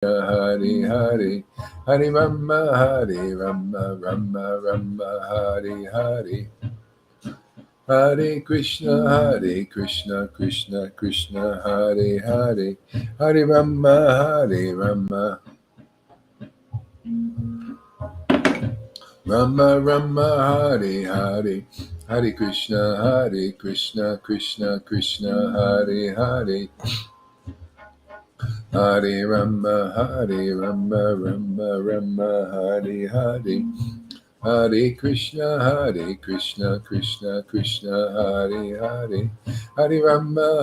Hari Hari Hari Rama Rama Rama Hari Hari Hare Krishna Krishna Krishna Hare Hare Hare Rama Rama Rama Hare Hare Hare Krishna Krishna Krishna Hare Hare Hare Rama Rama Rama Hare Hare Hare Krishna Krishna Krishna Hare Hare Hare Rama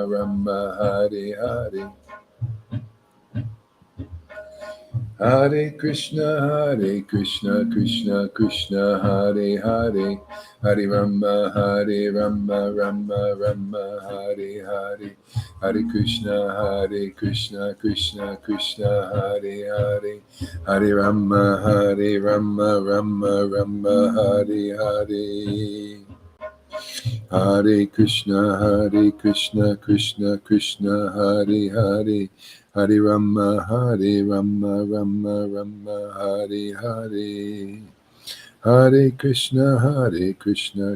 Rama Hare Hare Hare Krishna Krishna Krishna Hare Hare Hare Rama Rama Hare Hare Hare Krishna Krishna Krishna Hare Hare Hare Rama Rama Hare Hare Hare Krishna Krishna Krishna Hare Hare Hare Rama Rama Hare Hare Hare Krishna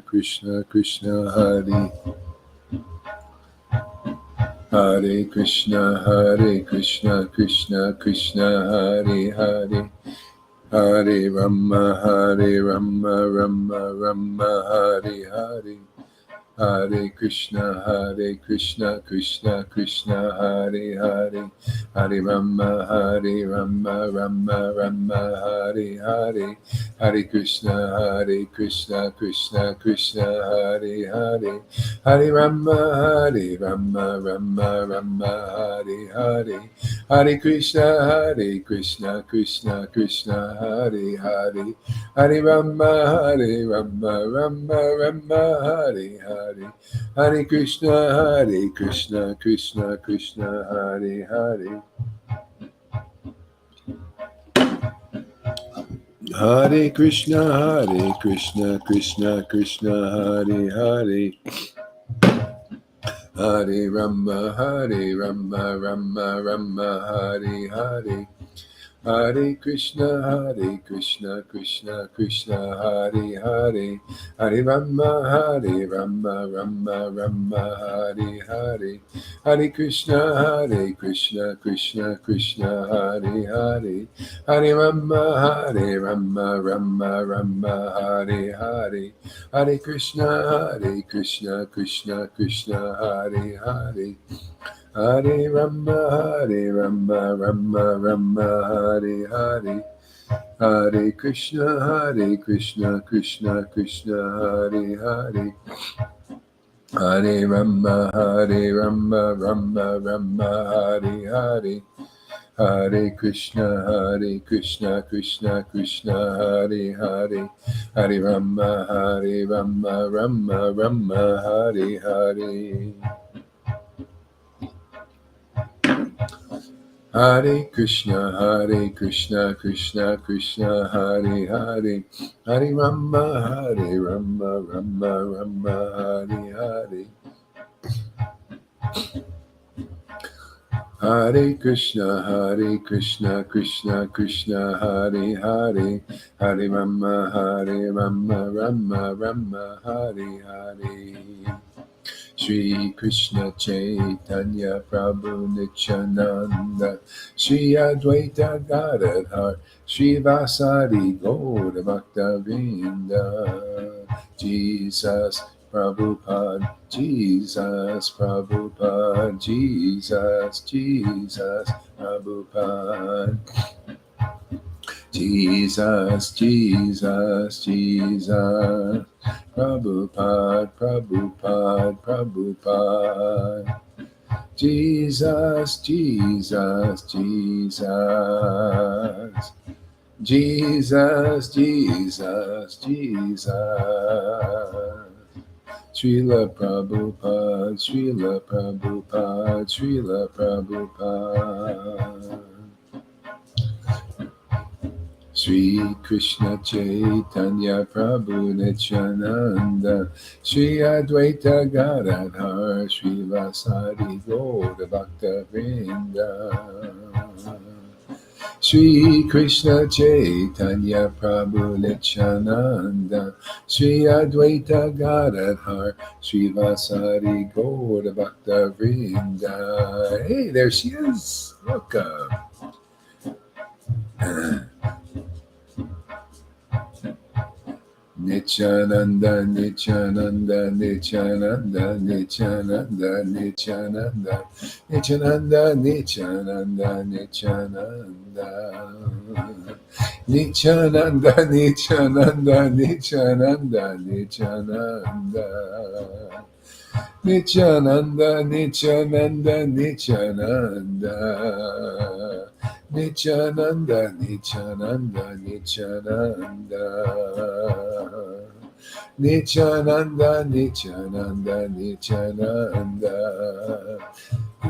Krishna Krishna Hare Hare Krishna Krishna Krishna Hare Hare Hare Rama Rama Hare Hare Hare Krishna Krishna Krishna Hare Hare Hare Rama Rama Hare Hare Hare Krishna Krishna Krishna Hare Hare Hare Rama Rama Hare Hare Hare Krishna Krishna Hare Hare Hare Rama Rama Hare Hare Hare Krishna Krishna Krishna Hare Hare Hare Krishna Krishna Krishna Hare Hare Hare Rama Rama Hare Hare Hare Krishna Krishna Krishna Hare Hare Hare Rama Rama Hare Hare Hare Krishna Krishna Krishna Hare Hare Hare Rama Rama Hare Hare Hare Krishna Krishna Krishna Hare Hare Hare Rama Rama Hare Hare Hare Krishna Krishna Krishna Hare Hare Hare Rama Rama Hare Hare Hare Krishna Krishna Krishna Hare Hare Hare Rama Rama Hare Hare Hare Krishna Krishna Krishna Hare Hare Hare Rama Rama Hare Hare Hare Krishna Krishna Krishna Hare Hare Hare Rama Hare Hare Shri Krishna Chaitanya Prabhu Nityananda Shri Advaita Gadadhar Shri Vasari Gaura Bhakta Vrinda Jesus Prabhupada Jesus Prabhupada Jesus Prabhupada Jesus Prabhupada Jesus Srila Prabhupada Shri Krishna Chaitanya Prabhu Nityananda Shri Advaita Gadadhar Shri Vasari Gaura Bhakta Vrinda Shri Krishna Chaitanya Prabhu Nityananda Shri Advaita Gadadhar Shri Vasari Gaura Bhakta Vrinda. Hey, there she is. Welcome. Nityananda, Nityananda, Nityananda, Nityananda, Nityananda, Nityananda, Nityananda, Nityananda. Nityananda, Nityananda, Nityananda, Nityananda. Nityananda, Nityananda, Nityananda. Nityananda, Nityananda, Nityananda. Nityananda, Nityananda, Nityananda.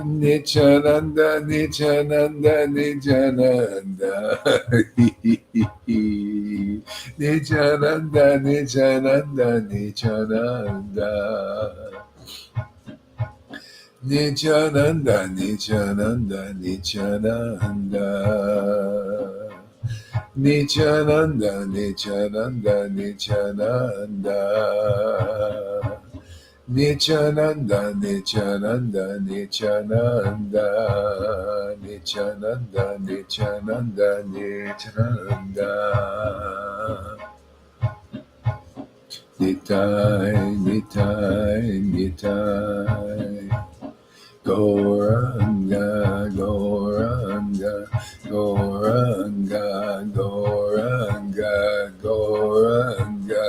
Nityananda, Nityananda, Nityananda. Nityananda, Nityananda, Nityananda. Nityananda, Nityananda, Nityananda. Nityananda, Nityananda, Nityananda. Nityananda, Nityananda, Nityananda. Nityananda, Nityananda, Nityananda. Nitai, Nitai, Nitai. Gauranga, Gauranga, Gauranga, Gauranga, Gauranga.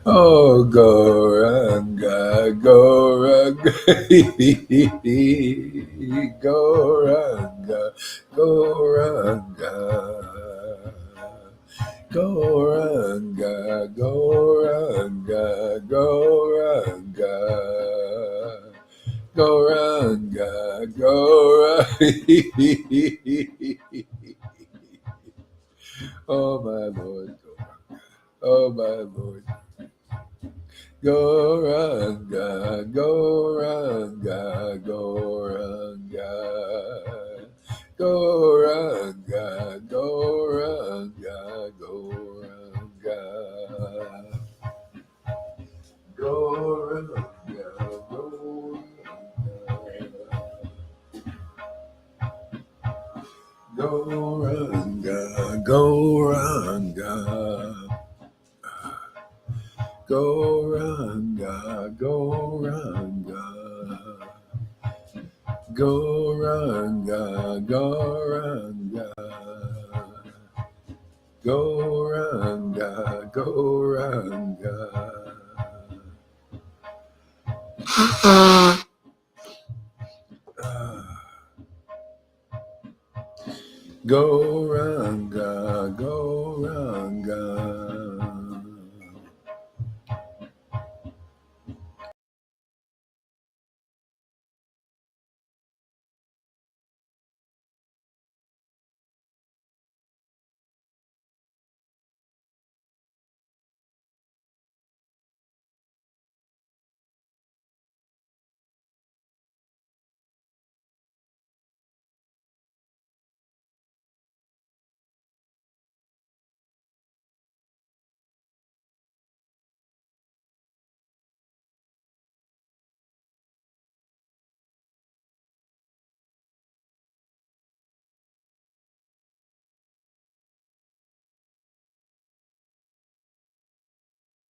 Oh, Gauranga, Gauranga, Gauranga, Gauranga. Gauranga, Gauranga, Gauranga, Gauranga, Gauranga. Oh my Lord, oh my Lord. Gauranga, Gauranga, Gauranga. Gauranga, Gauranga, Gauranga. Gauranga, Gauranga. Gauranga, Gauranga. Gauranga, Gauranga. Gauranga, Gauranga. Gauranga, Gauranga. Gauranga, Gauranga.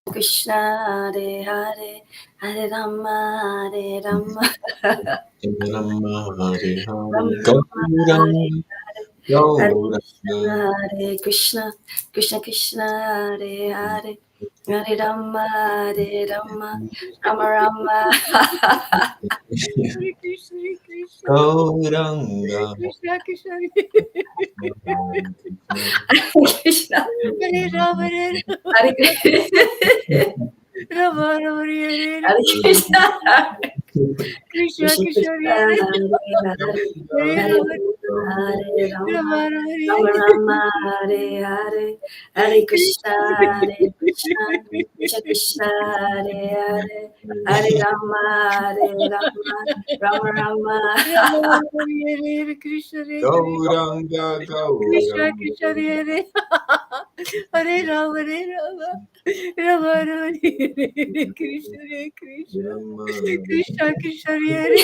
Krishna, Hare Hare, Hare Rama, Hare Rama, Rama, Hare Hare, Rama, Hare Gauranga, Hare Krishna, Krishna Krishna, Hare Hare, Hare Rama, Hare Rama, Rama Rama. Hare Krishna, Hare Krishna, Gauranga, Krishna Krishna, Krishna, Hare Rama, Hare Hare Rama, Rama, Hare Hare Krishna, Krishna Krishna Krishna, Krishna, Hare Hare Hare, Hare Rama, Hare Rama, Rama Rama Rama, Hare Hare, Hare Krishna, Hare Krishna, Krishna Krishna, Hare Hare, Hare Rama, Hare Rama, Rama Rama. Hare Krishna Hare Gauranga, Krishna Gauranga, Krishna Hare Hare Rama Hare Rama Rama Rama Hare Krishna Hare Krishna Krishna Krishna Hare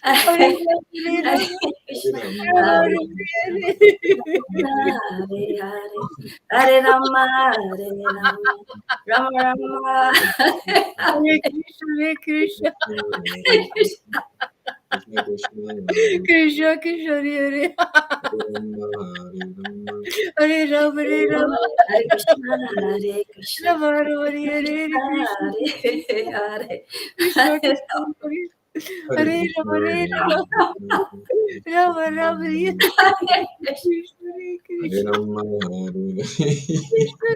Hare Rama Hare Hare Rama Krishna, Rama Hare Rama Krishna, Hare Hare Hare, Hare Rama, Hare Rama, Rama Rama, Hare Krishna Hare Krishna Hare Krishna, Krishna Krishna Hare Hare Rama Hare Rama Hare Krishna, Hare Krishna, Rama Rama Hare Krishna, Krishna Hare Hare, Krishna Krishna Hare Rama Hare Rama Rama Rama Hare Krishna Hare Krishna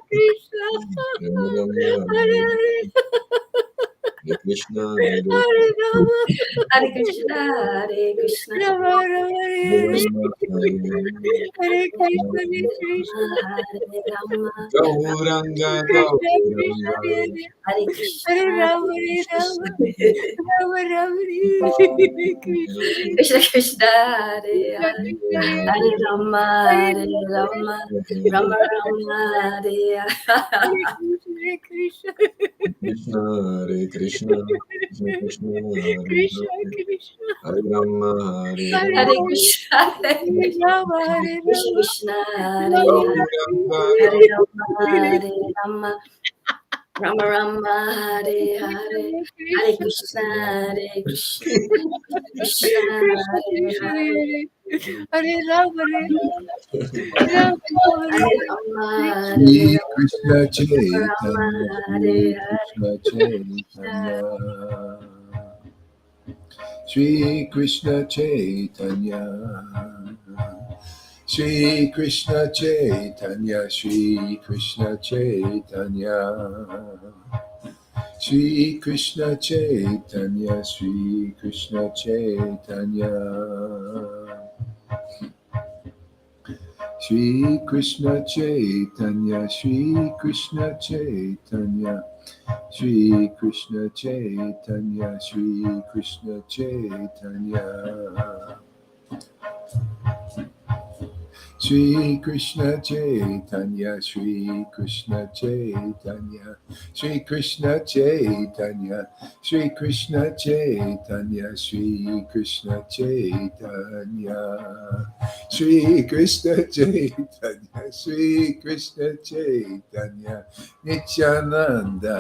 Krishna Krishna Hare Hare Krishna, Hare Rama Hare Krishna, Hare Krishna, Rama Rama Hare Hare Krishna Hare Krishna Hare Rama, Gauranga, Krishna Krishna Gauranga, Hare Hare Hare Krishna, Rama Hare Rama Rama Rama Hare Krishna Hare Krishna Krishna, Hare Krishna Hare, Krishna Hare Hare Rama, Hare Hare Rama Rama, Rama Rama, Hare Hare Krishna Hare Krishna Krishna, Hare Krishna, Krishna Krishna, Hare Krishna Hare, Krishna Hare Rama, Hare Hare Hare Rama, Krishna, Hare Krishna, Rama Hare Krishna Rama Krishna, Hare Rama Hare, Gauranga, Hare Rama, Hare Hare Rama, Rama Rama, Hare Hare, Hare Krishna Krishna, Hare Krishna, Krishna Krishna Hare Krishna Hare, Hare Rama Hare Rama Rama Rama Hare Hare Rama, Hare Shri Rama, Krishna Rama Chaitanya, Hare Shri Hare, Krishna Krishna Chaitanya, Shri Krishna Chaitanya, Shri Krishna Chaitanya, Shri Krishna Chaitanya, Shri Krishna Chaitanya, Shri Krishna Chaitanya, Shri Krishna Chaitanya, Shri Krishna Chaitanya, Shri Krishna Chaitanya, Shri Krishna Chaitanya, Shri Krishna Chaitanya, Shri Krishna Chaitanya, Shri Krishna Chaitanya, Shri Krishna Chaitanya, Shri Krishna Chaitanya, Shri Krishna Chaitanya, Shri Krishna Chaitanya, Nityananda.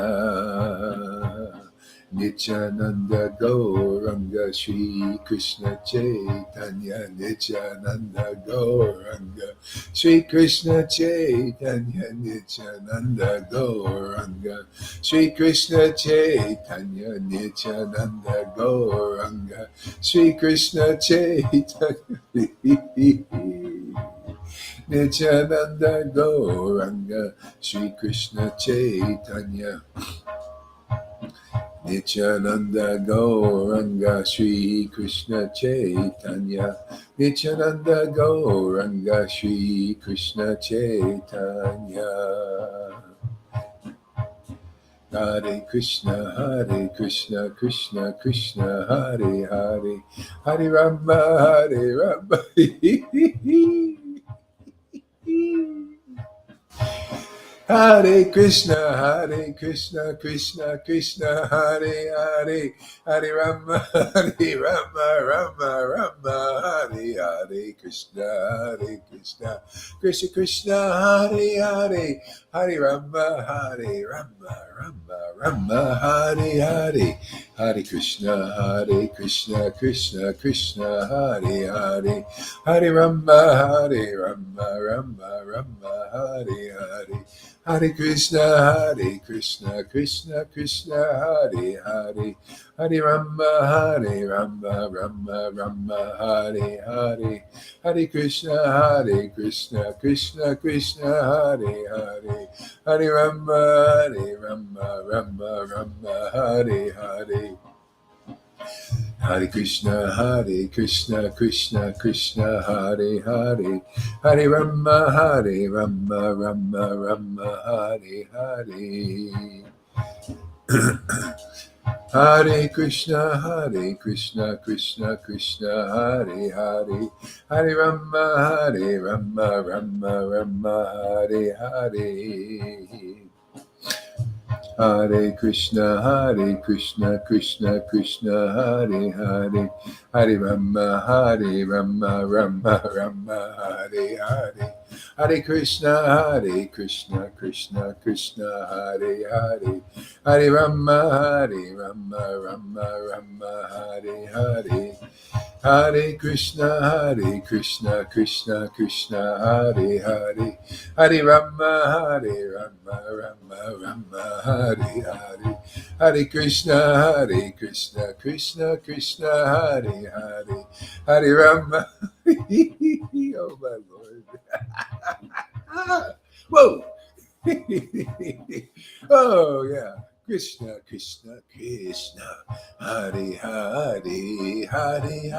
Nityananda Gauranga Shri Krishna Chaitanya Nityananda Gauranga Shri Krishna Chaitanya Nityananda Gauranga Shri Krishna Chaitanya Nityananda Gauranga Shri Krishna Chaitanya Nityananda Gauranga Shri Krishna Chaitanya Nityananda Gauranga Shri Krishna Chaitanya Nityananda Gauranga Shri Krishna Chaitanya Hare Krishna Krishna Krishna Hare Hare Hare Rama Hare Rama Hare Krishna, Krishna Krishna, Hare Hare, Hare Rama, Hare Rama, Rama Rama, Hare Hare Krishna, Krishna Krishna, Hare Hare, Hare Rama, Hare Rama, Rama Rama, Hare Hare, Hare Krishna, Krishna Krishna, Hare Hare, Hare Rama, Hare Rama, Rama Rama, Hare Hare. Hare Krishna, Krishna Krishna, Hare Hare, Hare Rama, Rama Rama, Hare Hare, Hare Krishna, Krishna Krishna, Hare Hare, Hare Rama, Rama Rama, Hare Hare. Hare Krishna, Krishna Krishna, Hare Hare, Hare Rama, Rama Rama, Hare Hare. Hare Krishna, Krishna Krishna, Hare Hare, Hare Rama, Rama, Hare Hare. Hare Krishna, Krishna Krishna, Hare Hare, Hare Rama, Rama, Hare Hare. Hare Krishna, Krishna Krishna, Hare Hare, Hare Rama, Rama, Hare Hare. Hare Krishna, Krishna Krishna, Hare Hare, Hare Rama, Rama, Hare Hare. Hare Krishna, Krishna, Hare Hare, Hare Rama. Oh my Lord! Whoa! Oh yeah. Krishna, Krishna, Hare Hare, Hare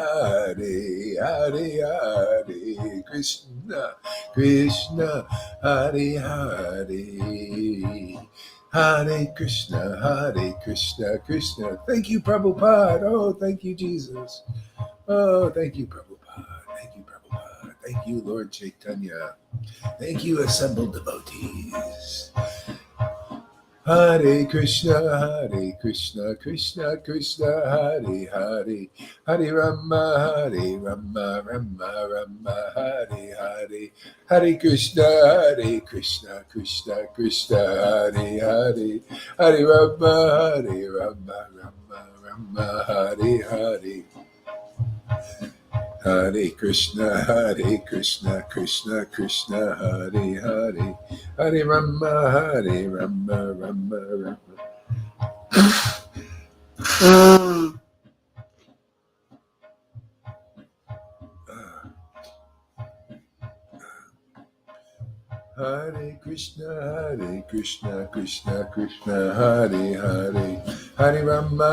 Hare, Krishna, Krishna, Hare Hare. Hare Krishna, Krishna. Thank you, Prabhupada. Oh, thank you, Jesus. Oh, thank you, Prabhupada. Thank you, Prabhupada. Thank you, Lord Chaitanya. Thank you, assembled devotees. Hare Krishna, Krishna Hare Hare, Hare Rama, Rama, Hare Hare, Hare Krishna, Krishna Hare Hare, Hare Rama, Rama, Hare Hare. Hare Krishna, Krishna Hare Hare, Hare Rama, Rama. Hare Krishna, Krishna Hare Hare, Hare Rama,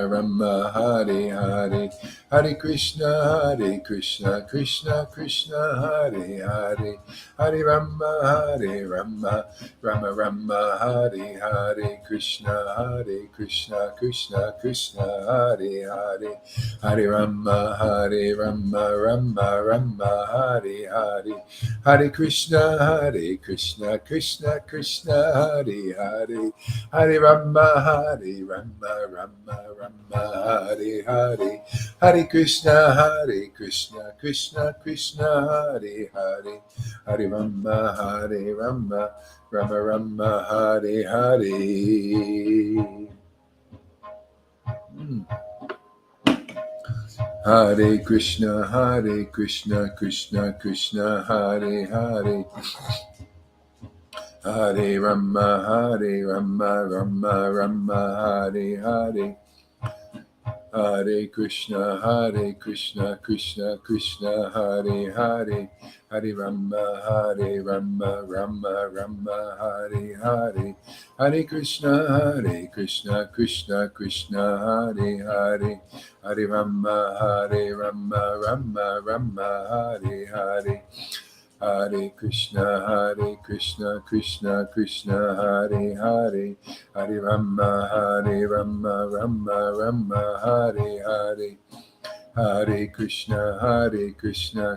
Rama, Hare Hare, Hare Krishna, Krishna Hare Hare, Hare Rama, Rama, Hare Hare, Krishna, Krishna Hare Hare, Hare Rama, Rama, Hare Hare. Hare Krishna, Krishna Hare Hare, Hare Rama, Rama, Hare Hare, Hare Krishna, Krishna Hare Hare, Hare Rama, Rama, Hare Hare. Hare Krishna, Krishna Hare Hare, Hare Rama, Rama, Hare Hare. Hare Krishna, Krishna Hare Hare, Hare Rama, Rama, Hare Hare, Hare Krishna, Krishna Hare Hare, Hare Rama, Rama, Hare Hare. Hare Krishna, Krishna Hare Hare, Hare Rama, Rama, Hare Hare. Hare Krishna,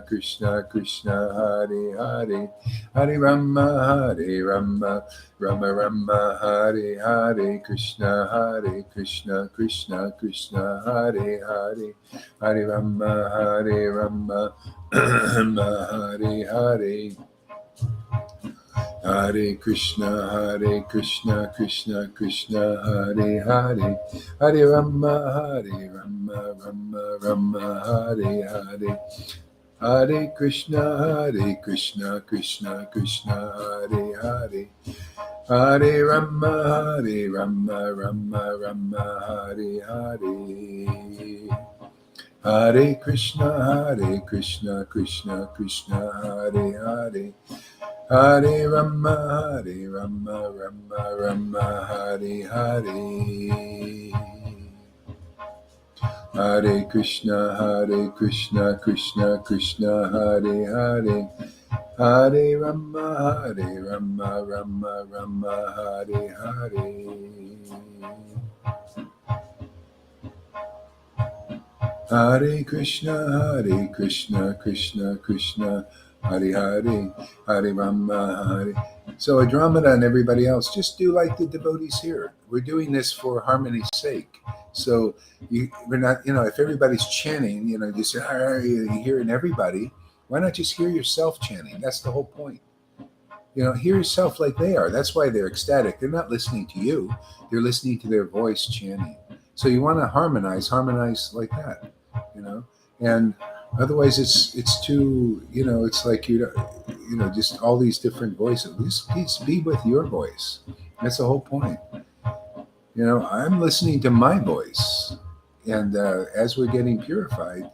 Krishna Hare Hare, Hare Rama, Rama, Hare Hare, Krishna, Krishna Hare Hare, Hare Rama, Hare Hare. Hare Krishna, Krishna Hare Hare, Hare Rama, Rama, Hare Hare. Hare Krishna, Krishna Hare Hare, Hare Rama, Rama, Hare Hare. Hare Krishna, Krishna Hare Hare, Hare Rama, Rama, Hare Hare. Hare Krishna, Krishna Krishna, Hare Hare, Hare Rama, Rama Rama, Hare Hare. Hare Krishna, Krishna Krishna, Hare Hare, Hare Rama, Hare. So Andromeda and everybody else, just do like the devotees here. We're doing this for harmony's sake. So we're not, if everybody's chanting, you say, you're hearing everybody. Why not just hear yourself chanting? That's the whole point. Hear yourself like they are. That's why they're ecstatic. They're not listening to you. They're listening to their voice chanting. So you want to harmonize like that, and otherwise it's too, it's like just all these different voices. Just be with your voice. That's the whole point. I'm listening to my voice, and as we're getting purified,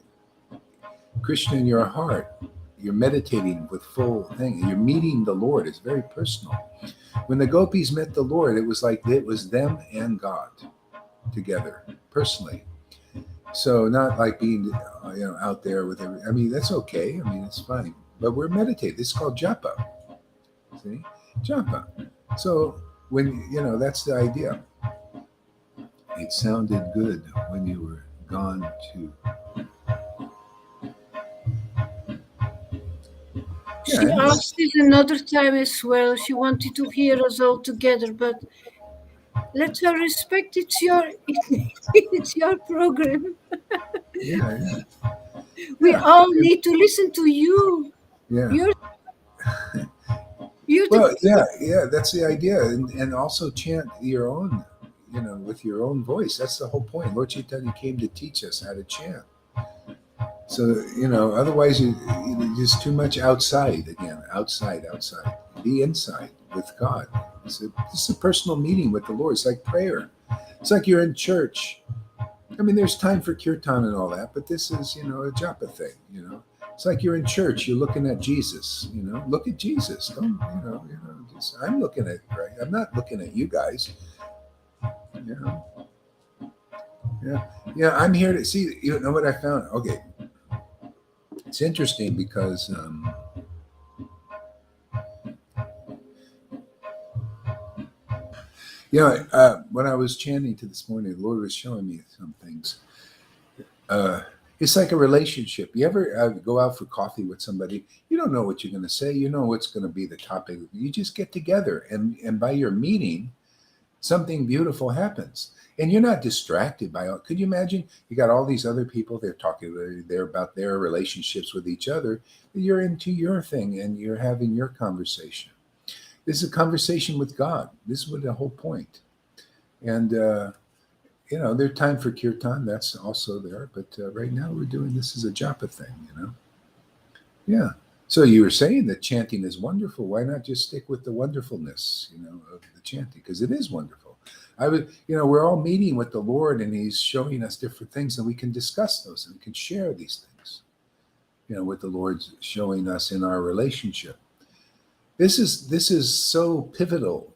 Krishna in your heart, you're meditating with full thing, and you're meeting the Lord. It's very personal. When the gopis met the Lord, it was like it was them and God together personally. So not like being out there with every. I mean, that's okay. I mean, it's fine. But we're meditating. This is called japa. See, japa. So when that's the idea. It sounded good when you were gone to. She asked it another time as well. She wanted to hear us all together, but let her respect. It's your program. Yeah. We all need to listen to you. Yeah. Well, yeah. That's the idea, and also chant your own, with your own voice. That's the whole point. Lord Chaitanya came to teach us how to chant. So otherwise you're just too much outside again. Outside. Be inside with God. It's a personal meeting with the Lord. It's like prayer. It's like you're in church. I mean, there's time for kirtan and all that, but this is a japa thing. It's like you're in church. You're looking at Jesus. Look at Jesus. Don't just, I'm looking at right. I'm not looking at you guys. Yeah. I'm here to see. You know what I found? Okay. It's interesting because when I was chanting to this morning, the Lord was showing me some things. It's like a relationship. You ever go out for coffee with somebody? You don't know what you're going to say. You know what's going to be the topic. You just get together, and by your meeting, something beautiful happens. And you're not distracted by it. Could you imagine? You got all these other people. They're talking. They're about their relationships with each other. You're into your thing, and you're having your conversation. This is a conversation with God. This is what the whole point. And there's time for kirtan. That's also there. But right now we're doing this as a japa thing. Yeah. So you were saying that chanting is wonderful. Why not just stick with the wonderfulness, of the chanting? Because it is wonderful. We're all meeting with the Lord, and He's showing us different things, and we can discuss those, and we can share these things, what the Lord's showing us in our relationship. This is so pivotal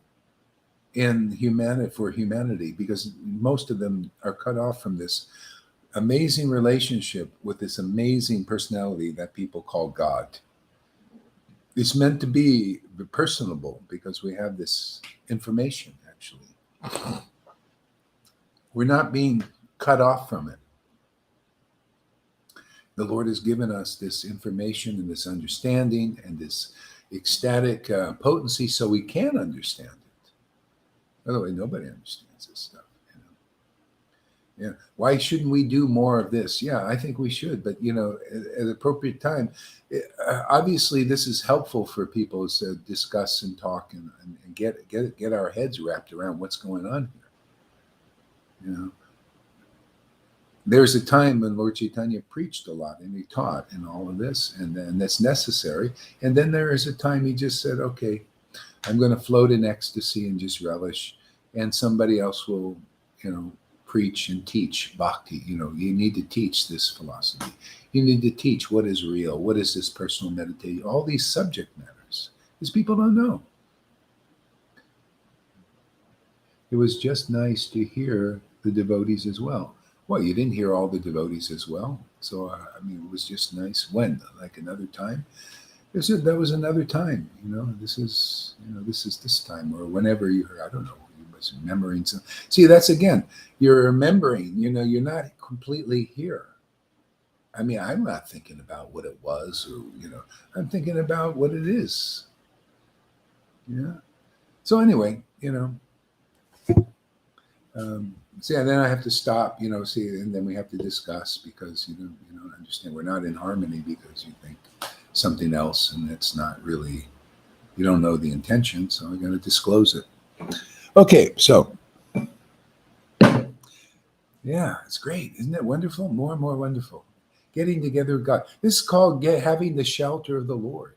in humanity, because most of them are cut off from this amazing relationship with this amazing personality that people call God. It's meant to be personable because we have this information, actually. We're not being cut off from it. The Lord has given us this information and this understanding and this ecstatic potency so we can understand it. Otherwise, nobody understands this stuff. Yeah. Why shouldn't we do more of this? Yeah, I think we should. But, at an appropriate time, obviously this is helpful for people to discuss and talk and get our heads wrapped around what's going on here. There's a time when Lord Chaitanya preached a lot and he taught and all of this, and that's necessary. And then there is a time he just said, okay, I'm going to float in ecstasy and just relish, and somebody else will, preach and teach bhakti. You need to teach this philosophy. You need to teach what is real, what is this personal meditation, all these subject matters, because people don't know. It was just nice to hear the devotees as well. Well, you didn't hear all the devotees as well. So, I mean, it was just nice. When? Like another time? That was another time, this is, this is this time, or whenever you heard, I don't know, you was remembering some. See, that's again, you're remembering, you're not completely here. I mean, I'm not thinking about what it was, or, I'm thinking about what it is. Yeah. So anyway, see, and then I have to stop, see, and then we have to discuss because, you don't understand. We're not in harmony because you think something else, and it's not really, you don't know the intention, so I'm going to disclose it. Okay, so yeah, it's great. Isn't it wonderful? More and more wonderful. Getting together with God. This is called having the shelter of the Lord,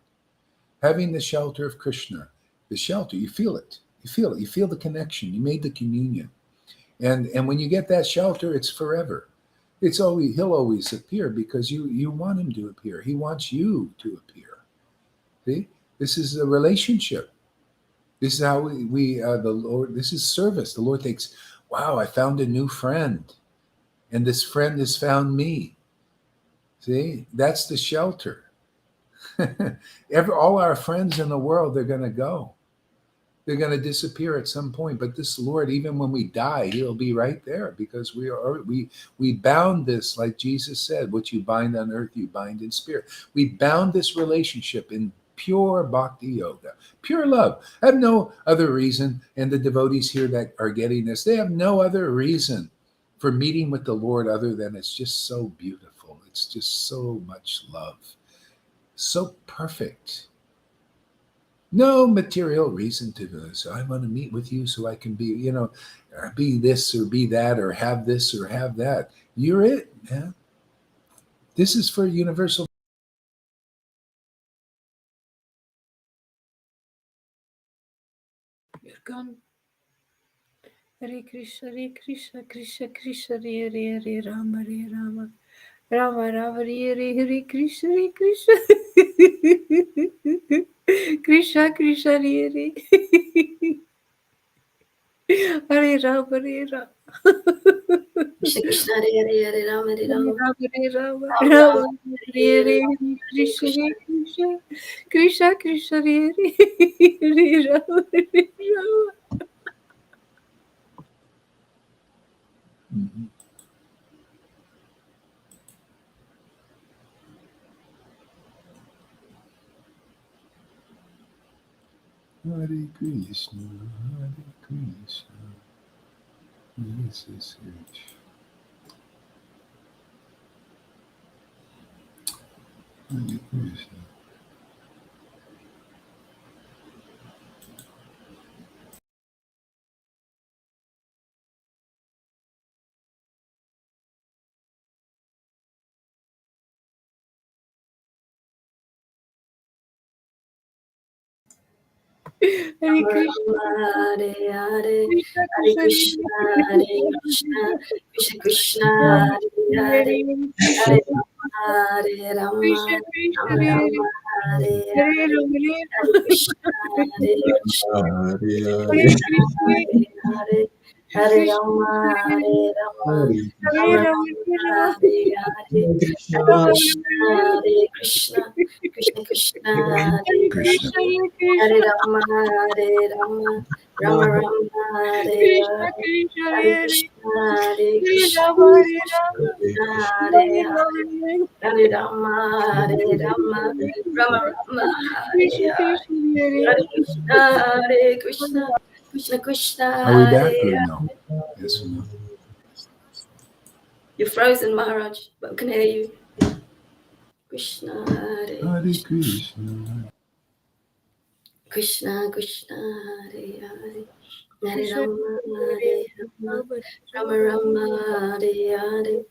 having the shelter of Krishna. The shelter, you feel it. You feel it. You feel the connection. You made the communion. And when you get that shelter, it's forever. It's always, he'll always appear because you want him to appear. He wants you to appear. See, this is a relationship. This is how the Lord, this is service. The Lord thinks, wow, I found a new friend, and this friend has found me. See, that's the shelter. All our friends in the world, they're going to go. They're going to disappear at some point. But this Lord, even when we die, he'll be right there because we bound this, like Jesus said, what you bind on earth, you bind in spirit. We bound this relationship in pure bhakti yoga, pure love. I have no other reason. And the devotees here that are getting this, they have no other reason for meeting with the Lord other than it's just so beautiful. It's just so much love. So perfect. No material reason to do this. I want to meet with you so I can be, be this or be that or have this or have that. You're it, man. This is for universal. You're gone. Hare Krishna, Krishna Krishna, Hare Hare, Rama Rama, Rama Rama, Hare Krishna, Krishna Krishna Krishna, Hare Hare Rama, Hare Rama. Krishna Krishna Hare Hare Rama Hare Rama Hare Rama, Rama Rama Rama Hare Hare Hare, Krishna Krishna. Krishna Krishna Krishna, Hare Rama, Hare Rama. Mm-hmm. Hare Krishna, Hare Krishna. This is it. Hare Krishna. Hare Rama Krishna, Rama Hare Hare Krishna Hare Krishna, Krishna Hare Krishna Krishna Krishna Rama Hare Hare Hare Hare Krishna, Rama Hare Krishna Rama Krishna, Rama Hare Rama Hare Hare Hare Hare Krishna Hare Krishna Hare Krishna Krishna, Hare Hare Hare Krishna Rama Hare Rama Hare Rama Rama, Rama Hare Hare Hare Rama Krishna Hare Krishna Krishna Krishna Hare Hare Krishna. Krishna, Hare Hare Krishna, Rama Hare Rama Rama Rama Hare Krishna Hare Krishna, Hare Hare Krishna Hare Hare Krishna Rama, Hare Rama, Krishna Hare Hare Rama, Hare Hare Rama Hare Rama Rama Rama Hare Krishna Hare Krishna, Hare Hare Krishna Hare Krishna Krishna Krishna Are we Hare back or Hare. no? Yes or no? You're frozen, Maharaj, but we can hear you. Krishna Hare Hare Krishna. Krishna Krishna Hare Hare Hare Krishna, Rama Hare Hare Rama Rama, Rama Rama Hare Hare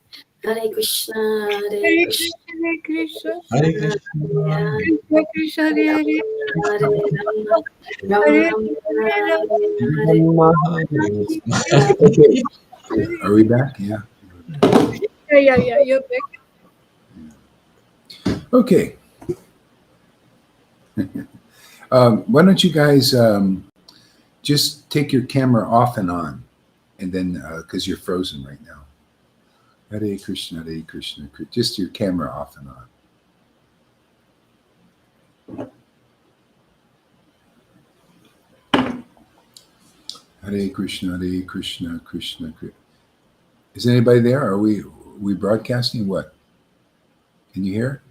Hare Krishna Hare Hare Krishna Krishna, Hare Krishna, Hare Krishna Krishna, Hare Hare Krishna Krishna, Hare Hare Hare, Rama Hare Rama Rama Hare Rama Hare Hare Hare Rama, Hare Krishna. Hare Okay. Are we back? Yeah. Yeah, you're back. Okay. Why don't you guys just take your camera off and on, and then because you're frozen right now. Hare Krishna, Hare Krishna. Just your camera off and on. Hare Krishna, Hare Krishna, Krishna Krishna. Is anybody there? Are we broadcasting? What? Can you hear?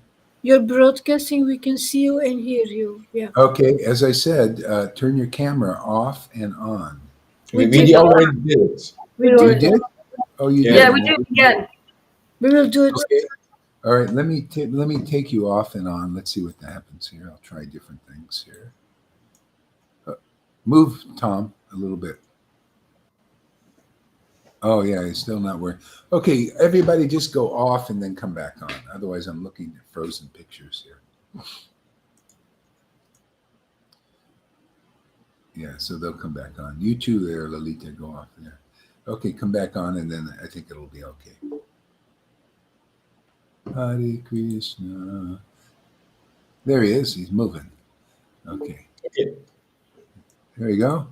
You're broadcasting. We can see you and hear you. Yeah. Okay. As I said, turn your camera off and on. We already did it. You did? Oh, you did. Yeah, we do it again. We will do it. Okay. All right. Let me take you off and on. Let's see what happens here. I'll try different things here. Move, Tom, a little bit. Oh yeah, it's still not working. Okay, everybody, just go off and then come back on. Otherwise, I'm looking at frozen pictures here. Yeah, so they'll come back on. You too there, Lalita, go off there. Okay, come back on, and then I think it'll be okay. Hare Krishna. There he is. He's moving. Okay. There you go.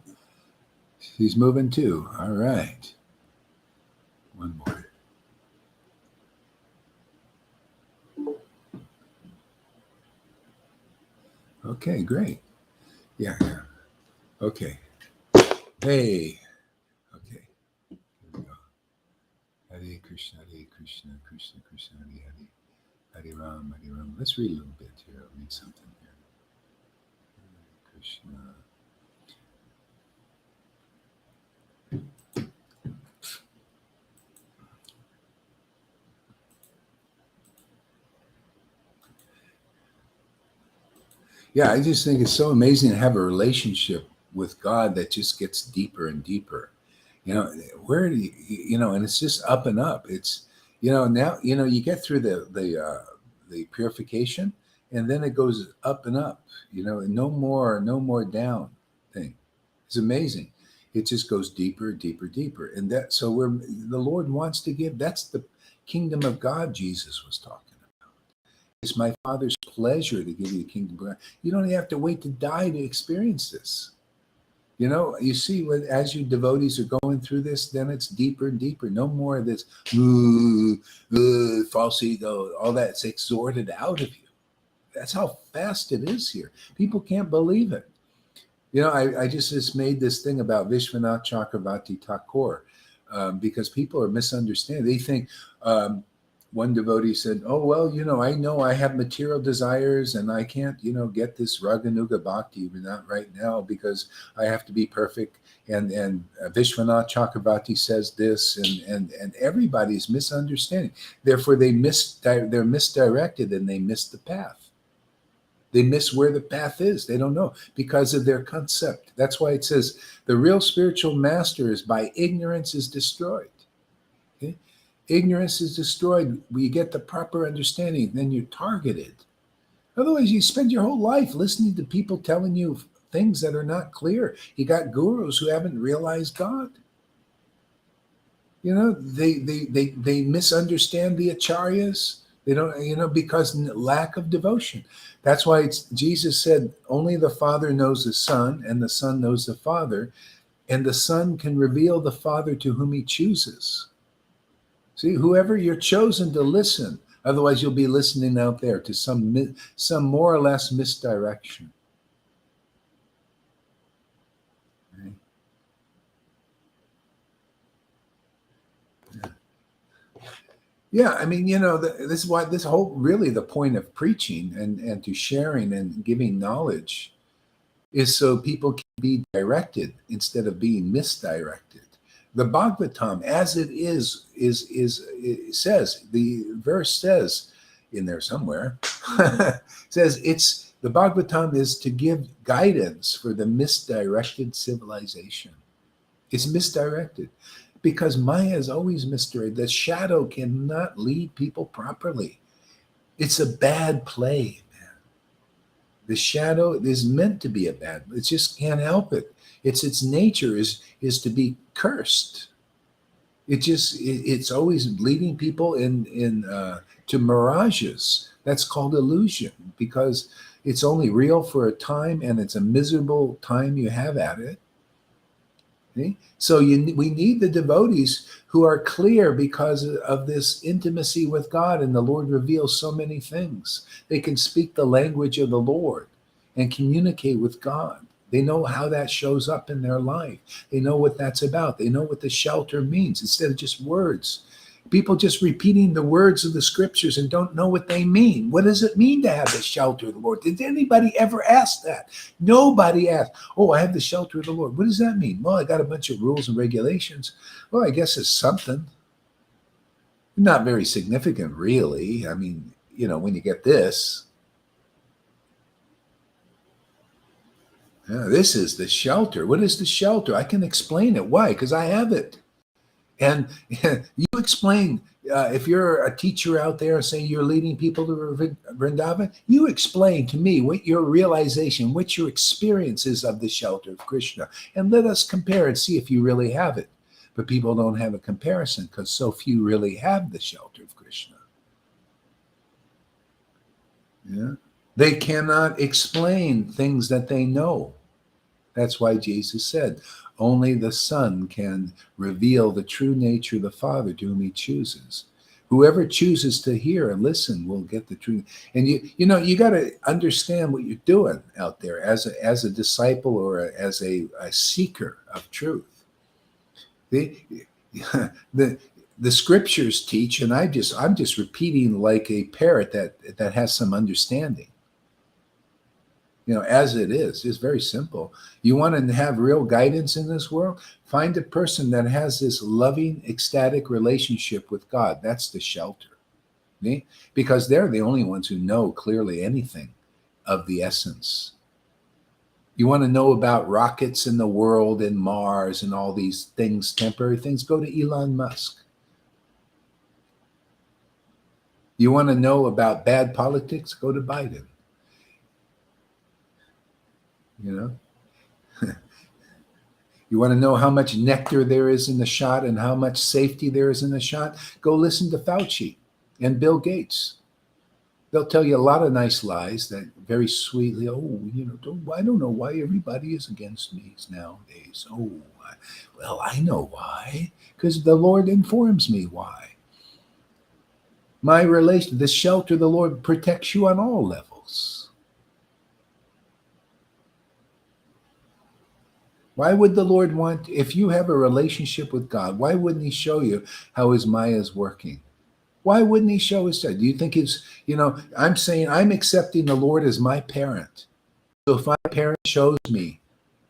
He's moving too. All right. One more. Okay, great. Yeah. Okay. Hey. Okay. Here we go. Hare Krishna, Hare Krishna, Krishna Krishna, Hare Hare. Hare Ram, Hare Ram. Let's read a little bit here. I'll read something here. Hare Krishna. Yeah, I just think it's so amazing to have a relationship with God that just gets deeper and deeper. Where do you know, and it's just up and up. It's, now, you get through the purification, and then it goes up and up, and no more down thing. It's amazing. It just goes deeper, deeper, deeper. And so the Lord wants to give, that's the kingdom of God Jesus was talking about. It's my Father's pleasure to give you the kingdom of God. You don't have to wait to die to experience this. You see, as you devotees are going through this, then it's deeper and deeper. No more of this false ego, all that's exhorted out of you. That's how fast it is here. People can't believe it. I just made this thing about Vishwanath Chakravarti Thakur because people are misunderstanding. They think, one devotee said, oh, well, I know I have material desires and I can't, get this Raganuga Bhakti, not right now because I have to be perfect. And Vishwanath Chakravarti says this, and everybody's misunderstanding. Therefore, they're misdirected and they miss the path. They miss where the path is. They don't know because of their concept. That's why it says the real spiritual master is by ignorance is destroyed. Okay? Ignorance is destroyed. We get the proper understanding, then you're targeted. Otherwise, you spend your whole life listening to people telling you things that are not clear. You got gurus who haven't realized God. They misunderstand the acharyas. They don't, because lack of devotion. That's why Jesus said, only the Father knows the Son, and the Son knows the Father, and the Son can reveal the Father to whom he chooses. See, whoever you're chosen to listen, otherwise you'll be listening out there to some more or less misdirection. Right? Yeah, I mean, this is why really the point of preaching and to sharing and giving knowledge is so people can be directed instead of being misdirected. The Bhagavatam, as it it says, the verse says in there somewhere, says the Bhagavatam is to give guidance for the misdirected civilization. It's misdirected because Maya is always misdirected. The shadow cannot lead people properly. It's a bad play, man. The shadow is meant to be a bad, it just can't help it. Its nature is to be cursed. It's always leading people to mirages. That's called illusion because it's only real for a time and it's a miserable time you have at it. See? So we need the devotees who are clear because of this intimacy with God, and the Lord reveals so many things. They can speak the language of the Lord and communicate with God. They know how that shows up in their life. They know what that's about. They know what the shelter means instead of just words. People just repeating the words of the scriptures and don't know what they mean. What does it mean to have the shelter of the Lord? Did anybody ever ask that? Nobody asked. Oh, I have the shelter of the Lord. What does that mean? Well, I got a bunch of rules and regulations. Well, I guess it's something. Not very significant, really. I mean, when you get this, this is the shelter. What is the shelter? I can explain it. Why? Because I have it. And you explain, if you're a teacher out there, say you're leading people to Vrindavan, you explain to me what your realization, what your experience is of the shelter of Krishna, and let us compare and see if you really have it. But people don't have a comparison because so few really have the shelter of Krishna. Yeah. They cannot explain things that they know. That's why Jesus said, only the Son can reveal the true nature of the Father to whom he chooses. Whoever chooses to hear and listen will get the truth. And you got to understand what you're doing out there as a disciple or as a seeker of truth. The scriptures teach, and I'm just repeating like a parrot that has some understanding. As it is. It's very simple. You want to have real guidance in this world? Find a person that has this loving, ecstatic relationship with God. That's the shelter. See? Because they're the only ones who know clearly anything of the essence. You want to know about rockets in the world and Mars and all these things, temporary things? Go to Elon Musk. You want to know about bad politics? Go to Biden. You want to know how much nectar there is in the shot and how much safety there is in the shot? Go listen to Fauci and Bill Gates. They'll tell you a lot of nice lies that very sweetly, I don't know why everybody is against me nowadays. Well, I know why, because the Lord informs me why. My relation, the shelter of the Lord protects you on all levels. Why would the Lord want, if you have a relationship with God, why wouldn't he show you how his Maya is working? Why wouldn't he show us that? Do you think I'm saying I'm accepting the Lord as my parent. So if my parent shows me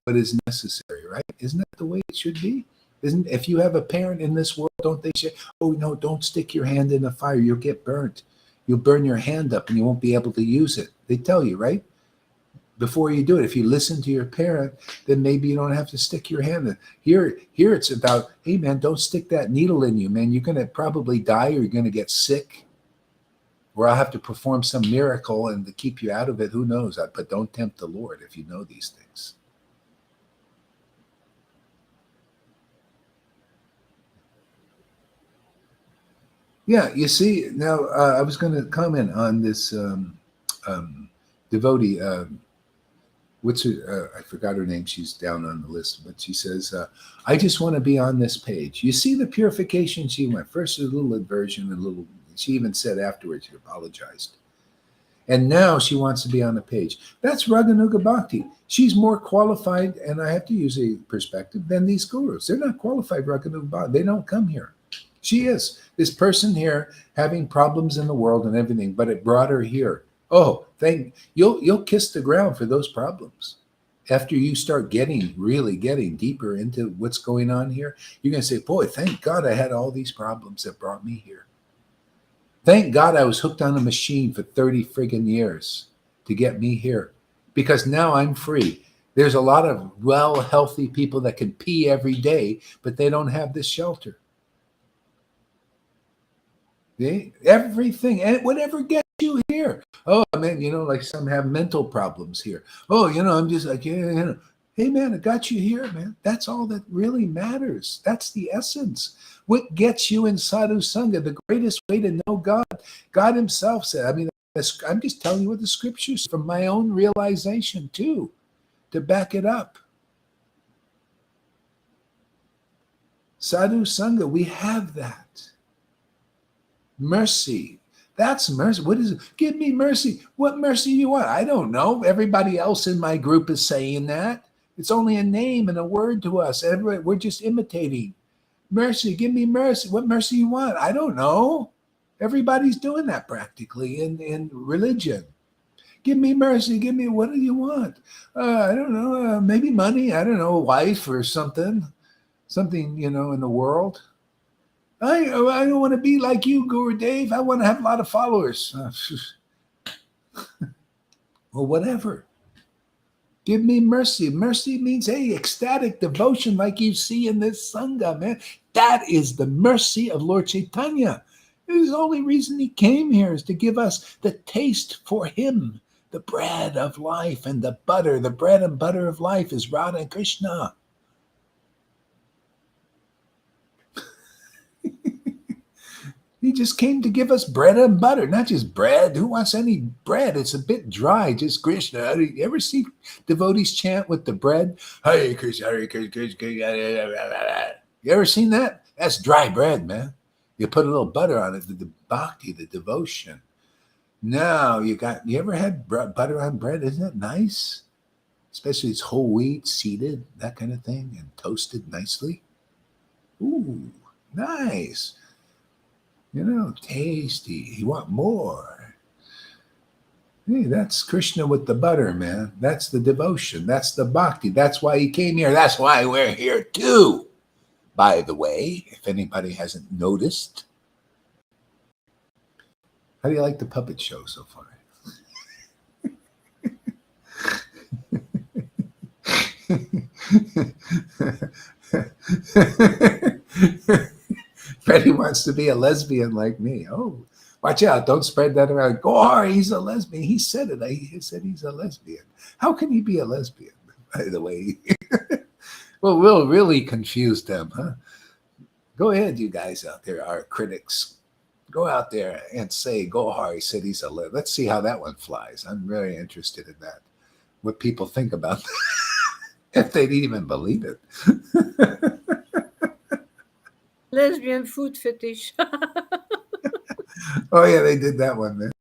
what is necessary, right? Isn't that the way it should be? If you have a parent in this world, don't they say, oh, no, don't stick your hand in the fire. You'll get burnt. You'll burn your hand up and you won't be able to use it. They tell you, right? Before you do it, if you listen to your parent, then maybe you don't have to stick your hand in. Here it's about, hey, man, don't stick that needle in you, man. You're going to probably die or you're going to get sick. Or I'll have to perform some miracle and to keep you out of it. Who knows? But don't tempt the Lord if you know these things. Yeah, you see, now I was going to comment on this devotee. I forgot her name. She's down on the list, but she says, I just want to be on this page. You see the purification she went. First, a little aversion, she even said afterwards, she apologized. And now she wants to be on the page. That's Raganuga Bhakti. She's more qualified, and I have to use a perspective, than these gurus. They're not qualified Raganuga Bhakti. They don't come here. She is. This person here having problems in the world and everything, but it brought her here. Oh, you'll kiss the ground for those problems. After you start really getting deeper into what's going on here, you're going to say, boy, thank God I had all these problems that brought me here. Thank God I was hooked on a machine for 30 friggin' years to get me here, because now I'm free. There's a lot of healthy people that can pee every day, but they don't have this shelter. Everything, and whatever gets you here. Oh, man, like some have mental problems here. Oh, I'm just like, hey, man, it got you here, man. That's all that really matters. That's the essence. What gets you in sadhu sangha? The greatest way to know God. God himself said, I'm just telling you what the scriptures from my own realization too, to back it up. Sadhu Sangha, we have that. Mercy. That's mercy. What is it? Give me mercy. What mercy do you want? I don't know. Everybody else in my group is saying that. It's only a name and a word to us. Everybody, we're just imitating. Mercy, give me mercy. What mercy you want? I don't know. Everybody's doing that practically in religion. Give me mercy. Give me, what do you want? I don't know. Maybe money. I don't know. A wife or something. Something, in the world. I don't want to be like you, Guru Dave. I want to have a lot of followers. Well, whatever. Give me mercy. Mercy means, hey, ecstatic devotion like you see in this Sangha, man. That is the mercy of Lord Chaitanya. It is the only reason he came here is to give us the taste for him, the bread of life and the butter. The bread and butter of life is Radha and Krishna. He just came to give us bread and butter, not just bread. Who wants any bread? It's a bit dry, just Krishna. You ever see devotees chant with the bread? Hare Krishna, Hare Krishna. You ever seen that? That's dry bread, man. You put a little butter on it, the bhakti, the devotion. Now you ever had butter on bread? Isn't that nice? Especially it's whole wheat, seeded, that kind of thing, and toasted nicely. Ooh, nice. Tasty. You want more. Hey, that's Krishna with the butter, man. That's the devotion. That's the bhakti. That's why he came here. That's why we're here too. By the way, if anybody hasn't noticed. How do you like the puppet show so far? Freddie wants to be a lesbian like me. Oh, watch out. Don't spread that around. Gohar, he's a lesbian. He said it. He said he's a lesbian. How can he be a lesbian, by the way? Well, we'll really confuse them, huh? Go ahead, you guys out there, our critics. Go out there and say, Gohar, he said he's a lesbian. Let's see how that one flies. I'm very interested in that. What people think about that. If they'd even believe it. Lesbian food fetish. Oh, yeah, they did that one, man.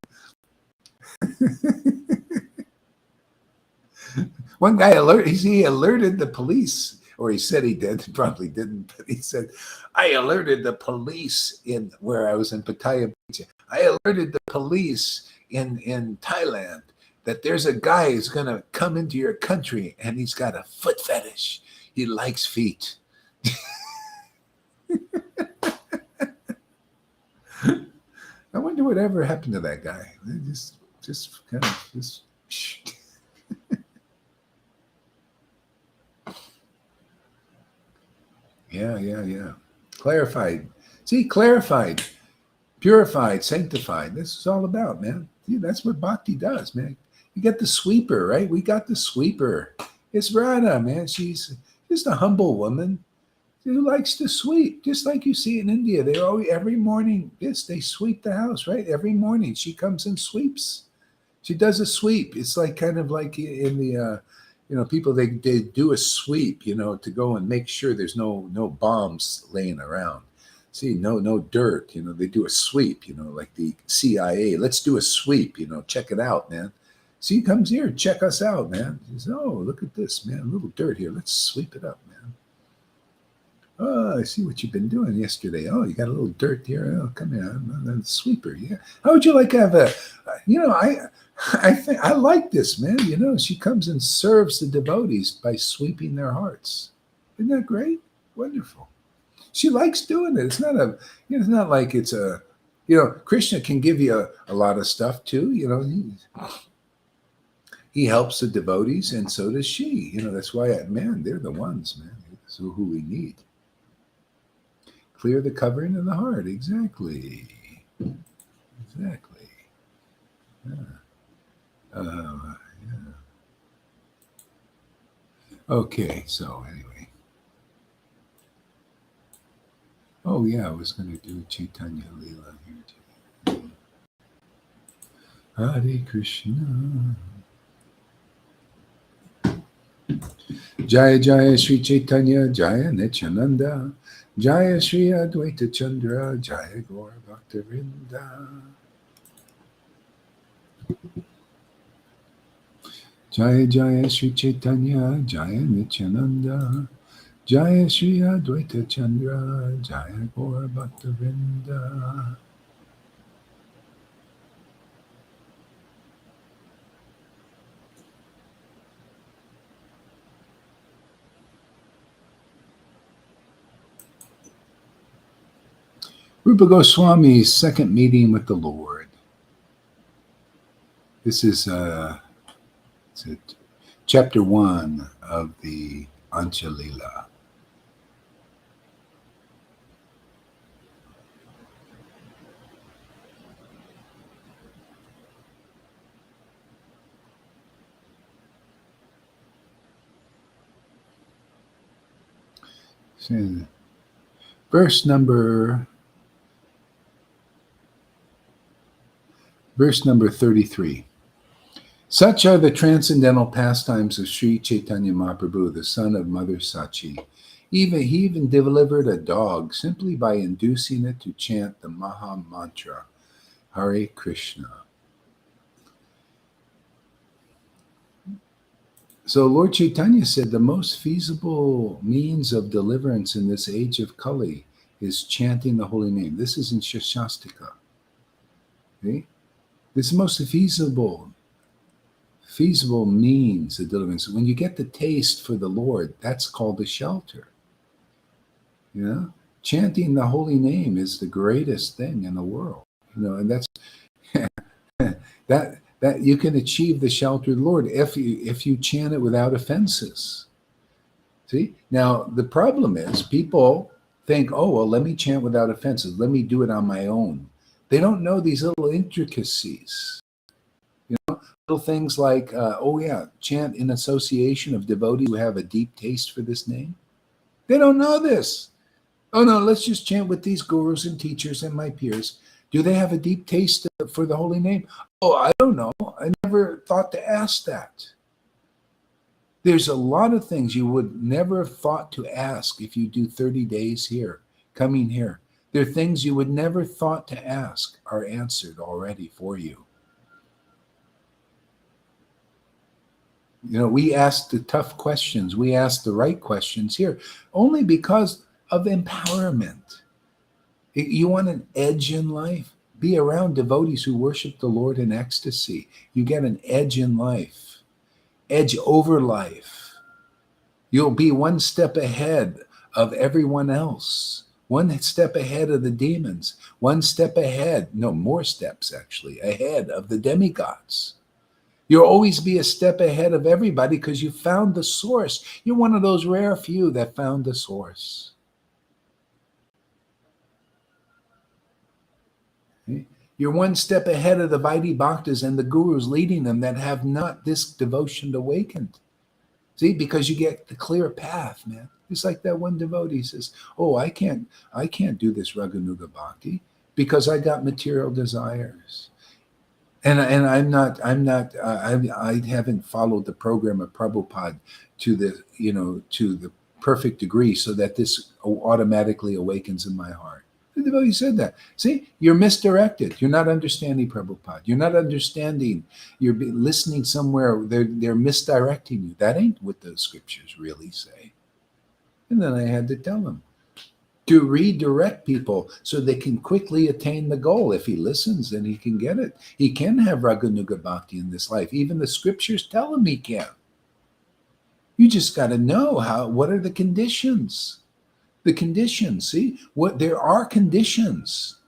One guy alerted the police, or he said he did, probably didn't, but he said, I alerted the police where I was in Pattaya Beach. I alerted the police in Thailand that there's a guy who's going to come into your country and he's got a foot fetish. He likes feet. I wonder whatever happened to that guy. Just kind of Yeah. Clarified. See, clarified, purified, sanctified. This is all about, man. See, that's what bhakti does, man. You get the sweeper, right? We got the sweeper. It's Radha, man. She's just a humble woman who likes to sweep, just like you see in India. They always, every morning, they sweep the house, right? Every morning she comes and sweeps. She does a sweep. It's like kind of like in the, people, they do a sweep, to go and make sure there's no bombs laying around. See, no dirt, they do a sweep, like the CIA. Let's do a sweep, check it out, man. See, he comes here, check us out, man. He says, oh, look at this, man, a little dirt here. Let's sweep it up, man. Oh, I see what you've been doing yesterday. Oh, you got a little dirt here. Oh, come here, I'm a sweeper. Yeah. How would you like to have I think I like this, man. She comes and serves the devotees by sweeping their hearts. Isn't that great? Wonderful. She likes doing it. It's not like it's a, Krishna can give you a lot of stuff too. He helps the devotees, and so does she. That's why, they're the ones, man. So who we need. Clear the covering of the heart. Exactly. Yeah. Okay, so anyway. Oh yeah, I was going to do Caitanya Leela here too. Hare Krishna. Jaya Jaya Sri Chaitanya Jaya Nityananda Jaya Shri Advaita Chandra, Jaya Gaur Bhaktivinoda. Jaya Jaya Shri Chaitanya, Jaya Nityananda, Jaya Shri Advaita Chandra, Jaya Gaur Bhaktivinoda. Rupa Goswami's second meeting with the Lord. This is chapter 1 of the Anchalila. So, verse number 33. Such are the transcendental pastimes of Sri Chaitanya Mahaprabhu, the son of Mother Sachi. He even delivered a dog simply by inducing it to chant the Maha Mantra, Hare Krishna. So Lord Chaitanya said the most feasible means of deliverance in this age of Kali is chanting the holy name. This is in Shastastika. Okay? This is the most feasible means of deliverance. When you get the taste for the Lord, that's called a shelter. You know, chanting the holy name is the greatest thing in the world. You know, and that's that you can achieve the shelter of the Lord if you chant it without offenses. See, now the problem is people think, oh well, let me chant without offenses. Let me do it on my own. They don't know these little intricacies. Little things like, chant in association of devotees who have a deep taste for this name. They don't know this. Oh no, let's just chant with these gurus and teachers and my peers. Do they have a deep taste for the holy name? Oh, I don't know. I never thought to ask that. There's a lot of things you would never have thought to ask if you do 30 days here, coming here. There are things you would never thought to ask are answered already for you. You know, we ask the tough questions. We ask the right questions here only because of empowerment. You want an edge in life? Be around devotees who worship the Lord in ecstasy. You get an edge in life, edge over life. You'll be one step ahead of everyone else, one step ahead of the demons, one step ahead, no, more steps actually, ahead of the demigods. You'll always be a step ahead of everybody because you found the source. You're one of those rare few that found the source. You're one step ahead of the Vaidhi Bhaktas and the gurus leading them that have not this devotion awakened. See, because you get the clear path, man. It's like that one devotee says, oh, I can't do this Raganuga Bhakti because I got material desires. And I haven't followed the program of Prabhupada to the perfect degree so that this automatically awakens in my heart. The devotee said that. See, you're misdirected. You're not understanding Prabhupada. You're not understanding. You're listening somewhere. They're misdirecting you. That ain't what the scriptures really say. And then I had to tell him to redirect people so they can quickly attain the goal. If he listens, then he can get it. He can have Raganuga Bhakti in this life. Even the scriptures tell him he can. You just got to know what are the conditions. The conditions, see? There are conditions.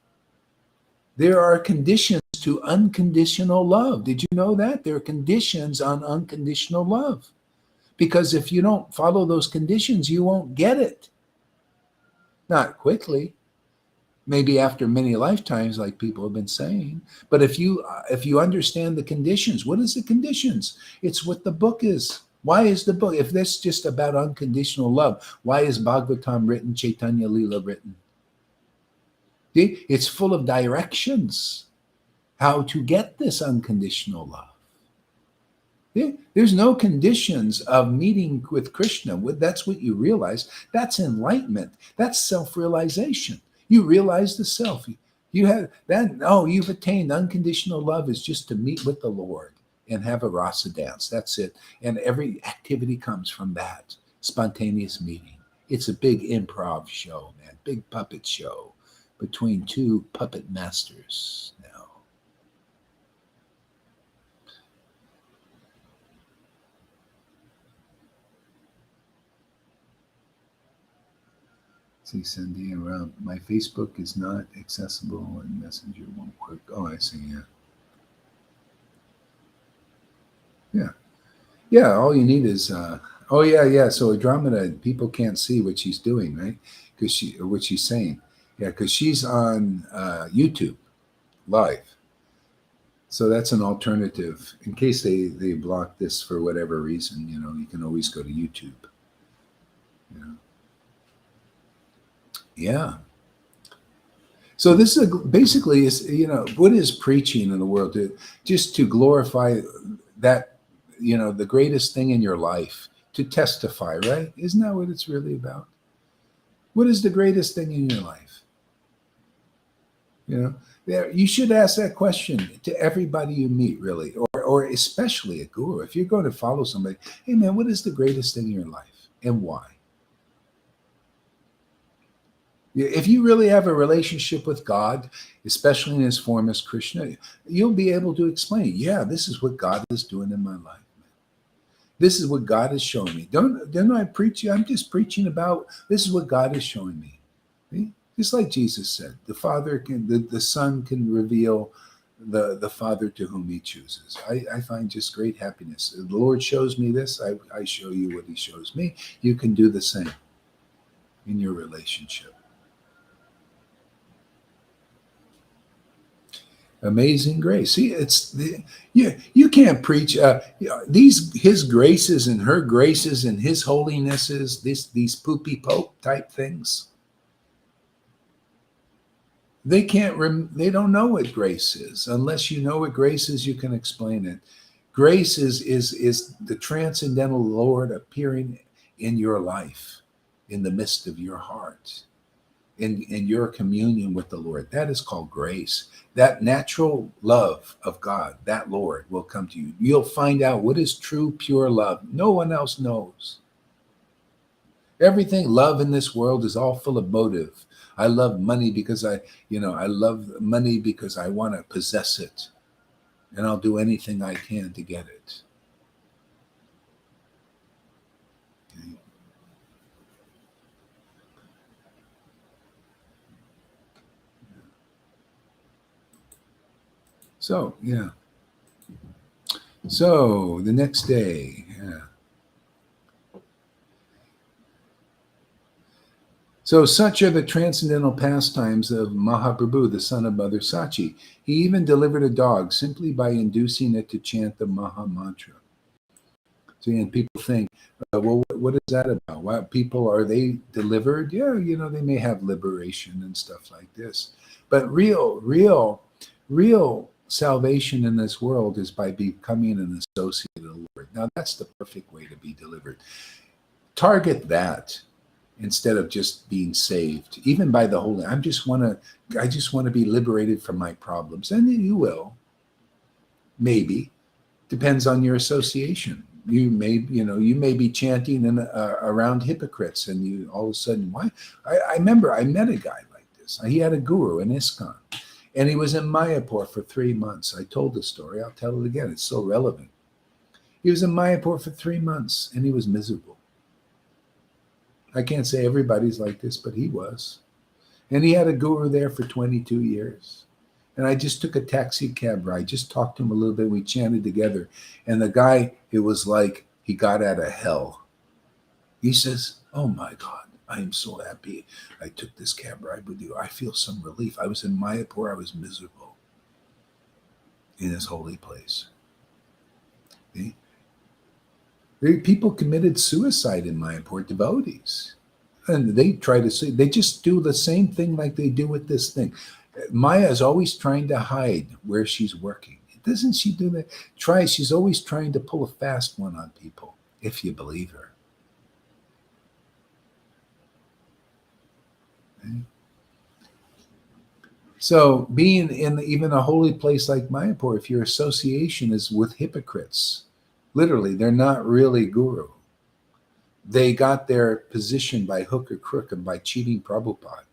There are conditions to unconditional love. Did you know that? There are conditions on unconditional love. Because if you don't follow those conditions, you won't get it. Not quickly, maybe after many lifetimes, like people have been saying. But if you understand the conditions, what is the conditions? It's what the book is. Why is the book? If that's just about unconditional love, why is Bhagavatam written, Caitanya Lila written? See? It's full of directions how to get this unconditional love. See? There's no conditions of meeting with Krishna. That's what you realize. That's enlightenment. That's self-realization. You realize the self. You have that. Oh, you've attained unconditional love is just to meet with the Lord and have a rasa dance. That's it. And every activity comes from that spontaneous meeting. It's a big improv show, man. Big puppet show between two puppet masters now. See, Cindy, around my Facebook is not accessible and Messenger won't work. Oh, I see. Yeah. Yeah. Yeah. All you need is, oh, yeah. Yeah. So Andromeda, people can't see what she's doing, right? Because what she's saying. Yeah. Because she's on YouTube live. So that's an alternative. In case they block this for whatever reason, you can always go to YouTube. Yeah. So this is basically what is preaching in the world? Just to glorify that, the greatest thing in your life, to testify, right? Isn't that what it's really about? What is the greatest thing in your life? You should ask that question to everybody you meet, really, or especially a guru. If you're going to follow somebody, hey man, what is the greatest thing in your life and why? If you really have a relationship with God, especially in his form as Krishna, you'll be able to explain, yeah, this is what God is doing in my life. This is what God is showing me. Don't I preach? I'm just preaching about this is what God is showing me. See? Just like Jesus said, the Son can reveal the Father to whom he chooses. I find just great happiness. The Lord shows me this, I show you what he shows me. You can do the same in your relationship. Amazing grace. See, you can't preach his graces and her graces and his holinesses, these poopy pope type things. They they don't know what grace is. Unless you know what grace is, you can explain it. Grace is the transcendental Lord appearing in your life, in the midst of your heart, in your communion with the Lord. That is called grace. That natural love of God, that Lord will come to you. You'll find out what is true, pure love. No one else knows. Everything love in this world is all full of motive. I love money because I love money because I want to possess it. And I'll do anything I can to get it. Okay. So, yeah. So, the next day, yeah. So such are the transcendental pastimes of Mahaprabhu, the son of Mother Sachi. He even delivered a dog simply by inducing it to chant the Maha Mantra. So, and people think, well, what is that about? Why people, are they delivered? Yeah, they may have liberation and stuff like this. But real salvation in this world is by becoming an associate of the Lord. Now, that's the perfect way to be delivered. Target that instead of just being saved, even by the Holy. I just want to be liberated from my problems, and you will. Maybe depends on your association. You may be chanting around hypocrites, and you all of a sudden, why? I remember I met a guy like this. He had a guru in ISKCON, and he was in Mayapur for 3 months. I told the story. I'll tell it again. It's so relevant. He was in Mayapur for 3 months, and he was miserable. I can't say everybody's like this, but he was. And he had a guru there for 22 years. And I just took a taxi cab ride, just talked to him a little bit. We chanted together. And the guy, it was like he got out of hell. He says, oh my God, I am so happy I took this cab ride with you. I feel some relief. I was in Mayapur. I was miserable in this holy place. See? People committed suicide in Mayapur, devotees. And they try to say, they just do the same thing like they do with this thing. Maya is always trying to hide where she's working. Doesn't she do that? She's always trying to pull a fast one on people, if you believe her. Okay? So being in even a holy place like Mayapur, if your association is with hypocrites, literally, they're not really guru. They got their position by hook or crook and by cheating Prabhupada,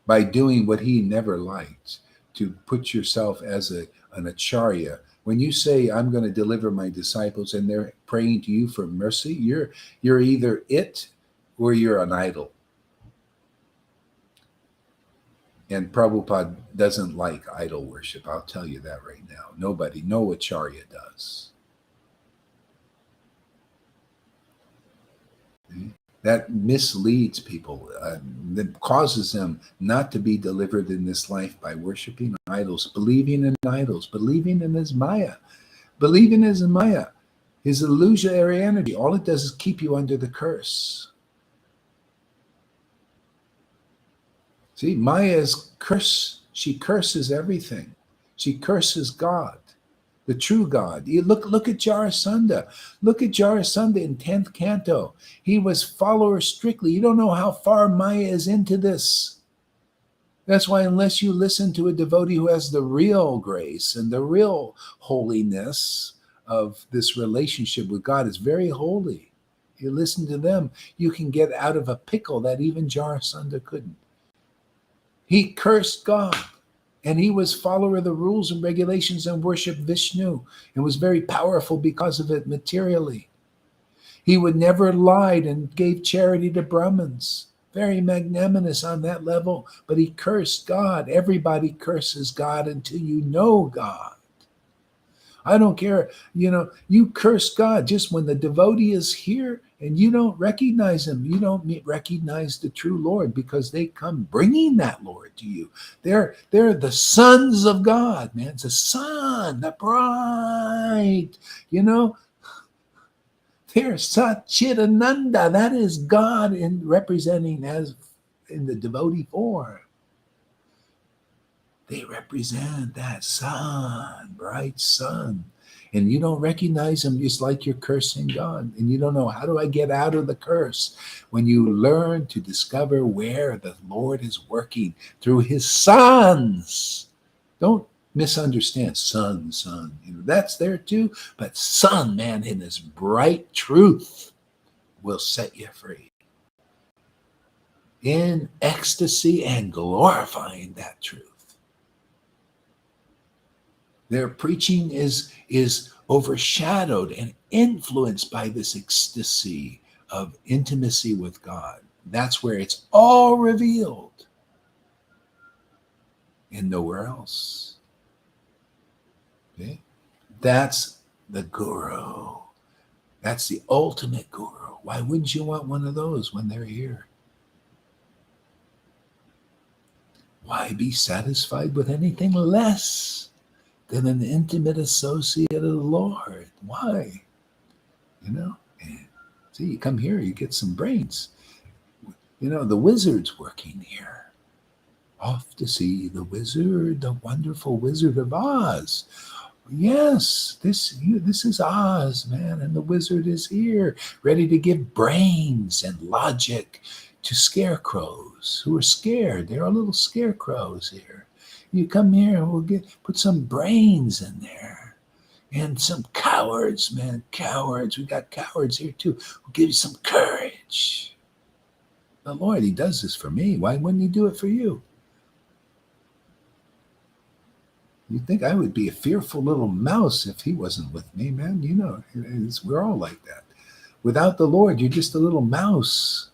by doing what he never liked, to put yourself as an acharya. When you say, I'm going to deliver my disciples, and they're praying to you for mercy, you're either it or you're an idol. And Prabhupada doesn't like idol worship. I'll tell you that right now. No acharya does. That misleads people, that causes them not to be delivered in this life by worshiping idols, believing in idols, believing in his Maya, believing in his Maya, his illusionary energy. All it does is keep you under the curse. See, Maya is curse. She curses everything. She curses God, the true God. You look at Jarasandha. Look at Jarasandha in 10th canto. He was follower strictly. You don't know how far Maya is into this. That's why unless you listen to a devotee who has the real grace and the real holiness of this relationship with God, is very holy. You listen to them, you can get out of a pickle that even Jarasandha couldn't. He cursed God. And he was follower of the rules and regulations and worshiped Vishnu and was very powerful because of it materially. He would never lied and gave charity to Brahmins. Very magnanimous on that level, but he cursed God. Everybody curses God until you know God. I don't care, you curse God just when the devotee is here and you don't recognize him. You don't recognize the true Lord because they come bringing that Lord to you. They're the sons of God, man. It's a son, the bride, They're Satchitananda. That is God representing as in the devotee form. They represent that sun, bright sun. And you don't recognize them, just like you're cursing God. And you don't know, how do I get out of the curse? When you learn to discover where the Lord is working through his sons. Don't misunderstand sun. That's there too. But sun, man, in his bright truth will set you free. In ecstasy and glorifying that truth. Their preaching is overshadowed and influenced by this ecstasy of intimacy with God. That's where it's all revealed and nowhere else. Okay? That's the guru. That's the ultimate guru. Why wouldn't you want one of those when they're here? Why be satisfied with anything less than an intimate associate of the Lord? Why? And see, you come here, you get some brains. The wizard's working here. Off to see the wizard, the wonderful Wizard of Oz. Yes, this is Oz, man, and the wizard is here, ready to give brains and logic to scarecrows who are scared. There are little scarecrows here. You come here and we'll put some brains in there. And some cowards, man, cowards. We got cowards here too. We'll give you some courage. The Lord, he does this for me. Why wouldn't he do it for you? You'd think I would be a fearful little mouse if he wasn't with me, man. We're all like that. Without the Lord, you're just a little mouse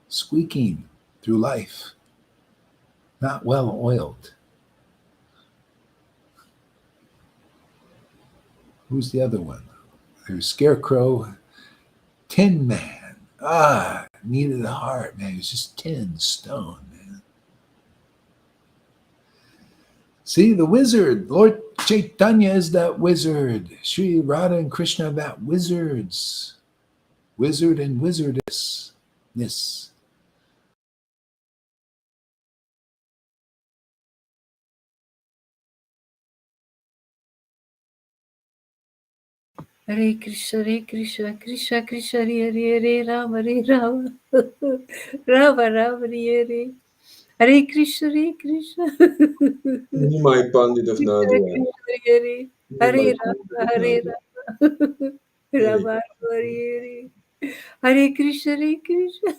squeaking through life, not well oiled. Who's the other one? There's Scarecrow, Tin Man. Needed a heart, man. He was just tin, stone, man. See, the wizard, Lord Caitanya is that wizard. Sri Radha and Krishna are that wizards. Wizard and wizardess. Hare Krishna, Krishna Krishna, Hare Rama, Rama Rama, Hare Krishna, Krishna. Nimai Pandit of Krishna Nadia. Krishna, Hare Nimai Hare Pandit Rama, of Hare Nadia. Rama, Hare Rama Hare Hare Krishna, Krishna.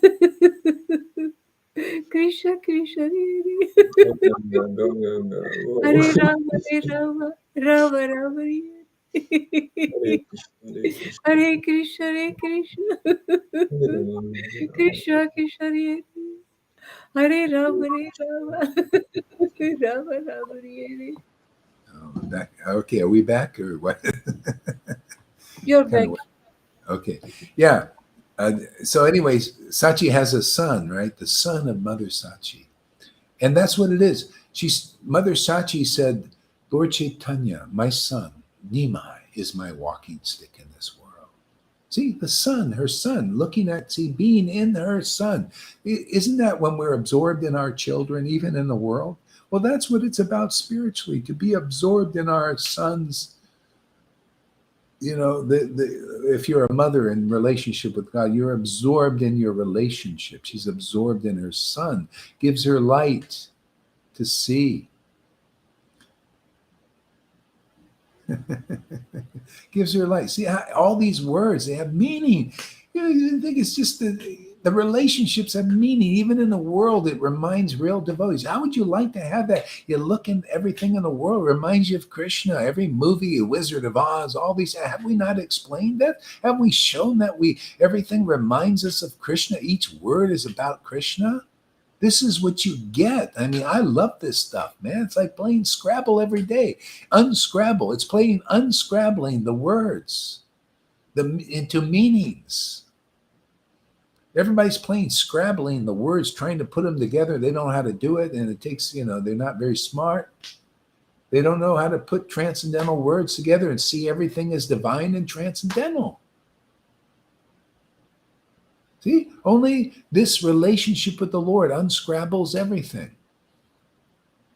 Krishna Krishna, Ganga, Ganga, Ganga. Hare Whoa. Rama, Hare Rama, Rama Rama, Hare Krishna, Hare Krishna. Hare Krishna, Krishna. Hare Rama, Hare Rama. Krishna Krishna, Hare Rama, Hare Rama, Rama Rama, Hare. Okay, are we back or what? You're Kind back. of. Okay, yeah. So, anyways, Sachi has a son, right? The son of Mother Sachi, and that's what it is. Mother Sachi said, "Lord Chaitanya, my son Nimai is my walking stick in this world." See, the son, her son, looking at, see, being in her son. Isn't that when we're absorbed in our children, even in the world? Well, that's what it's about spiritually, to be absorbed in our sons. If you're a mother in relationship with God, you're absorbed in your relationship. She's absorbed in her son, gives her light to see. Gives her light. See, all these words, they have meaning. You think it's just the relationships have meaning. Even in the world, it reminds real devotees. How would you like to have that? You look in everything in the world, reminds you of Krishna. Every movie, Wizard of Oz, all these. Have we not explained that? Have we shown that everything reminds us of Krishna? Each word is about Krishna. This is what you get. I mean, I love this stuff, man. It's like playing Scrabble every day. Unscrabble. It's playing unscrabbling the words into meanings. Everybody's playing scrabbling the words, trying to put them together. They don't know how to do it, and it takes, they're not very smart. They don't know how to put transcendental words together and see everything as divine and transcendental. See, only this relationship with the Lord unscrabbles everything.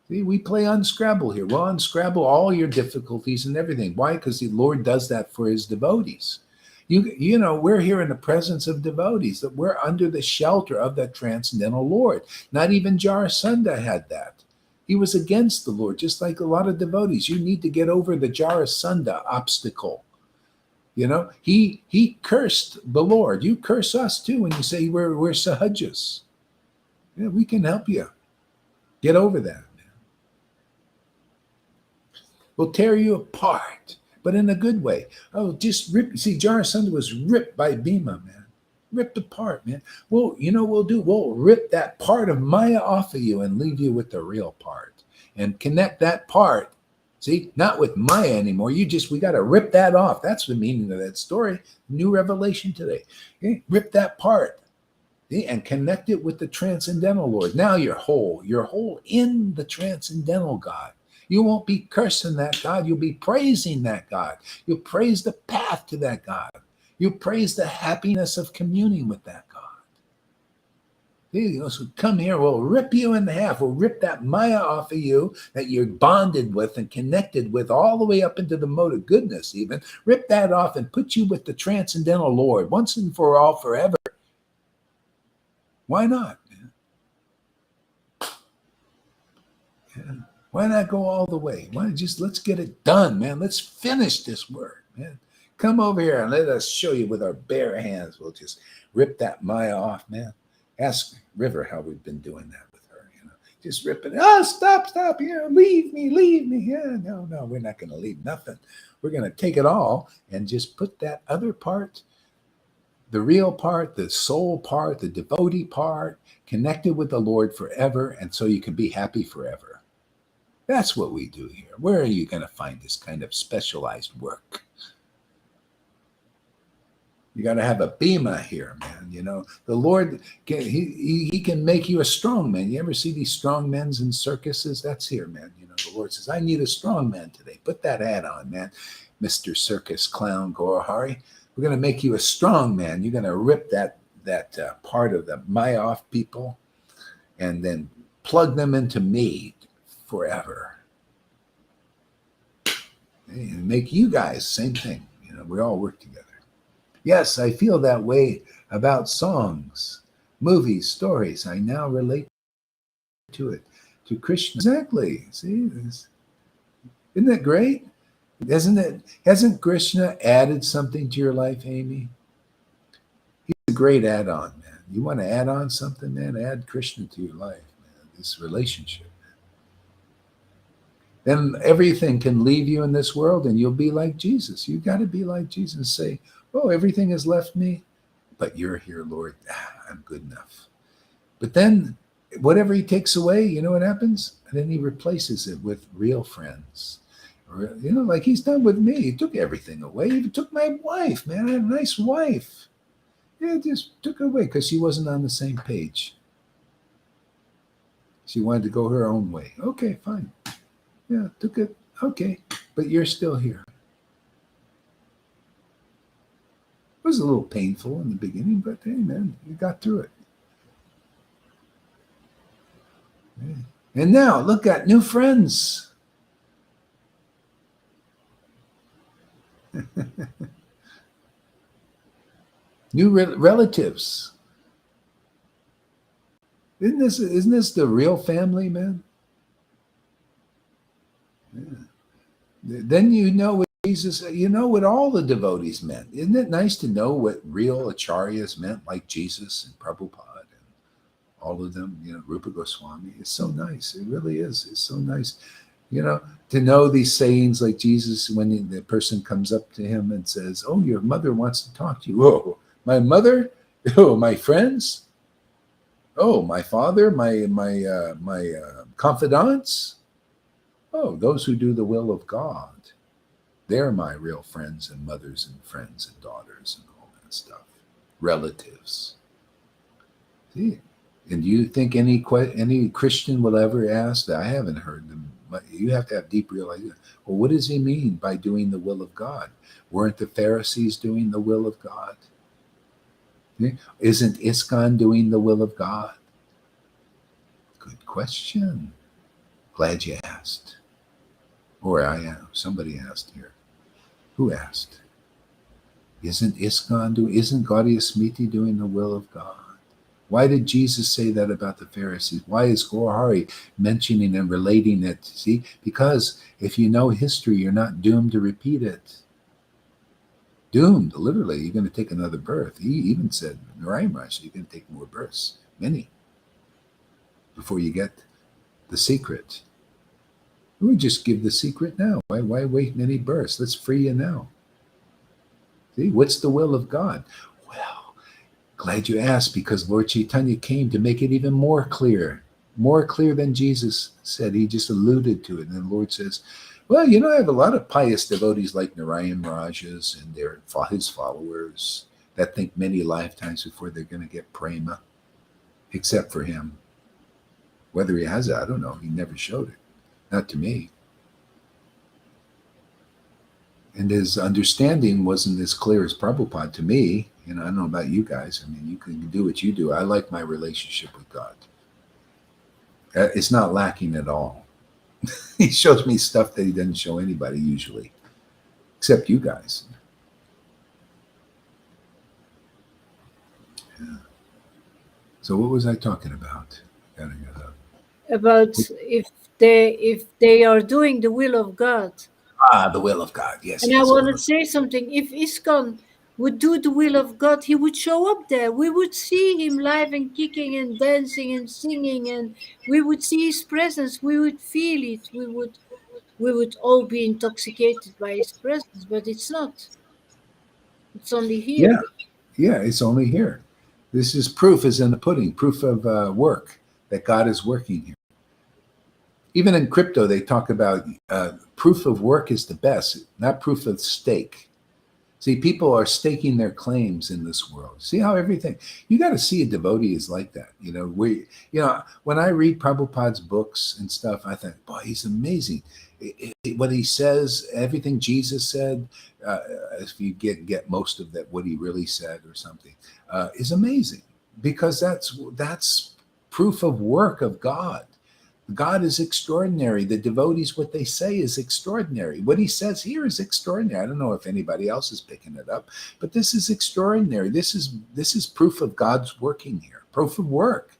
See, we play unscrabble here. Well, unscrabble all your difficulties and everything. Why? Because the Lord does that for his devotees. We're here in the presence of devotees, that we're under the shelter of that transcendental Lord. Not even Jarasandha had that. He was against the Lord, just like a lot of devotees. You need to get over the Jarasandha obstacle. He cursed the Lord. You curse us too when you say we're sahajas. Yeah, we can help you get over that. Will tear you apart, but in a good way. Oh, just rip. See, Jarasandha was ripped by Bhima, man. Ripped apart, man. Well, we'll do? We'll rip that part of Maya off of you and leave you with the real part and connect that part. See, not with Maya anymore. We got to rip that off. That's the meaning of that story. New revelation today. Okay? Rip that part. See? And connect it with the transcendental Lord. Now you're whole. You're whole in the transcendental God. You won't be cursing that God. You'll be praising that God. You'll praise the path to that God. You'll praise the happiness of communing with that God. So come here, we'll rip you in half. We'll rip that Maya off of you that you're bonded with and connected with all the way up into the mode of goodness even. Rip that off and put you with the transcendental Lord once and for all forever. Why not, man? Yeah. Why not go all the way? Let's get it done, man. Let's finish this work, man. Come over here and let us show you with our bare hands. We'll just rip that Maya off, man. Ask River how we've been doing that with her, just ripping. Oh, stop, leave me. Yeah, no, we're not going to leave nothing. We're going to take it all and just put that other part, the real part, the soul part, the devotee part, connected with the Lord forever, and so you can be happy forever. That's what we do here. Where are you going to find this kind of specialized work? You got to have a bima here, man. The Lord, he can make you a strong man. You ever see these strong men in circuses? That's here, man. The Lord says, I need a strong man today. Put that hat on, man. Mr. Circus Clown Gorahari. We're going to make you a strong man. You're going to rip that part of the Maya off people and then plug them into me forever. And make you guys same thing. We all work together. Yes, I feel that way about songs, movies, stories. I now relate to it, to Krishna. Exactly. See, isn't that great? Hasn't Krishna added something to your life, Amy? He's a great add-on, man. You want to add on something, man? Add Krishna to your life, man. This relationship. Then everything can leave you in this world and you'll be like Jesus. You got to be like Jesus. Say, oh, everything has left me, but you're here, Lord. I'm good enough. But then whatever he takes away, you know what happens? And then he replaces it with real friends. Or, you know, like he's done with me. He took everything away. He even took my wife, man. I had a nice wife. Yeah, just took her away because she wasn't on the same page. She wanted to go her own way. Okay, fine. Yeah, took it. Okay, but you're still here. It was a little painful in the beginning, but hey, man, you got through it. Yeah. And now, look at new friends. New relatives. Isn't this the real family, man? Yeah. Then you know what Jesus, you know what all the devotees meant. Isn't it nice to know what real acharyas meant, like Jesus and Prabhupada and all of them, you know, Rupa Goswami? It's so nice. It really is. It's so nice, you know, to know these sayings like Jesus when the person comes up to him and says, oh, your mother wants to talk to you. Oh, my mother? Oh, my friends? Oh, my father? My confidants? Oh, those who do the will of God. They're my real friends and mothers and friends and daughters and all that stuff. Relatives. See? And do you think any Christian will ever ask that? I haven't heard them. You have to have deep realization. Well, what does he mean by doing the will of God? Weren't the Pharisees doing the will of God? See? Isn't ISKCON doing the will of God? Good question. Glad you asked. Or I am. Somebody asked here. Who asked? Isn't ISKCON isn't Gaudiya Smriti doing the will of God? Why did Jesus say that about the Pharisees? Why is Gaurahari mentioning and relating it? See, because if you know history, you're not doomed to repeat it. Doomed, literally, you're going to take another birth. He even said, Narayan Maharaj, you're going to take more births, many, before you get the secret. We just give the secret now. Why wait many births? Let's free you now. See, what's the will of God? Well, glad you asked, because Lord Chaitanya came to make it even more clear than Jesus said. He just alluded to it. And the Lord says, well, you know, I have a lot of pious devotees like Narayan Maharaj's and his followers that think many lifetimes before they're going to get prema, except for him. Whether he has it, I don't know. He never showed it. Not to me. And his understanding wasn't as clear as Prabhupada to me. You know, I don't know about you guys. I mean, you can do what you do. I like my relationship with God. It's not lacking at all. He shows me stuff that he doesn't show anybody usually, except you guys. Yeah. So what was I talking about? About if they are doing the will of God. The will of God. Yes. And yes, I want to say something. If ISKCON would do the will of God, he would show up there. We would see him live and kicking and dancing and singing, and we would see his presence. We would feel it. We would all be intoxicated by his presence, but it's not. It's only here. Yeah, it's only here. This is proof is in the pudding, proof of work, that God is working here. Even in crypto, they talk about proof of work is the best, not proof of stake. See, people are staking their claims in this world. See how everything, you got to see a devotee is like that. You know, when I read Prabhupada's books and stuff, I think, boy, he's amazing. What he says, everything Jesus said, if you get most of that, what he really said or something, is amazing, because that's proof of work of God. God is extraordinary. The devotees, what they say is extraordinary. What he says here is extraordinary. I don't know if anybody else is picking it up, but this is extraordinary. This is proof of God's working here, proof of work.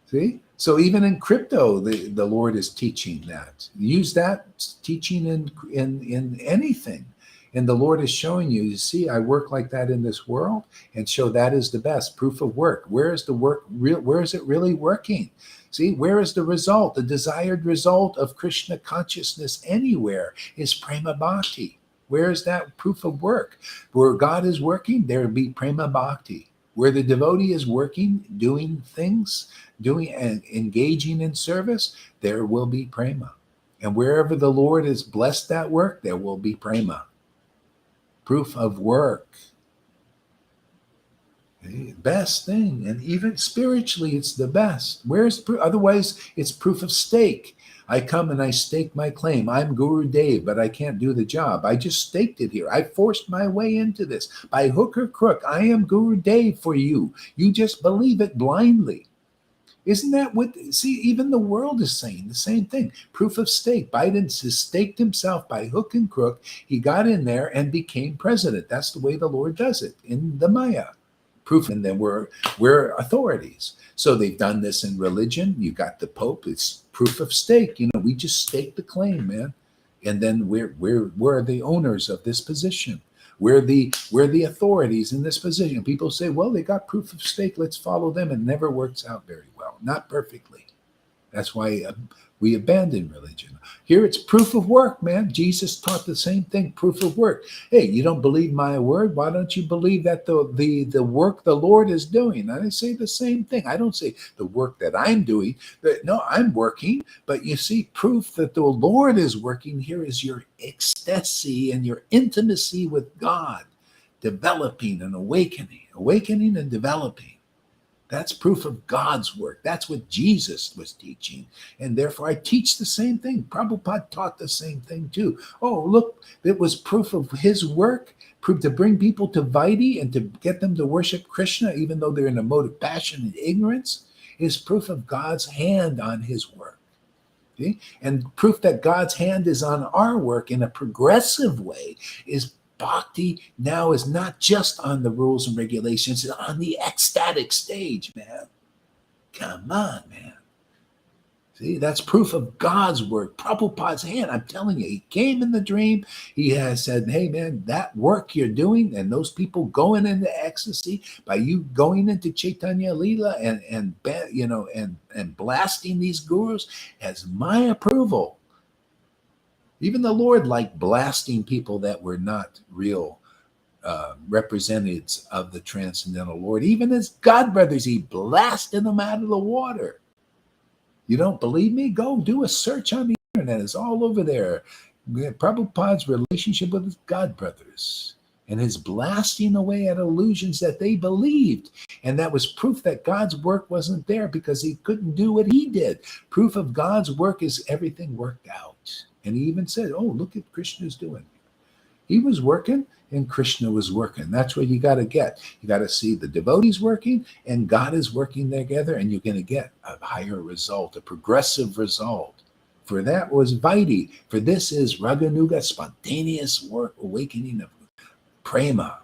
See? So even in crypto, the Lord is teaching that. Use that teaching in anything. And the Lord is showing you, see, I work like that in this world, and show that is the best proof of work. Where is the work real? Where is it really working? See, where is the result? The desired result of Krishna consciousness anywhere is prema bhakti. Where is that proof of work? Where God is working, there will be prema bhakti. Where the devotee is working, doing things, doing and engaging in service, there will be prema. And wherever the Lord has blessed that work, there will be prema. Proof of work. The best thing. And even spiritually, it's the best. Where's proof? Otherwise, it's proof of stake. I come and I stake my claim. I'm Guru Dev, but I can't do the job. I just staked it here. I forced my way into this. By hook or crook, I am Guru Dev for you. You just believe it blindly. Isn't that what, see, even the world is saying the same thing. Proof of stake. Biden has staked himself by hook and crook. He got in there and became president. That's the way the Lord does it in the Maya. Proof, and then we're authorities. So they've done this in religion. You got the Pope. It's proof of stake. You know, we just stake the claim, man. And then we're the owners of this position. We're the authorities in this position. People say, well, they got proof of stake. Let's follow them. It never works out very well. Not perfectly. That's why we abandon religion. Here it's proof of work, man. Jesus taught the same thing, proof of work. Hey, you don't believe my word? Why don't you believe that the work the Lord is doing? And I say the same thing. I don't say the work that I'm doing. But no, I'm working. But you see, proof that the Lord is working here is your ecstasy and your intimacy with God, developing and awakening and developing. That's proof of God's work. That's what Jesus was teaching. And therefore, I teach the same thing. Prabhupada taught the same thing too. Oh, look, it was proof of his work, proof to bring people to Vaidhi and to get them to worship Krishna, even though they're in a mode of passion and ignorance, is proof of God's hand on his work. See? And proof that God's hand is on our work in a progressive way is Bhakti now is not just on the rules and regulations, it's on the ecstatic stage, man. Come on, man. See, that's proof of God's work. Prabhupada's hand, I'm telling you, he came in the dream. He has said, hey, man, that work you're doing and those people going into ecstasy by you going into Caitanya Leela and blasting these gurus has my approval. Even the Lord liked blasting people that were not real representatives of the transcendental Lord. Even his God brothers, he blasted them out of the water. You don't believe me? Go do a search on the internet. It's all over there. Prabhupada's relationship with his God brothers and his blasting away at illusions that they believed. And that was proof that God's work wasn't there because he couldn't do what he did. Proof of God's work is everything worked out. And he even said, oh, look at Krishna's doing. He was working and Krishna was working. That's what you got to get. You got to see the devotees working and God is working together, and you're going to get a higher result, a progressive result. For that was Vaidhi. For this is Raganuga, spontaneous work, awakening of prema.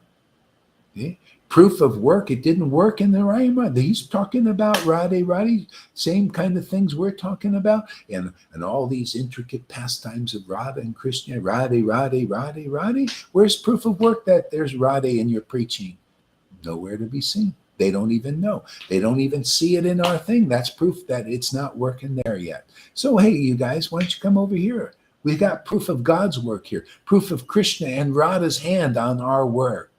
Okay? Proof of work. It didn't work in the Rama. He's talking about Radhe, same kind of things we're talking about, and all these intricate pastimes of Radha and Krishna. Radhe. Where's proof of work that there's Radhe in your preaching? Nowhere to be seen. They don't even know. They don't even see it in our thing. That's proof that it's not working there yet. So, hey, you guys, why don't you come over here? We got proof of God's work here. Proof of Krishna and Radha's hand on our work.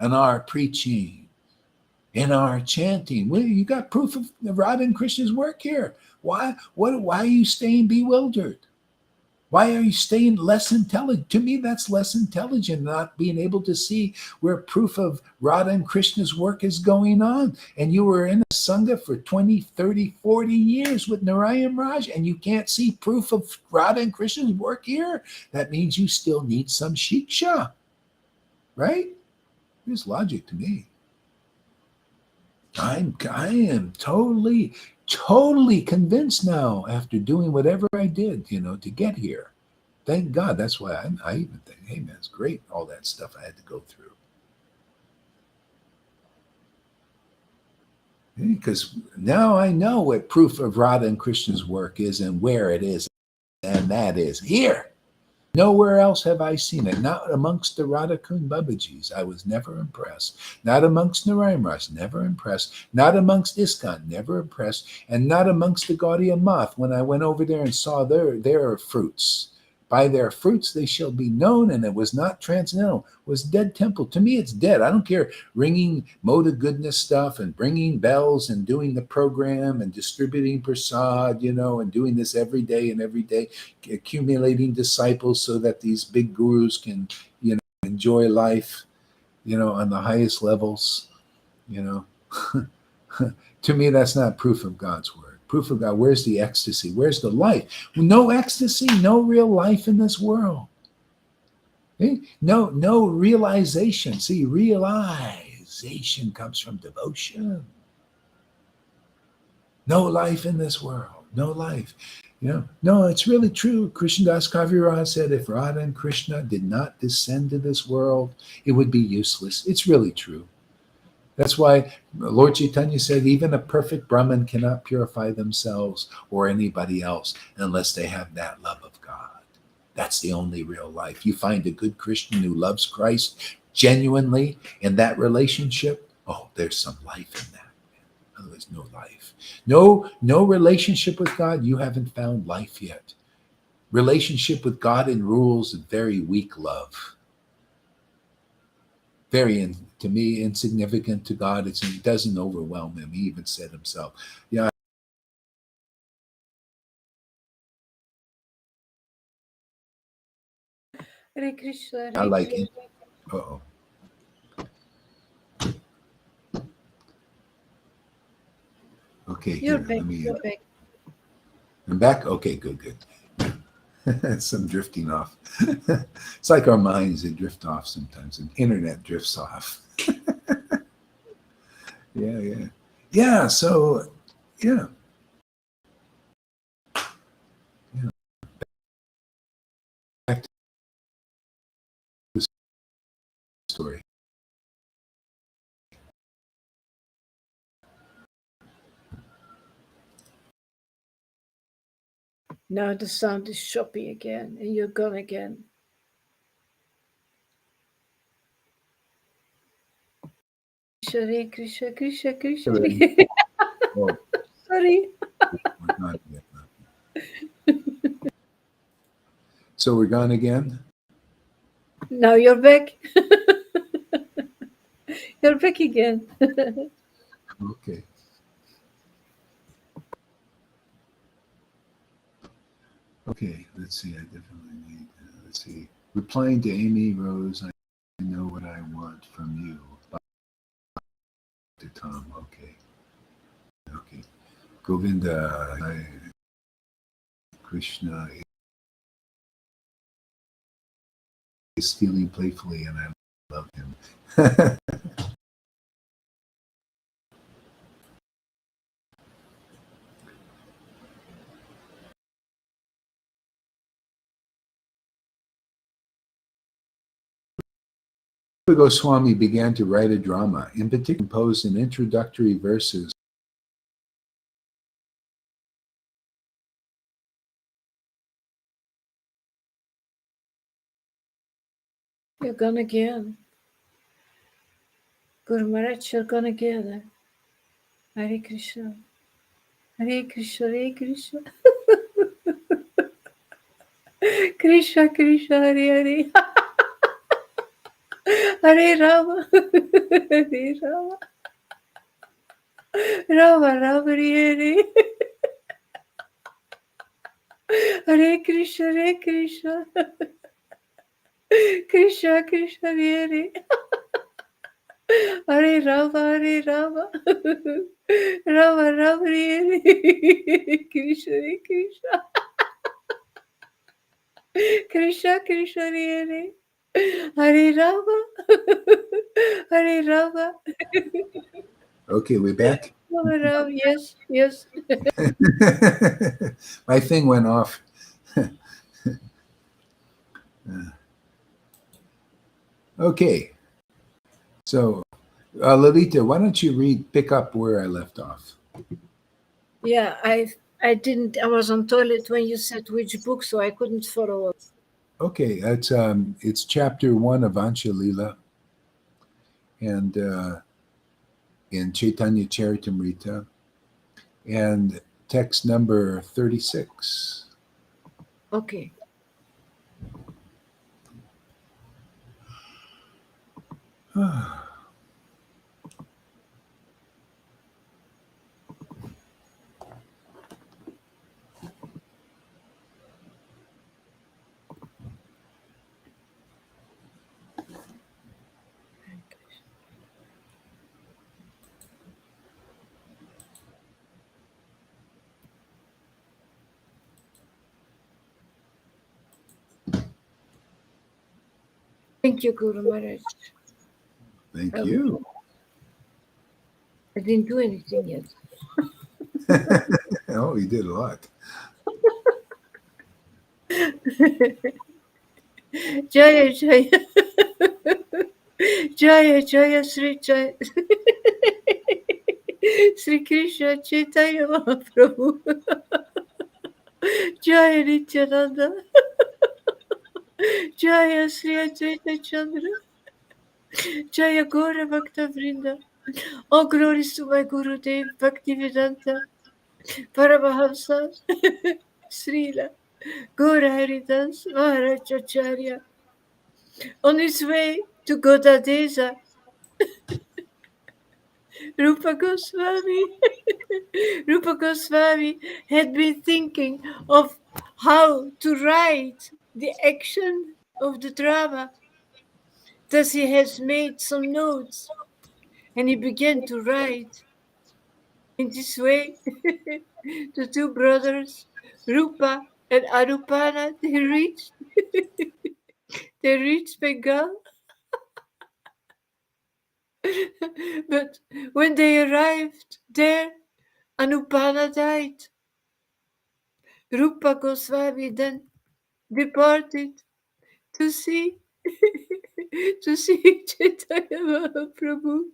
And our preaching, in our chanting. Well, you got proof of Radha and Krishna's work here. Why are you staying bewildered? Why are you staying less intelligent? To me, that's less intelligent, not being able to see where proof of Radha and Krishna's work is going on. And you were in a Sangha for 20, 30, 40 years with Narayan Raj, and you can't see proof of Radha and Krishna's work here. That means you still need some shiksha, right? There's logic to me. I am totally totally convinced now after doing whatever I did, to get here. Thank God. That's why I even think, hey, man, it's great, all that stuff I had to go through. Because now I know what proof of Radha and Krishna's work is and where it is, and that is here. Nowhere else have I seen it. Not amongst the Radhakund Babajis. I was never impressed. Not amongst Narayan Ras, never impressed. Not amongst ISKCON, never impressed. And not amongst the Gaudiya Math when I went over there and saw their fruits. By their fruits they shall be known, and it was not transcendental. It was dead temple. To me, it's dead. I don't care ringing Moda Goodness stuff and bringing bells and doing the program and distributing prasad, and doing this every day, accumulating disciples so that these big gurus can, enjoy life, on the highest levels, To me, that's not proof of God's word. Proof of God. Where's the ecstasy? Where's the life? No ecstasy, no real life in this world. No realization. See, realization comes from devotion. No life in this world. No life. No, it's really true. Krishnadas Kaviraj said, if Radha and Krishna did not descend to this world, it would be useless. It's really true. That's why Lord Chaitanya said, even a perfect Brahmin cannot purify themselves or anybody else unless they have that love of God. That's the only real life. You find a good Christian who loves Christ genuinely in that relationship, oh, there's some life in that. Otherwise, no life. No relationship with God, you haven't found life yet. Relationship with God in rules, very weak love. Very, to me, insignificant. To God, it doesn't overwhelm him. He even said himself, yeah, Hare Krishna, I Hare like Krishna. it. Uh-oh. Okay, You're here, back. let me, You're back. I'm back? Okay, good. Some drifting off. It's like our minds, they drift off sometimes, and internet drifts off. Yeah, so, yeah. Back to the story. Now the sound is choppy again, and you're gone again. Hare Krishna, Krishna, Krishna. Oh, Sorry. we're gone again. So we're gone again? Now you're back. You're back again. Okay. Okay, let's see. I definitely need, let's see. Replying to Amy Rose, I know what I want from you. To Tom, okay. Govinda, Krishna is stealing playfully, and I love him. Goswami began to write a drama, in particular composed an introductory verses. You're gone again. Guru Maharaj, you're gone again. Hare Krishna. Hare Krishna, Hare Krishna. Krishna, Krishna, Hare Hare. Hare Rama. Hare Rama. Rama, Rama, Hare Hare. Hare Krishna, Hare Krishna. Krishna, Krishna, Hare Hare. Hare Rama, Hare Rama. Rama, Rama, Hare Hare. Krishna, Hare Krishna. Krishna, Krishna, Hare Hare. Hare Rama. Hare Rama. Okay, we're back. Yes, yes. My thing went off. Okay. So, Lolita, why don't you pick up where I left off? Yeah, I didn't. I was on toilet when you said which book, so I couldn't follow up. Okay, it's chapter 1 of Ansha Lila, and in Chaitanya Charitamrita, and text number 36. Okay. Thank you, Guru Maharaj. Thank you. I didn't do anything yet. Oh, you did a lot. Jaya Jaya. Jaya Jaya Sri Jaya. Sri Krishna Chaitanya Mahaprabhu. Jaya Nityananda. Jaya Sri Advaita Chandra. Jaya Gora Bhakta Vrinda. All glories to my Guru Dev Bhaktivedanta Paramahamsa Srila Gora Haridas Maharaj Acharya. On his way to Godadesa, Rupa Goswami Rupa Goswami had been thinking of how to write the action of the drama. Thus he has made some notes and he began to write. In this way, the two brothers, Rupa and Arupana, they reached Bengal. But when they arrived there, Anupana died. Rupa Goswami then departed to see to see Chaitanya Mahaprabhu.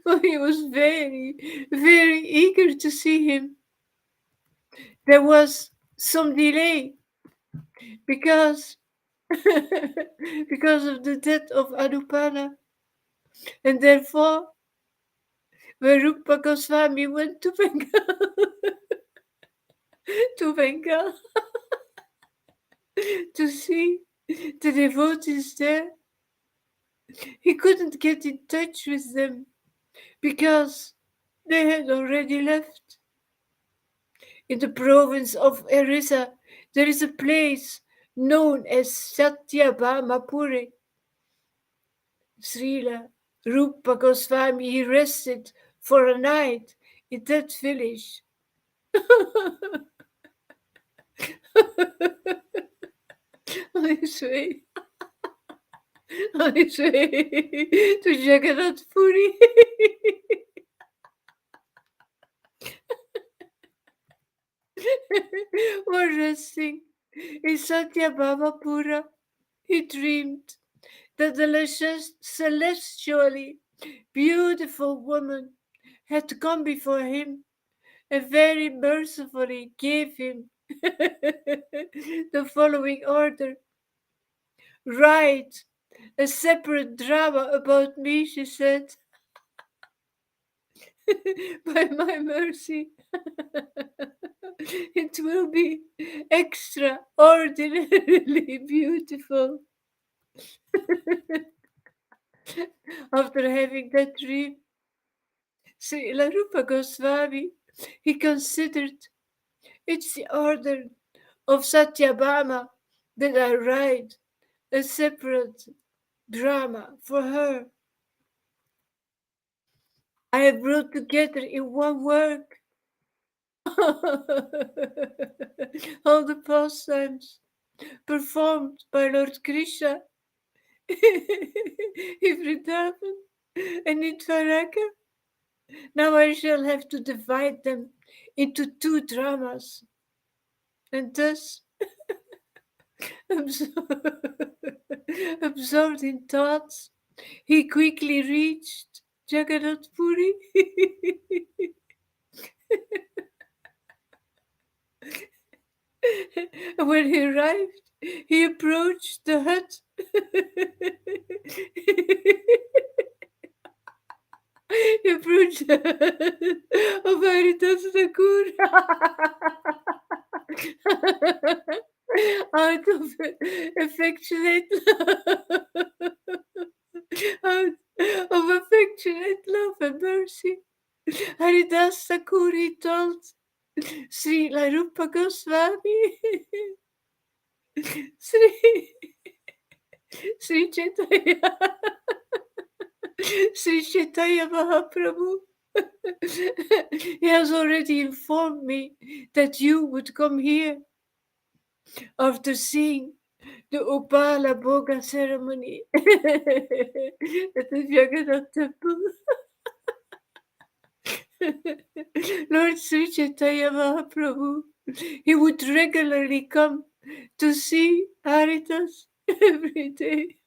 For he was very, very eager to see him. There was some delay because because of the death of Anupana, and therefore when Rupa Goswami went to Bengal to Bengal to see the devotees there, he couldn't get in touch with them because they had already left. In the province of Orissa, there is a place known as Satyabhamapuri. Srila Rupa Goswami, he rested for a night in that village. On his way to Jagannath Puri. While resting in Satyabhamapura, he dreamed that the celestially beautiful woman had come before him and very mercifully gave him the following order. Write a separate drama about me, she said. By my mercy, it will be extraordinarily beautiful. After having that dream, Srila Rupa Goswami, he considered it's the order of Satyabhama that I write a separate drama for her. I have brought together in one work all the pastimes performed by Lord Krishna in Vrindavan and in Dwaraka. Now I shall have to divide them into 2 dramas. And thus, absorbed in thoughts, he quickly reached Jagannath Puri. When he arrived, he approached the hut. He approached the hut of Haridas Thakur. Out of affectionate out of affectionate love and mercy, Haridas Thakur, he told Sri Rupa Goswami, Sri Chaitanya, Sri Chaitanya Mahaprabhu, he has already informed me that you would come here after seeing the Upala Bhoga ceremony at the Jagannath temple. Lord Sri Chaitanya Mahaprabhu, he would regularly come to see Haridas every day.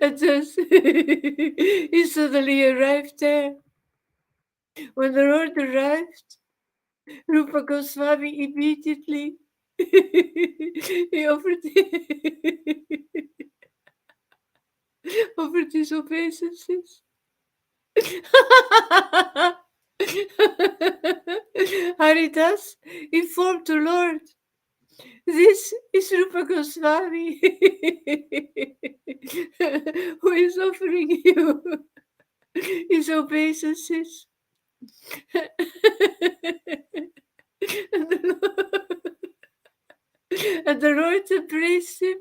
And thus he suddenly arrived there. When the Lord arrived, Rupa Goswami immediately he offered his obeisances. Haridas informed the Lord, this is Rupa Goswami who is offering you his obeisances. And the Lord embraced him.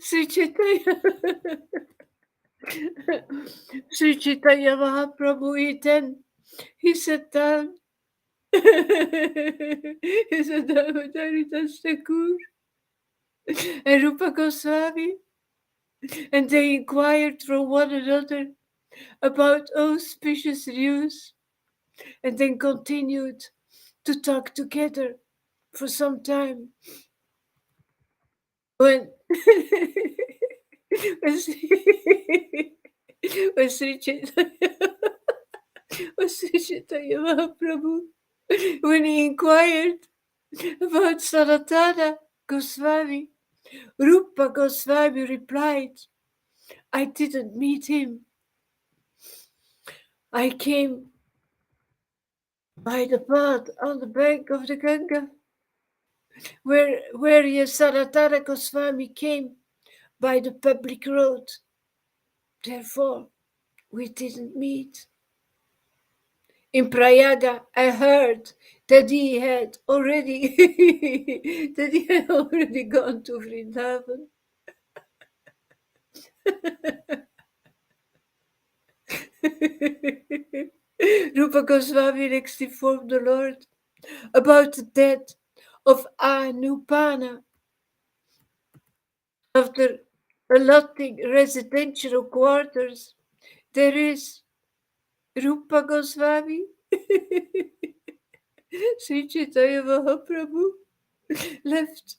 Sri Chaitanya Mahaprabhu, he sat down. He sat down with Haridas Thakur and Rupa Goswami, and they inquired from one another about auspicious news, and then continued to talk together for some time. When Sri Chaitanya Mahaprabhu, when he inquired about Sanatana Goswami, Rupa Goswami replied, I didn't meet him. I came by the path on the bank of the Ganga, where Sanatana Goswami came by the public road. Therefore, we didn't meet. In Prayaga, I heard that he had already gone to Vrindavan. Rupa Goswami next informed the Lord about the death of Anupana. After allotting residential quarters, there is Rupa Goswami, Sri Chaitanya Mahaprabhu left,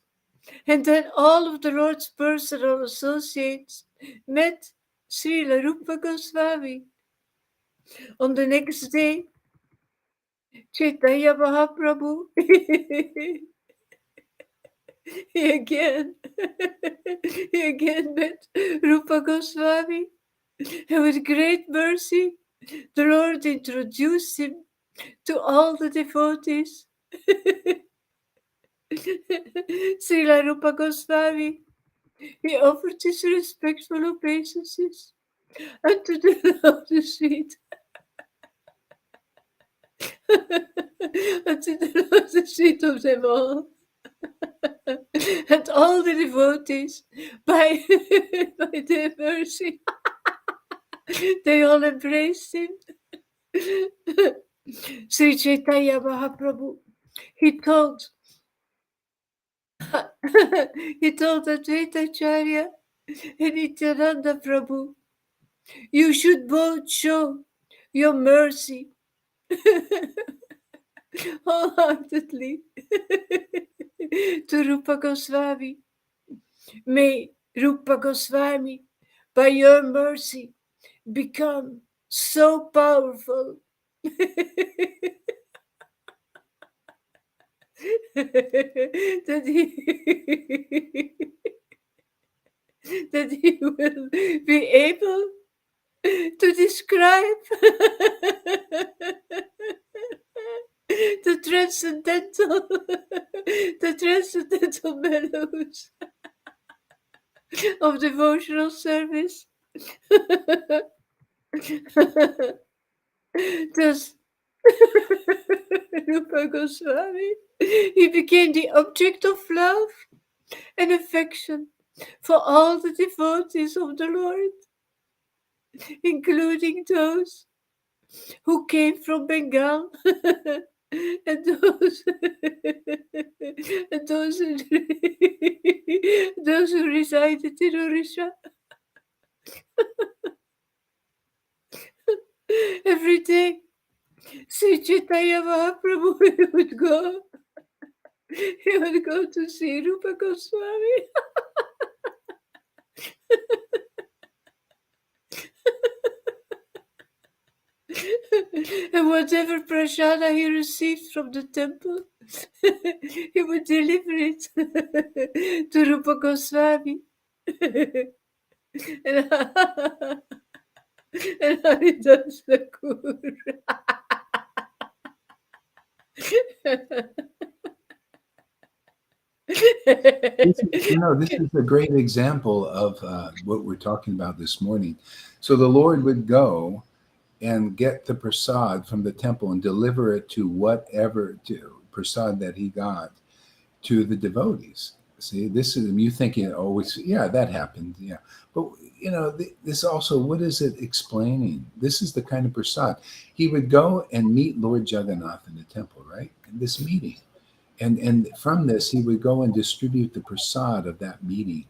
and then all of the Lord's personal associates met Srila Rupa Goswami. On the next day, Chaitanya Mahaprabhu he again met Rupa Goswami, and with great mercy, the Lord introduced him to all the devotees. Srila Rupa Goswami, he offered his respectful obeisances unto the lotus feet. Unto the lotus feet of them all. And all the devotees, by their mercy, they all embraced him. Sri Chaitanya Mahaprabhu, he told he told Advaitacharya and Nityananda Prabhu, you should both show your mercy wholeheartedly to Rupa Goswami. May Rupa Goswami, by your mercy, become so powerful that he will be able to describe the transcendental mellows of devotional service. Thus, Rupa Goswami, he became the object of love and affection for all the devotees of the Lord, including those who came from Bengal and those and those who, those who resided in Orissa. Every day, Sri Chaitanya Mahaprabhu he would go to see Rupa Goswami. And whatever prasada he received from the temple, he would deliver it to Rupa Goswami. and Haridas Thakur. This is a great example of what we're talking about this morning. So the Lord would go and get the prasad from the temple and deliver it to whatever prasad that he got to the devotees. See, this is you thinking, that happened, yeah. But this also, what is it explaining? This is the kind of prasad. He would go and meet Lord Jagannath in the temple, right? In this meeting. And from this, he would go and distribute the prasad of that meeting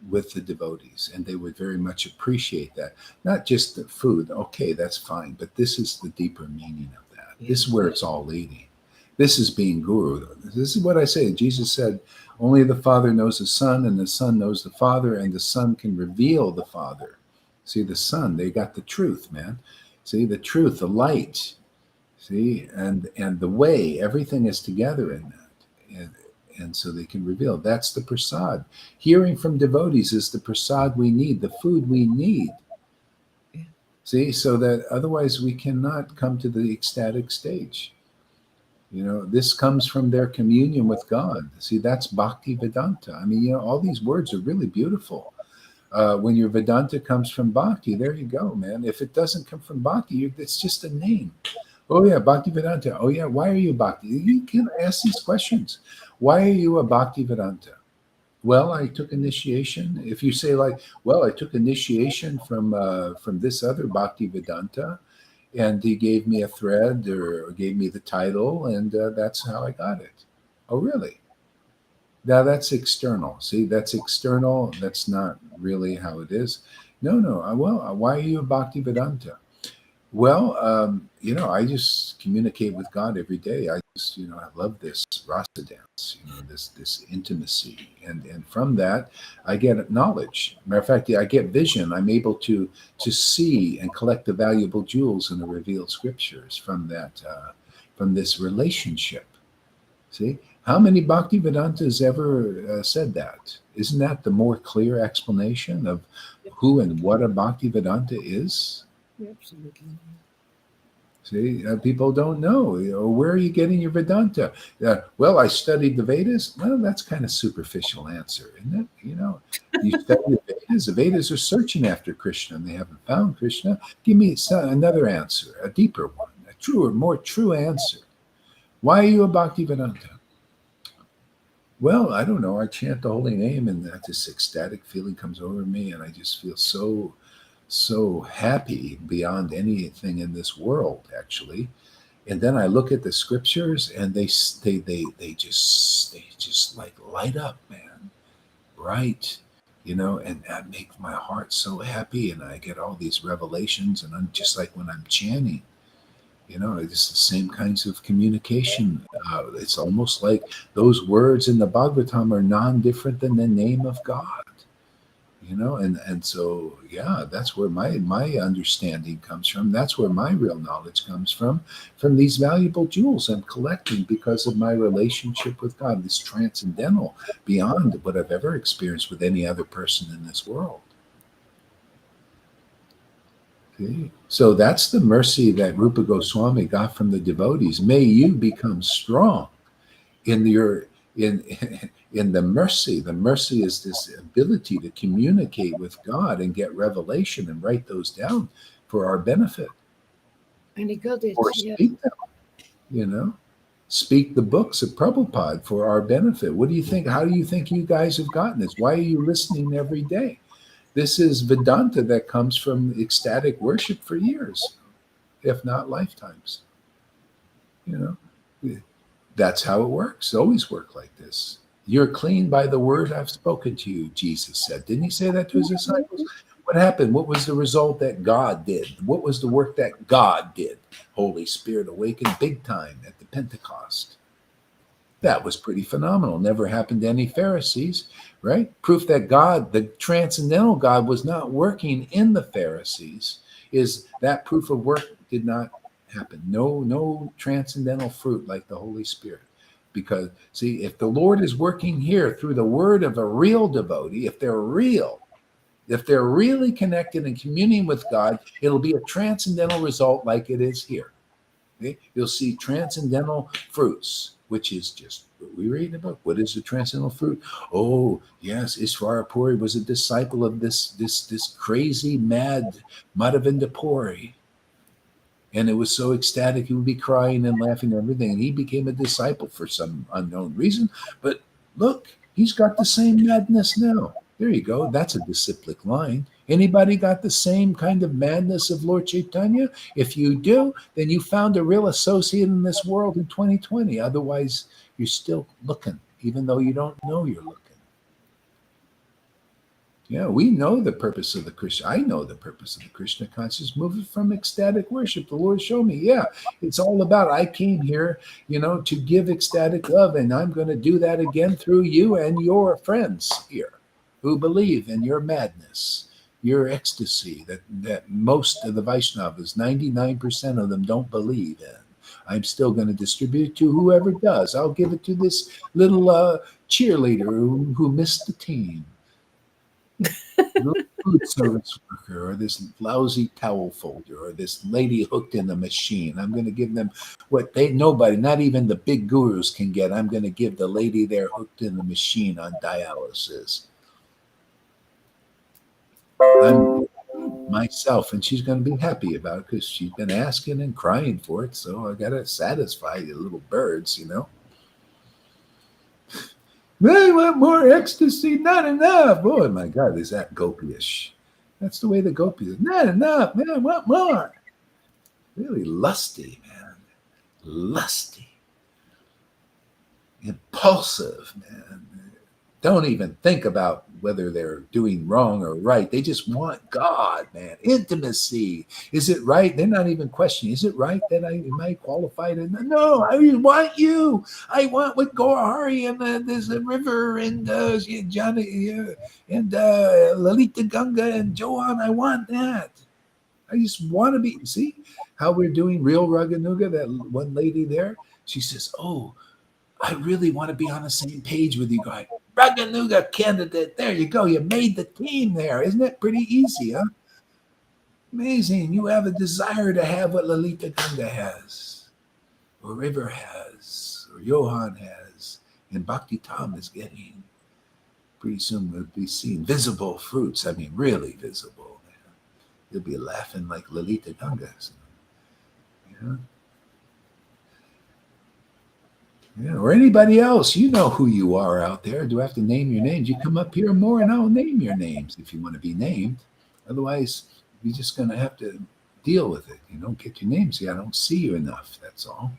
with the devotees, and they would very much appreciate that. Not just the food, okay, that's fine, but this is the deeper meaning of that. Yeah. This is where it's all leading. This is being guru. This is what I say. Jesus said, only the Father knows the Son, and the Son knows the Father, and the Son can reveal the Father. See, the Son, they got the truth, man. See, the truth, the light. See, and the way, everything is together in that. And so they can reveal. That's the prasad. Hearing from devotees is the prasad we need, the food we need. Yeah. See, so that otherwise we cannot come to the ecstatic stage. This comes from their communion with God. See, that's Bhakti Vedanta. I mean, all these words are really beautiful. When your Vedanta comes from Bhakti, there you go, man. If it doesn't come from Bhakti, it's just a name. Oh, yeah, Bhakti Vedanta. Oh, yeah, why are you Bhakti? You can ask these questions. Why are you a Bhakti Vedanta? Well, I took initiation. If you say I took initiation from this other Bhakti Vedanta, and he gave me a thread or gave me the title, and that's how I got it. Oh, really? Now that's external. See, that's external. That's not really how it is. No. Well, why are you a Bhakti Vedanta? Well, I just communicate with God every day. I just, I love this rasa dance, this intimacy. And from that, I get knowledge. Matter of fact, I get vision. I'm able to see and collect the valuable jewels in the revealed scriptures from that, from this relationship. See? How many Bhakti Vedantas ever said that? Isn't that the more clear explanation of who and what a Bhakti Vedanta is? Absolutely. See, people don't know. Where are you getting your Vedanta? Well, I studied the Vedas. Well, that's kind of superficial answer, isn't it? You study the Vedas. The Vedas are searching after Krishna, and they haven't found Krishna. Give me another answer, a deeper one, a truer, more true answer. Why are you a Bhakti Vedanta? Well, I don't know. I chant the holy name, and that this ecstatic feeling comes over me, and I just feel so happy beyond anything in this world, actually. And then I look at the scriptures, and they just they just like light up, man. Right. And that makes my heart so happy. And I get all these revelations. And I'm just like when I'm chanting, it's the same kinds of communication. It's almost like those words in the Bhagavatam are non-different than the name of God. And so yeah, that's where my understanding comes from. That's where my real knowledge comes from these valuable jewels I'm collecting because of my relationship with God, this transcendental, beyond what I've ever experienced with any other person in this world. Okay. So that's the mercy that Rupa Goswami got from the devotees. May you become strong in in the mercy. The mercy is this ability to communicate with God and get revelation and write those down for our benefit. And he got it. Or speak them, speak the books of Prabhupada for our benefit. What do you think? How do you think you guys have gotten this? Why are you listening every day? This is Vedanta that comes from ecstatic worship for years, if not lifetimes. That's how it works. It always worked like this. You're clean by the word I've spoken to you, Jesus said. Didn't he say that to his disciples? What happened? What was the result that God did? What was the work that God did? Holy Spirit awakened big time at the Pentecost. That was pretty phenomenal. Never happened to any Pharisees, right? Proof that God, the transcendental God, was not working in the Pharisees is that proof of work did not happen. No transcendental fruit like the Holy Spirit. Because, see, if the Lord is working here through the word of a real devotee, if they're really connected and communing with God, it'll be a transcendental result like it is here. Okay? You'll see transcendental fruits, which is just what we read in the book. What is the transcendental fruit? Oh, yes, Ishvara Puri was a disciple of this crazy, mad Madhavinda Puri. And it was so ecstatic, he would be crying and laughing and everything. And he became a disciple for some unknown reason. But look, he's got the same madness now. There you go. That's a disciplic line. Anybody got the same kind of madness of Lord Chaitanya? If you do, then you found a real associate in this world in 2020. Otherwise, you're still looking, even though you don't know you're looking. Yeah, we know the purpose of the Krishna. I know the purpose of the Krishna conscious movement from ecstatic worship. The Lord showed me. Yeah, it's all about I came here, to give ecstatic love, and I'm going to do that again through you and your friends here who believe in your madness, your ecstasy that most of the Vaishnavas, 99% of them, don't believe in. I'm still going to distribute it to whoever does. I'll give it to this little cheerleader who missed the team. Food service worker, or this lousy towel folder, or this lady hooked in the machine. I'm going to give them what nobody, not even the big gurus, can get. I'm going to give the lady there hooked in the machine on dialysis. I'm myself, and she's going to be happy about it because she's been asking and crying for it. So I got to satisfy the little birds, They want more ecstasy, not enough. Oh my God, is that gopyish? That's the way the gopis is. Not enough, man. I want more. Really lusty, man. Lusty. Impulsive, man. Don't even think about whether they're doing wrong or right. They just want God, man. Intimacy. Is it right? They're not even questioning. Is it right that am I qualified? No, I want you. I want what Gaurahari and there's a river and Johnny and Lalita Ganga and Johan. I want that. I just want to be. See how we're doing real Raganuga? That one lady there, she says, "Oh, I really want to be on the same page with you guys. Raganuga candidate. There you go. You made the team there. Isn't that pretty easy, huh? Amazing. You have a desire to have what Lalita Ganga has, or River has, or Johan has, and Bhakti Tam is getting. Pretty soon we'll be seeing visible fruits. I mean, really visible. Man. You'll be laughing like Lalita Ganga. Yeah, or anybody else, you know who you are out there. Do I have to name your names? You come up here more and I'll name your names if you want to be named. Otherwise, you're just going to have to deal with it. Get your names. See, I don't see you enough. That's all.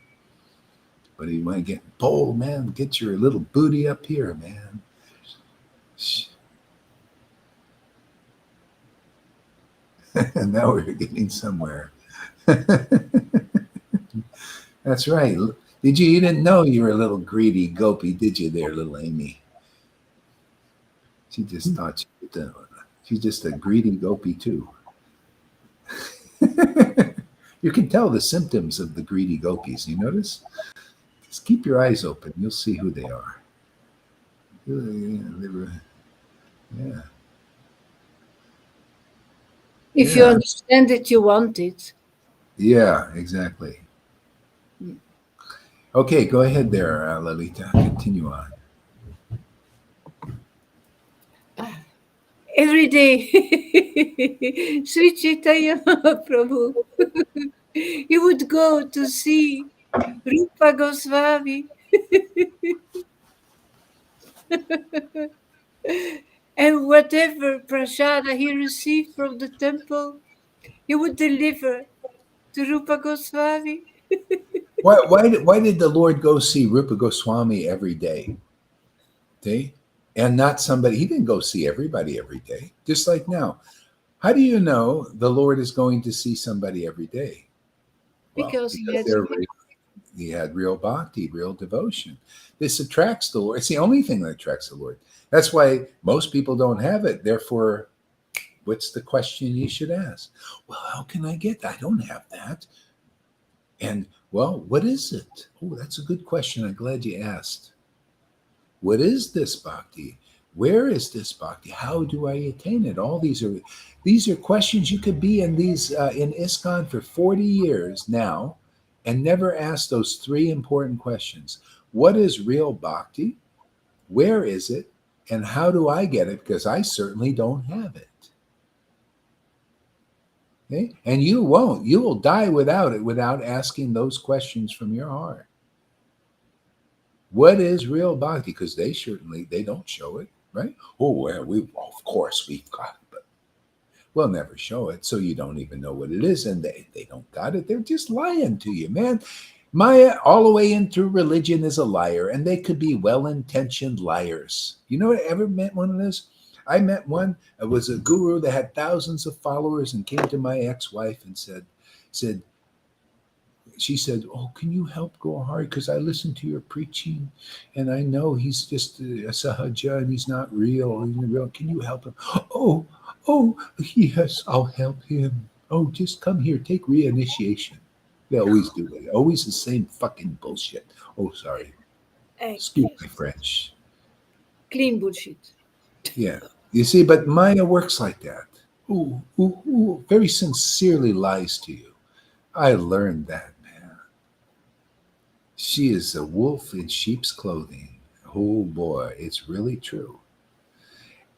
But you want to get bold, man. Get your little booty up here, man. And now we're getting somewhere. That's right. You didn't know you were a little greedy gopi, did you there, little Amy? She just thought she's just a greedy gopi too. You can tell the symptoms of the greedy gopis. You notice? Just keep your eyes open. You'll see who they are. Yeah. If you understand it, you want it. Yeah, exactly. Okay, go ahead there, Lalita. Continue on. Every day, Sri Chaitanya Prabhu, he would go to see Rupa Goswami. And whatever prasada he received from the temple, he would deliver to Rupa Goswami. Why did the Lord go see Rupa Goswami every day? See? And not somebody, he didn't go see everybody every day. Just like now. How do you know the Lord is going to see somebody every day? Well, Because he had real bhakti, real devotion. This attracts the Lord. It's the only thing that attracts the Lord. That's why most people don't have it. Therefore, what's the question you should ask? Well, how can I get that? I don't have that. And, well, what is it? Oh, that's a good question. I'm glad you asked. What is this bhakti? Where is this bhakti? How do I attain it? All these are questions. You could be in these in ISKCON for 40 years now and never ask those three important questions. What is real bhakti? Where is it? And how do I get it? Because I certainly don't have it. Okay? And you won't. You will die without it, without asking those questions from your heart. What is real bhakti? Because they don't show it, right? Oh, well, of course we've got it, but we'll never show it. So you don't even know what it is. And they don't got it. They're just lying to you, man. Maya, all the way into religion, is a liar, and they could be well-intentioned liars. You know what? I ever met one of those? I met one. It was a guru that had thousands of followers and came to my ex-wife and said, she said, "Oh, can you help Gohari? Because I listen to your preaching, and I know he's just a sahaja and he's not real. Can you help him?" Oh, yes, I'll help him. Oh, just come here, take reinitiation. They always do it. Always the same fucking bullshit. Oh, sorry. Excuse my French. Clean bullshit. Yeah. You see, but Maya works like that. Who very sincerely lies to you. I learned that, man. She is a wolf in sheep's clothing. Oh, boy, it's really true.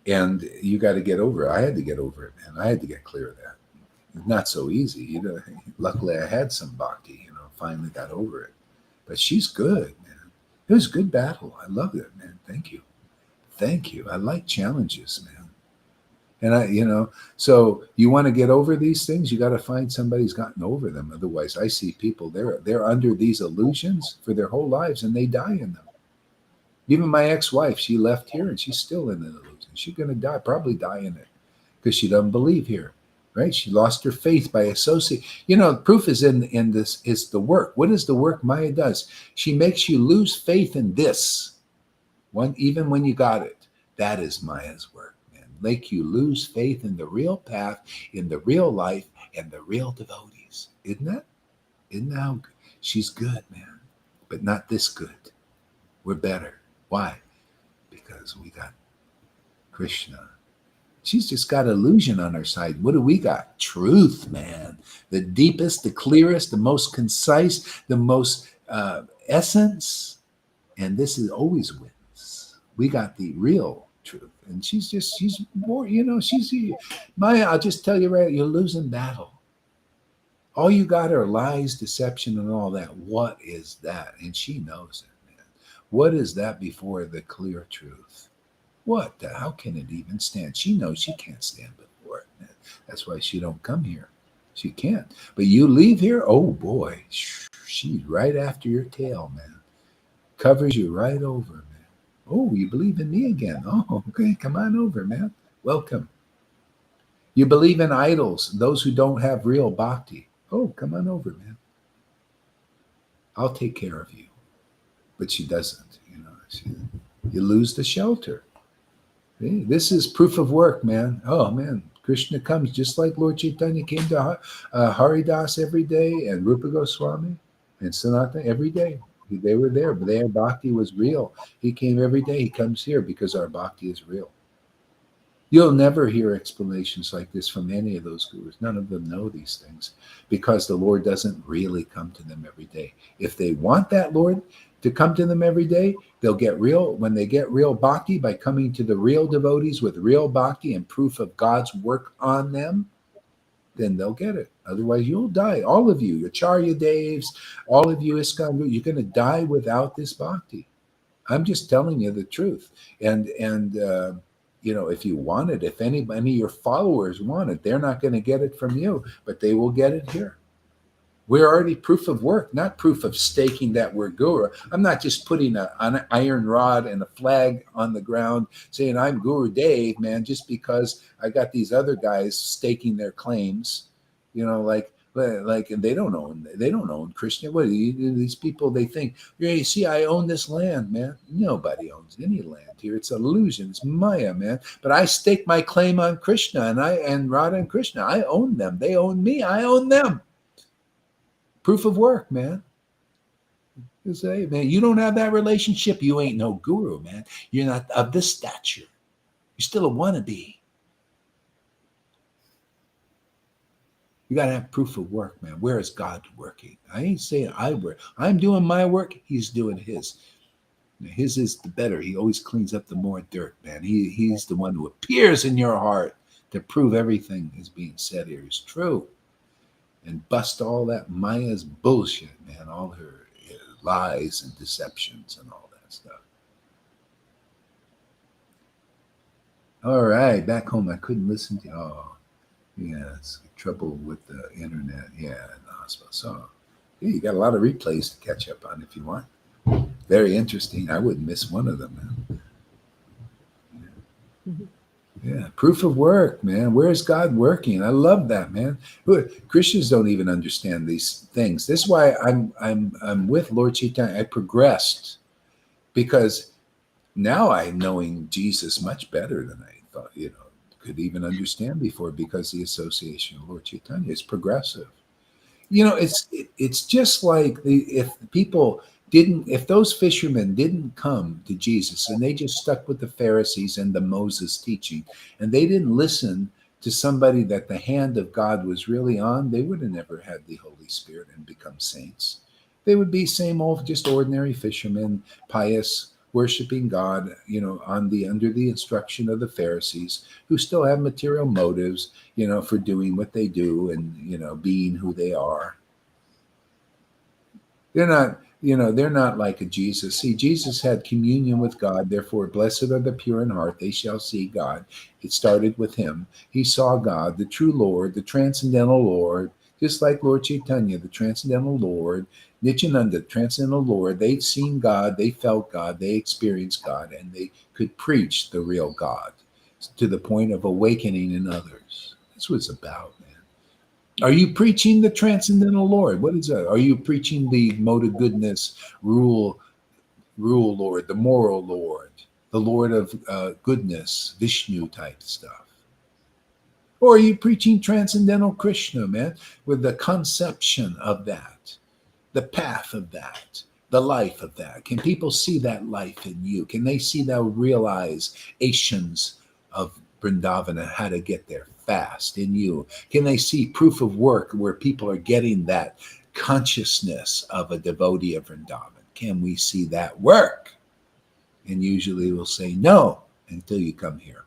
And you got to get over it. I had to get over it, man. I had to get clear of that. Not so easy. Luckily, I had some bhakti, finally got over it. But she's good, man. It was a good battle. I loved it, man. Thank you. I like challenges, man. And so you want to get over these things, you got to find somebody who's gotten over them. Otherwise, I see people, they're under these illusions for their whole lives and they die in them. Even my ex-wife, she left here and she's still in an illusion. She's going to probably die in it because she doesn't believe here. Right? She lost her faith by associating. The proof is in this, is the work. What is the work Maya does? She makes you lose faith in this one, even when you got it. That is Maya's work, man. Make you lose faith in the real path, in the real life, and the real devotees. Isn't that how good? She's good, man, but not this good. We're better. Why? Because we got Krishna. She's just got illusion on her side. What do we got? Truth, man. The deepest, the clearest, the most concise, the most essence. And this is always wins. We got the real truth. And she's more, Maya, I'll just tell you right, you're losing battle. All you got are lies, deception, and all that. What is that? And she knows it, man. What is that before the clear truth? How can it even stand? She knows she can't stand before it, man. That's why she don't come here. She can't. But you leave here, oh boy, she's right after your tail, man. covers you right over, man. Oh, you believe in me again? Oh, okay, come on over, man. Welcome. You believe in idols, those who don't have real bhakti. Oh, come on over, man. I'll take care of you. But she doesn't, you lose the shelter. See? This is proof of work, man. Oh, man. Krishna comes just like Lord Chaitanya came to Haridas every day, and Rupa Goswami and Sanatana every day. They were there, but their bhakti was real. He came every day. He comes here because our bhakti is real. You'll never hear explanations like this from any of those gurus. None of them know these things because the Lord doesn't really come to them every day. If they want that Lord to come to them every day, they'll get real. When they get real bhakti by coming to the real devotees with real bhakti and proof of God's work on them, then they'll get it. Otherwise, you'll die. All of you, Acharya Devs, all of you ISKCON, you're going to die without this bhakti. I'm just telling you the truth. And if you want it, if any of your followers want it, they're not going to get it from you, but they will get it here. We're already proof of work, not proof of staking that we're guru. I'm not just putting an iron rod and a flag on the ground saying I'm Guru Dave, man, just because I got these other guys staking their claims, like and they don't own Krishna. What these people, they think, you see, I own this land, man. Nobody owns any land here. It's illusion. It's Maya, man. But I stake my claim on Krishna and Radha and Krishna. I own them. They own me. I own them. Proof of work, man. You say, man, you don't have that relationship, you ain't no guru, man. You're not of this stature. You're still a wannabe. You got to have proof of work, man. Where is God working? I ain't saying I work. I'm doing my work. He's doing his. His is the better. He always cleans up the more dirt, man. He's the one who appears in your heart to prove everything is being said here is true. And bust all that Maya's bullshit, man. All her lies and deceptions and all that stuff. All right, back home, I couldn't listen to. Oh, yes, trouble with the internet. Yeah, in the hospital. So, yeah, you got a lot of replays to catch up on if you want. Very interesting. I wouldn't miss one of them, man. Mm-hmm. Yeah, proof of work, man. Where is God working? I love that, man. Christians don't even understand these things. This is why I'm with Lord Chaitanya. I progressed because now I'm knowing Jesus much better than I thought, could even understand before, because the association of Lord Chaitanya is progressive. It's just like if those fishermen didn't come to Jesus and they just stuck with the Pharisees and the Moses teaching, and they didn't listen to somebody that the hand of God was really on, they would have never had the Holy Spirit and become saints. They would be same old, just ordinary fishermen, pious, worshiping God, under the instruction of the Pharisees, who still have material motives, for doing what they do and, being who they are. They're not like a Jesus. See, Jesus had communion with God. Therefore, blessed are the pure in heart. They shall see God. It started with him. He saw God, the true Lord, the transcendental Lord, just like Lord Chaitanya, the transcendental Lord, Nityananda, the transcendental Lord. They'd seen God. They felt God. They experienced God, and they could preach the real God to the point of awakening in others. That's what it's about. Are you preaching the transcendental Lord? What is that? Are you preaching the mode of goodness, rule Lord, the moral Lord, the Lord of goodness, Vishnu type stuff? Or are you preaching transcendental Krishna, man, with the conception of that, the path of that, the life of that? Can people see that life in you? Can they see the realizations of Vrindavana, how to get there fast in you? Can they see proof of work where people are getting that consciousness of a devotee of Vrindavan? Can we see that work? And usually we'll say no until you come here.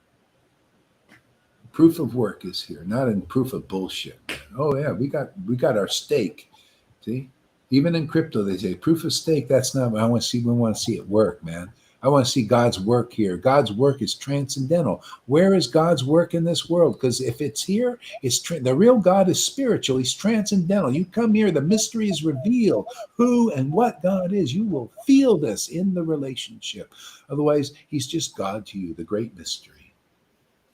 Proof of work is here, not in proof of bullshit. Oh yeah, we got our stake. See, even in crypto they say proof of stake. That's not what I want to see. We want to see it work, man. I want to see God's work here. God's work is transcendental. Where is God's work in this world? Because if it's here, it's the real God is spiritual. He's transcendental. You come here, the mystery is revealed. Who and what God is. You will feel this in the relationship. Otherwise, he's just God to you, the great mystery.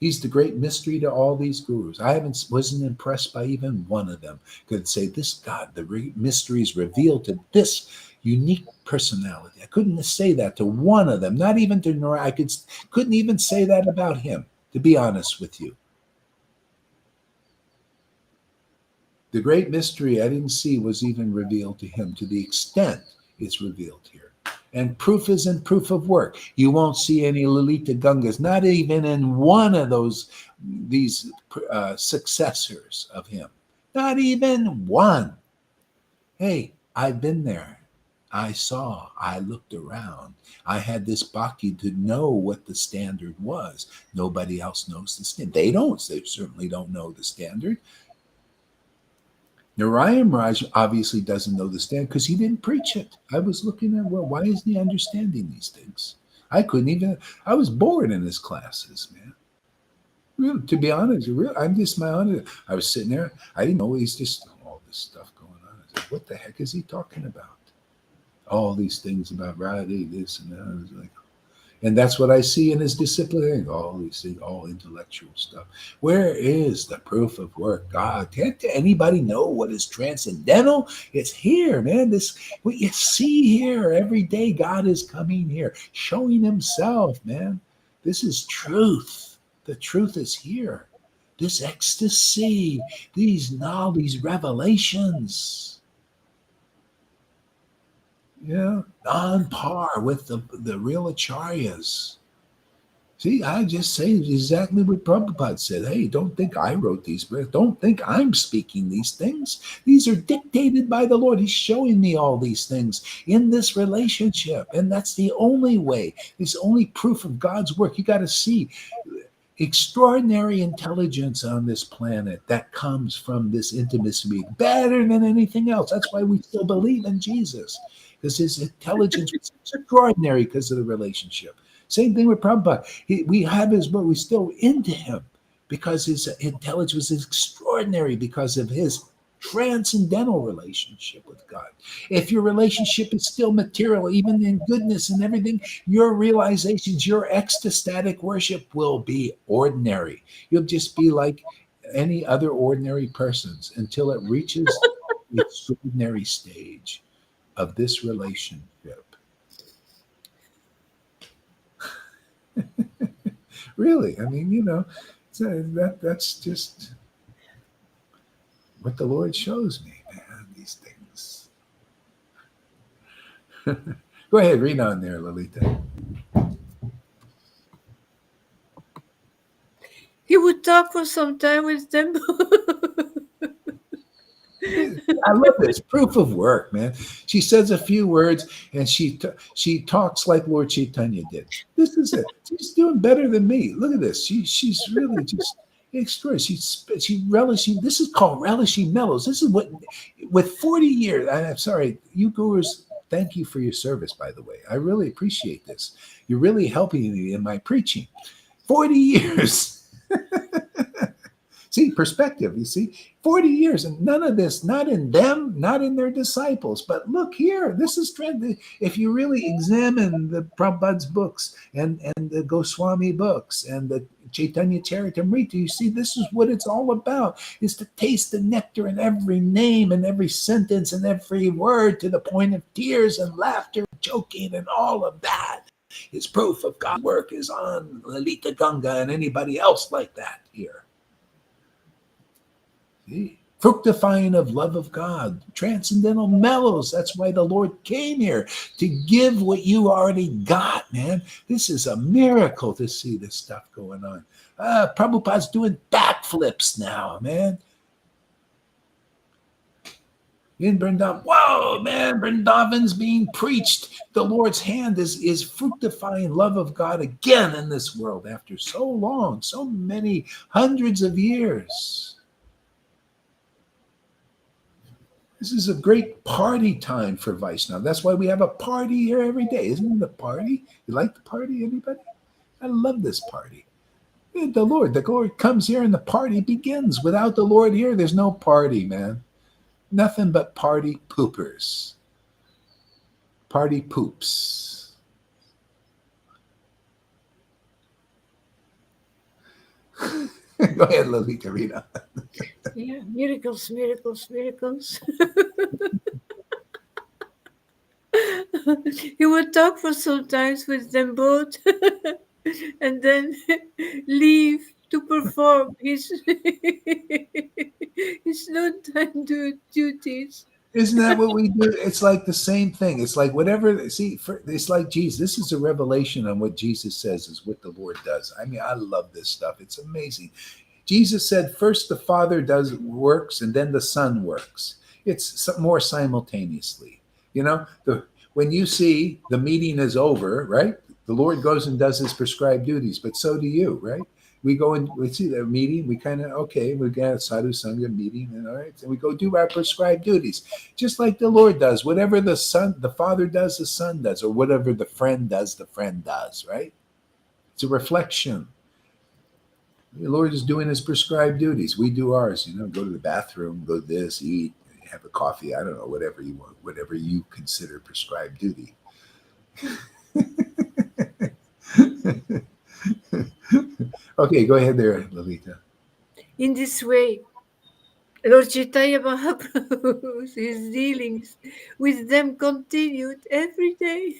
He's the great mystery to all these gurus. I wasn't impressed by even one of them. Could say this God, the mysteries revealed to this unique personality. I couldn't say that to one of them. Not even to Nora. I couldn't even say that about him. To be honest with you, the great mystery I didn't see was even revealed to him to the extent it's revealed here. And proof isn't proof of work. You won't see any Lalita Gangas, not even in one of these successors of him. Not even one. Hey, I've been there. I saw. I looked around. I had this bhakti to know what the standard was. Nobody else knows the standard. They certainly don't know the standard. Narayan Raj obviously doesn't know the standard because he didn't preach it. I was looking at, well, why isn't he understanding these things? I was bored in his classes, man. Really, to be honest, I'm just my honest. I was sitting there. I didn't know he's just all this stuff going on. I was like, what the heck is he talking about? All these things about Radhe, this and that. I was like, and that's what I see in his discipline, all these things, all intellectual stuff. Where is the proof of work? God, can't anybody know what is transcendental? It's here, man. What you see here every day, God is coming here, showing himself, man. This is truth. The truth is here. This ecstasy, these revelations. Yeah, on par with the real acharyas. See, I just say exactly what Prabhupada said. Hey, don't think I wrote these books. Don't think I'm speaking these things. These are dictated by the Lord. He's showing me all these things in this relationship. And that's the only way. It's only proof of God's work. You got to see extraordinary intelligence on this planet that comes from this intimacy, better than anything else. That's why we still believe in Jesus, because his intelligence was extraordinary because of the relationship. Same thing with Prabhupada. We have his book, we still into him because his intelligence was extraordinary because of his transcendental relationship with God. If your relationship is still material, even in goodness and everything, your realizations, your ecstatic worship will be ordinary. You'll just be like any other ordinary persons until it reaches the extraordinary stage of this relationship. Really, I mean, that's just what the Lord shows me, man, these things. Go ahead, read on there, Lalita. He would talk for some time with them. I love this proof of work, man. She says a few words and she talks like Lord Caitanya did. This is it. She's doing better than me. Look at this. She's really just extraordinary. She relishing. This is called relishing mellows. This is what with 40 years. I'm sorry, you gurus. Thank you for your service, by the way. I really appreciate this. You're really helping me in my preaching. 40 years. See, perspective, you see, 40 years and none of this, not in them, not in their disciples. But look here, this is trend. If you really examine the Prabhupada's books and the Goswami books and the Chaitanya Charitamrita, you see, this is what it's all about, is to taste the nectar in every name and every sentence and every word to the point of tears and laughter, and joking and all of that. His proof of God's work is on Lalita Ganga and anybody else like that here. See? Fructifying of love of God, transcendental mellows. That's why the Lord came here, to give what you already got, man. This is a miracle to see this stuff going on. Prabhupada's doing backflips now, man. In Vrindavan, whoa, man, Vrindavan's being preached. The Lord's hand is fructifying love of God again in this world after so long, so many hundreds of years. This is a great party time for Vaishnava. That's why we have a party here every day. Isn't it a party? You like the party, anybody? I love this party. The Lord comes here and the party begins. Without the Lord here, there's no party, man. Nothing but party poopers. Party poops. Go ahead, Lolita, read on. Yeah, miracles, miracles, miracles. He would talk for some time with them both and then leave to perform his his noontime duties. Isn't that what we do? It's like the same thing. It's like whatever. See, it's like Jesus. This is a revelation on what Jesus says is what the Lord does. I mean, I love this stuff. It's amazing. Jesus said, first the Father does works, and then the Son works. It's more simultaneously. You know, when you see the meeting is over, right? The Lord goes and does his prescribed duties, but so do you, right? We go and we see the meeting. We kind of we got a sadhu sangha meeting, and all right, and we go do our prescribed duties, just like the Lord does. Whatever the Father does, the Son does, or whatever the friend does, the friend does. Right? It's a reflection. The Lord is doing his prescribed duties. We do ours. You know, go to the bathroom, go this, eat, have a coffee. I don't know, whatever you want, whatever you consider prescribed duty. Okay, go ahead there, Lolita. In this way, Lord Chaitanya Mahaprabhu's his dealings with them continued every day.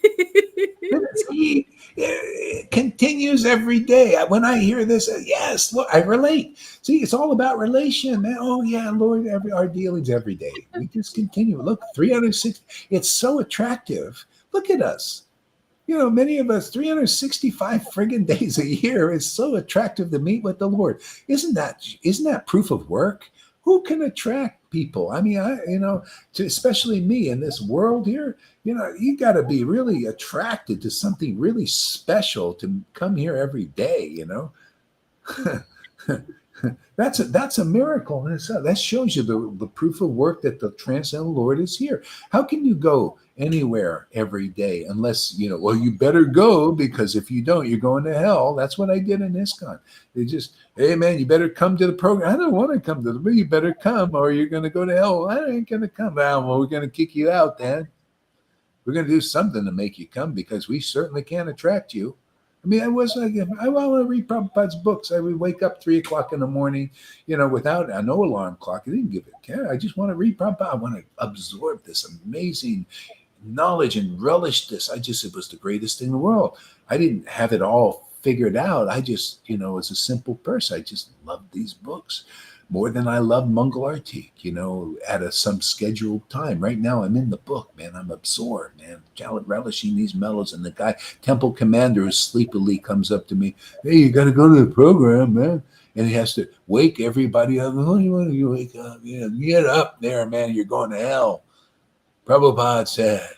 It continues every day. When I hear this, yes, look, I relate. See, it's all about relation, man. Oh yeah, Lord, our dealings every day. We just continue. Look, 360. It's so attractive. Look at us. You know, many of us, 365 friggin' days a year is so attractive to meet with the Lord. Isn't that proof of work? Who can attract people? I mean, especially me in this world here, you know, you got to be really attracted to something really special to come here every day, you know. That's a miracle in itself. That shows you the proof of work that the transcendental Lord is here. How can you go anywhere every day unless, you know, well, you better go, because if you don't, you're going to hell. That's what I did in ISKCON. They just, hey man, you better come to the program. I don't want to come to you better come or you're going to go to hell. I ain't going to come. Well, we're going to kick you out then. We're going to do something to make you come, because we certainly can't attract you. I mean, I was like, I want to read Prabhupada's books. I would wake up 3 o'clock in the morning, you know, without no alarm clock. I didn't give a care. I just want to read Prabhupada. I want to absorb this amazing knowledge and relish this. It was the greatest thing in the world. I didn't have it all figured out. I just, you know, as a simple person, I just loved these books more than I love Mangal Artik, you know, at some scheduled time. Right now, I'm in the book, man. I'm absorbed, man. Relishing these mellows. And the guy, temple commander, who sleepily comes up to me, hey, you got to go to the program, man. And he has to wake everybody up. Oh, you want to wake up? Yeah, get up there, man. You're going to hell. Prabhupada said,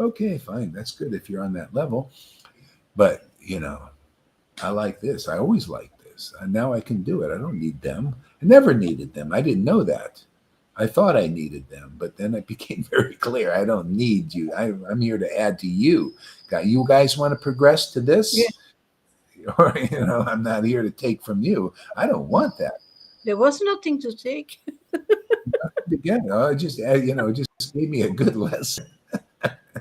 okay, fine. That's good if you're on that level. But, you know, I like this. I always liked this. And now I can do it. I don't need them. I never needed them. I didn't know that. I thought I needed them. But then it became very clear. I don't need you. I'm here to add to you. You guys want to progress to this? Yeah. Or, you know, I'm not here to take from you. I don't want that. There was nothing to take. Again, just, you know, just gave me a good lesson.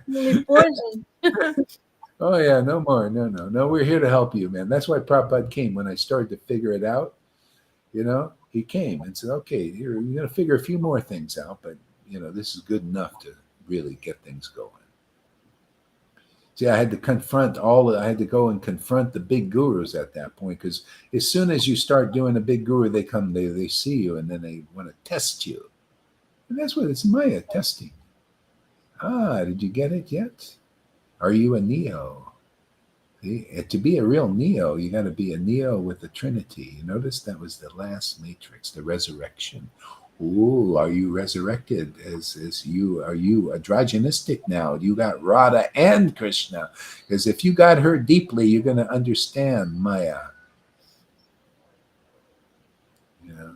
Only poison. Oh yeah, no more. No. We're here to help you, man. That's why Prabhupada came when I started to figure it out. You know, he came and said, "Okay, you're going to figure a few more things out, but you know, this is good enough to really get things going." See, I had to go and confront the big gurus at that point, because as soon as you start doing a big guru, they come, they see you, and then they want to test you, and that's what it's Maya testing. Did you get it yet? Are you a neo? See, to be a real neo, you got to be a neo with the Trinity. You notice that was the last matrix, the resurrection. Ooh, are you resurrected? Are you androgynistic now? You got Radha and Krishna. Because if you got her deeply, you're going to understand Maya. You know?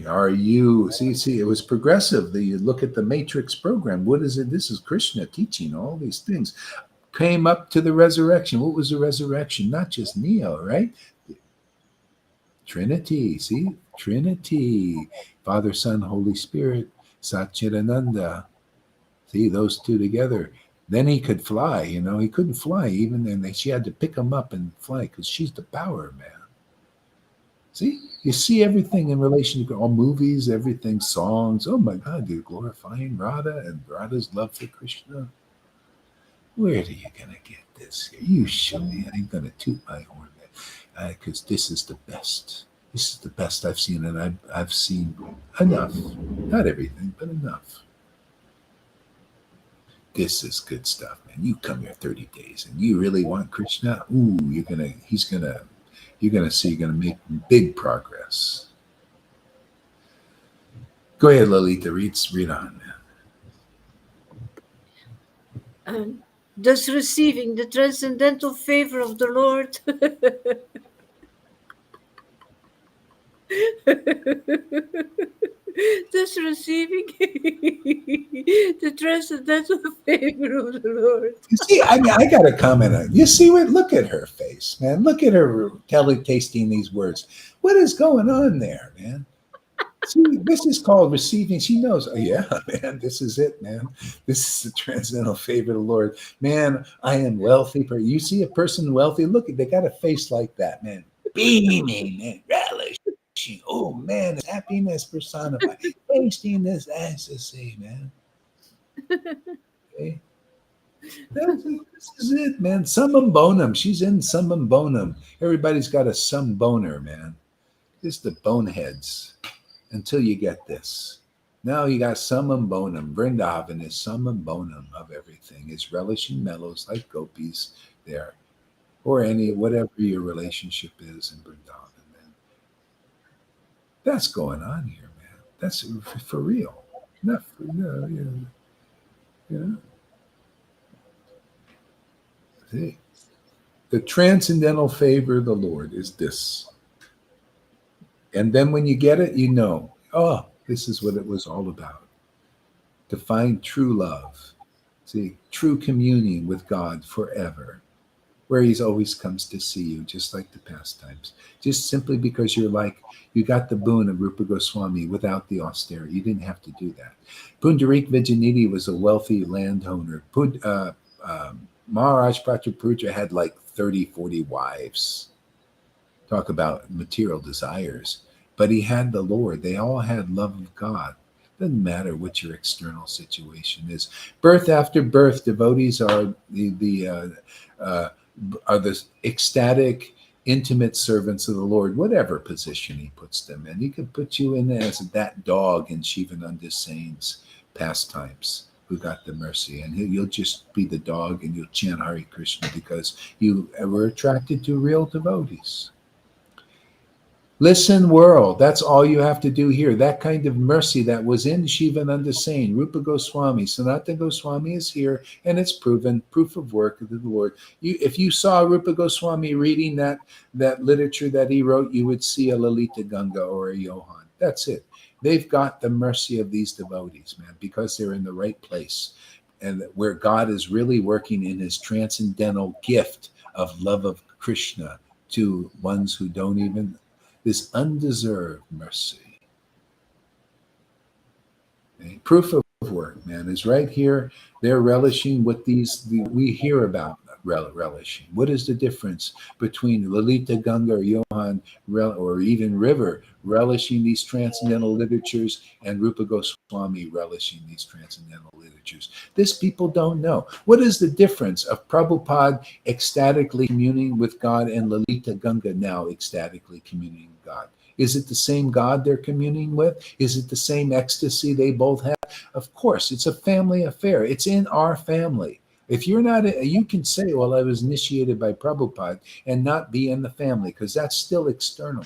Are you see? It was progressive. You look at the Matrix program. What is it? This is Krishna teaching all these things. Came up to the resurrection. What was the resurrection? Not just Neo, right? Trinity. See, Trinity, Father, Son, Holy Spirit, Satchitananda. See those two together. Then he could fly. He couldn't fly even then. She had to pick him up and fly because she's the power man. See, you see everything in relation to all movies, everything, songs. Oh my God, you're glorifying Radha and Radha's love for Krishna. Where are you gonna get this? You show me. I'm gonna toot my horn, because this is the best. This is the best I've seen, and I've seen enough. Not everything, but enough. This is good stuff, man. You come here 30 days, and you really want Krishna. Ooh, you're gonna see, you're gonna make big progress. Go ahead, Lalita. Read on. Thus receiving the transcendental favor of the Lord. Thus receiving the transcendental favor of the Lord. You see, I got to comment on it. You see what? Look at her face, man. Look at her tasting these words. What is going on there, man? See, this is called receiving. She knows. Oh, yeah, man. This is it, man. This is the transcendental favor of the Lord. Man, I am wealthy. You see a person wealthy, look, they got a face like that, man. Beaming, man. Relishing. Oh, man, it's happiness personified. Tasting this ecstasy, man. Okay. This is it, man. Summum bonum. She's in summum bonum. Everybody's got a sum boner, man. Just the boneheads. Until you get this. Now you got summum bonum. Vrindavan is summum bonum of everything. It's relishing mellows like gopis there. Or whatever your relationship is in Vrindavan, man. That's going on here, man. That's for real. Not for, See, the transcendental favor of the Lord is this. And then when you get it, oh, this is what it was all about. To find true love. See, true communion with God forever. Where he always comes to see you, just like the pastimes. Just simply because you got the boon of Rupa Goswami without the austerity. You didn't have to do that. Pundarik Vijayanidhi was a wealthy landowner. Maharaj Pratapuruja had like 30, 40 wives. Talk about material desires. But he had the Lord. They all had love of God. Doesn't matter what your external situation is. Birth after birth, devotees are the ecstatic, intimate servants of the Lord, whatever position he puts them in. He could put you in as that dog in Shivananda Sain's pastimes who got the mercy. And you'll just be the dog and you'll chant Hare Krishna because you were attracted to real devotees. Listen, world, that's all you have to do here. That kind of mercy that was in Shivananda Sain, Rupa Goswami, Sanatana Goswami is here, and it's proven, proof of work of the Lord. If you saw Rupa Goswami reading that literature that he wrote, you would see a Lalita Ganga or a Johan. That's it. They've got the mercy of these devotees, man, because they're in the right place, and where God is really working in his transcendental gift of love of Krishna to ones who don't even... this undeserved mercy. Okay. Proof of work, man, is right here. They're relishing what we hear about relishing. What is the difference between Lalita Ganga or Johan or even River relishing these transcendental literatures and Rupa Goswami relishing these transcendental literatures? This people don't know. What is the difference of Prabhupada ecstatically communing with God and Lalita Ganga now ecstatically communing with God? Is it the same God they're communing with? Is it the same ecstasy they both have? Of course, it's a family affair. It's in our family. If you're not, you can say, well, I was initiated by Prabhupada and not be in the family, because that's still external.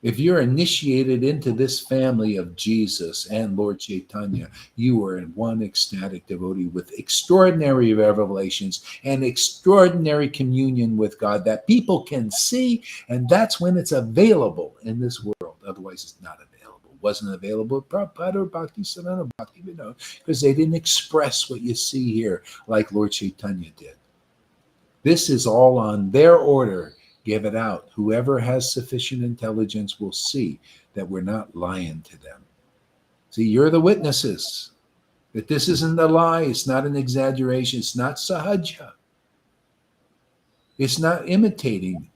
If you're initiated into this family of Jesus and Lord Chaitanya, you are in one ecstatic devotee with extraordinary revelations and extraordinary communion with God that people can see, and that's when it's available in this world. Otherwise, it's not available. It wasn't available at Prabhupada or Bhakti Siddhanta Bhakti Vinod because they didn't express what you see here like Lord Chaitanya did. This is all on their order. Give it out. Whoever has sufficient intelligence will see that we're not lying to them. See, you're the witnesses that this isn't a lie. It's not an exaggeration. It's not sahaja. It's not imitating.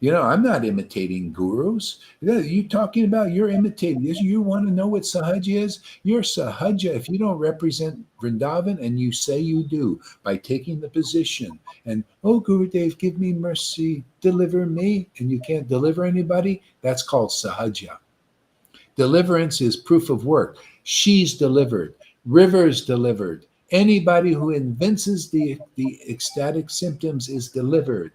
I'm not imitating gurus. You talking about you're imitating this. You want to know what sahaja is? You're sahaja if you don't represent Vrindavan and you say you do by taking the position and, oh, Gurudev, give me mercy, deliver me, and you can't deliver anybody. That's called sahaja. Deliverance is proof of work. She's delivered. River's delivered. Anybody who evinces the ecstatic symptoms is delivered.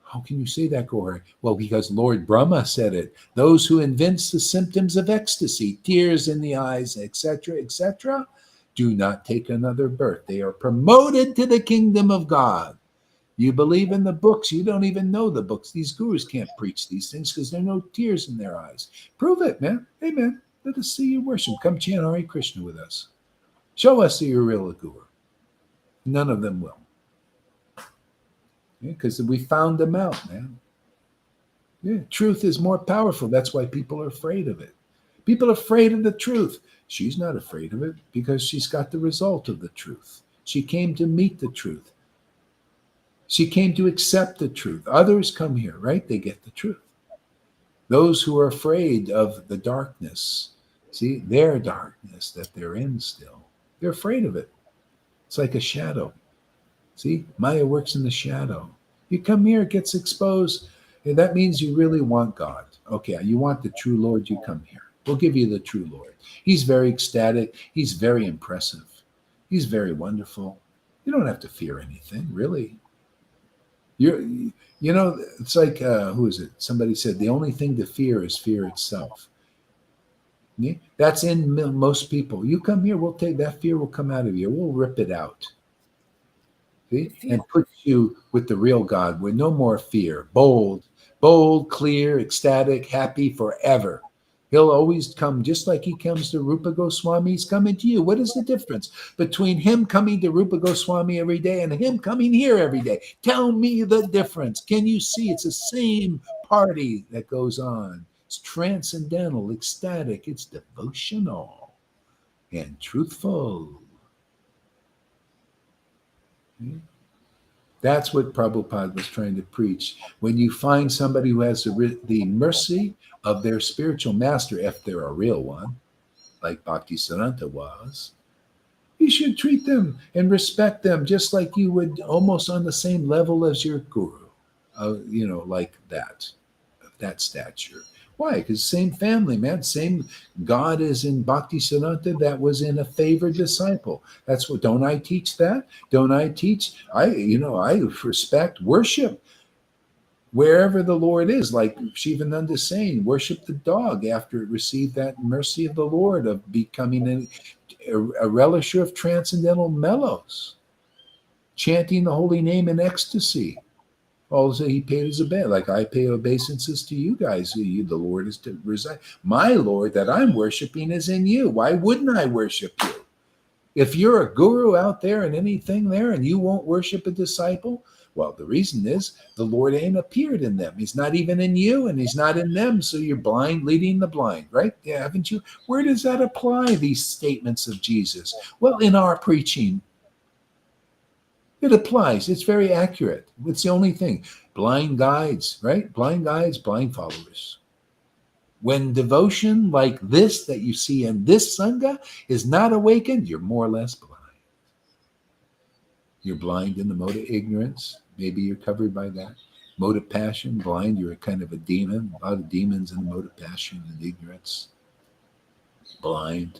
How can you say that, Gauri? Well, because Lord Brahma said it. Those who evince the symptoms of ecstasy, tears in the eyes, etc., do not take another birth. They are promoted to the kingdom of God. You believe in the books. You don't even know the books. These gurus can't preach these things because there are no tears in their eyes. Prove it, man. Hey, man, let us see your worship. Come chant Hare Krishna with us. Show us that you're a real guru. None of them will. Because we found them out, man. Yeah, truth is more powerful. That's why people are afraid of it. People are afraid of the truth. She's not afraid of it because she's got the result of the truth. She came to meet the truth. She came to accept the truth. Others come here, right? They get the truth. Those who are afraid of the darkness, see, their darkness that they're in still, they're afraid of it. It's like a shadow. See, Maya works in the shadow. You come here, it gets exposed. And that means you really want God. Okay, you want the true Lord, you come here. We'll give you the true Lord. He's very ecstatic. He's very impressive. He's very wonderful. You don't have to fear anything, really. It's like, who is it? Somebody said, the only thing to fear is fear itself. Yeah? That's in most people. You come here, we'll take that fear will come out of you. We'll rip it out. See? And put you with the real God with no more fear. Bold, clear, ecstatic, happy forever. He'll always come just like he comes to Rupa Goswami. He's coming to you. What is the difference between him coming to Rupa Goswami every day and him coming here every day? Tell me the difference. Can you see? It's the same party that goes on. It's transcendental, ecstatic. It's devotional and truthful. That's what Prabhupada was trying to preach. When you find somebody who has the mercy of their spiritual master, if they're a real one, like Bhakti Siddhanta was, you should treat them and respect them just like you would almost on the same level as your guru, like that stature. Why? Because same family, man. Same God is in Bhakti Siddhanta that was in a favored disciple. That's what. Don't I teach that? Don't I teach? I respect worship wherever the Lord is. Like Shivananda is saying, worship the dog after it received that mercy of the Lord of becoming a relisher of transcendental mellows, chanting the holy name in ecstasy. Also, he paid his obeisance, like I pay obeisances to you guys. The Lord is to reside. My Lord that I'm worshiping is in you. Why wouldn't I worship you? If you're a guru out there and anything there and you won't worship a disciple, well, the reason is the Lord ain't appeared in them. He's not even in you and he's not in them. So you're blind, leading the blind, right? Yeah, haven't you? Where does that apply, these statements of Jesus? Well, in our preaching. It applies. It's very accurate. It's the only thing. Blind guides, right? Blind guides, blind followers. When devotion like this that you see in this Sangha is not awakened, you're more or less blind. You're blind in the mode of ignorance. Maybe you're covered by that. Mode of passion, blind, you're a kind of a demon. A lot of demons in the mode of passion and ignorance. Blind.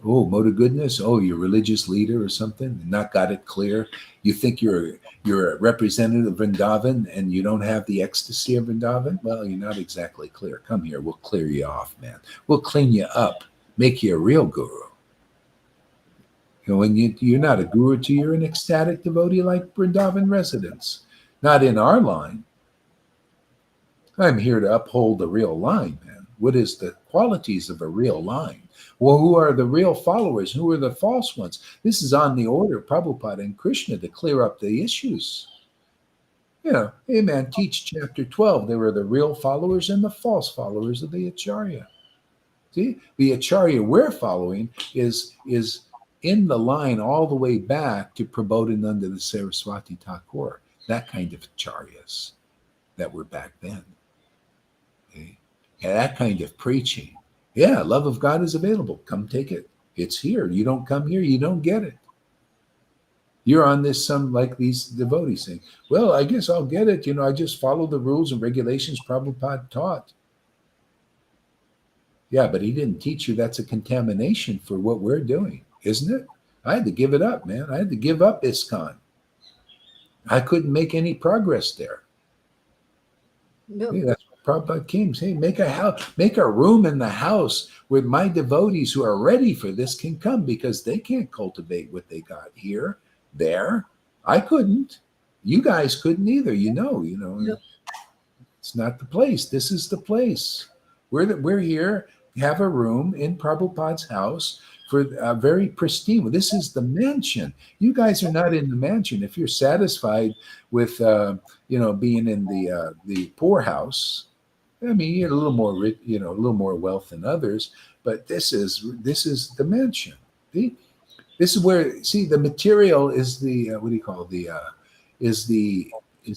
Oh, mode of goodness. Oh, you're a religious leader or something, not got it clear. You think you're a representative of Vrindavan and you don't have the ecstasy of Vrindavan? Well, you're not exactly clear. Come here, we'll clear you off, man. We'll clean you up, make you a real guru. You know, when you're not a guru to you're an ecstatic devotee like Vrindavan residents. Not in our line. I'm here to uphold the real line, man. What is the qualities of a real line? Well, who are the real followers? Who are the false ones? This is on the order of Prabhupada and Krishna to clear up the issues. You know, hey man, teach chapter 12. There were the real followers and the false followers of the Acharya. See, the Acharya we're following is in the line all the way back to Prabodhananda the Saraswati Thakur. That kind of Acharyas that were back then. Okay? And that kind of preaching. Yeah, love of God is available. Come take it. It's here. You don't come here, you don't get it. You're on this, some like these devotees saying, well, I guess I'll get it. You know, I just follow the rules and regulations Prabhupada taught. Yeah, but he didn't teach you that's a contamination for what we're doing, isn't it? I had to give it up, man. I had to give up ISKCON. I couldn't make any progress there. No. Hey, that's what Prabhupada came saying. Make a house, make a room in the house where my devotees who are ready for this can come, because they can't cultivate what they got here, there. I couldn't. You guys couldn't either. You know. No. It's not the place. This is the place. We're here. Have a room in Prabhupada's house for a very pristine. This is the mansion. You guys are not in the mansion. If you're satisfied with being in the poorhouse, I mean, you get a little more rich, a little more wealth than others. But this is the mansion. See? This is where, see, the material is the is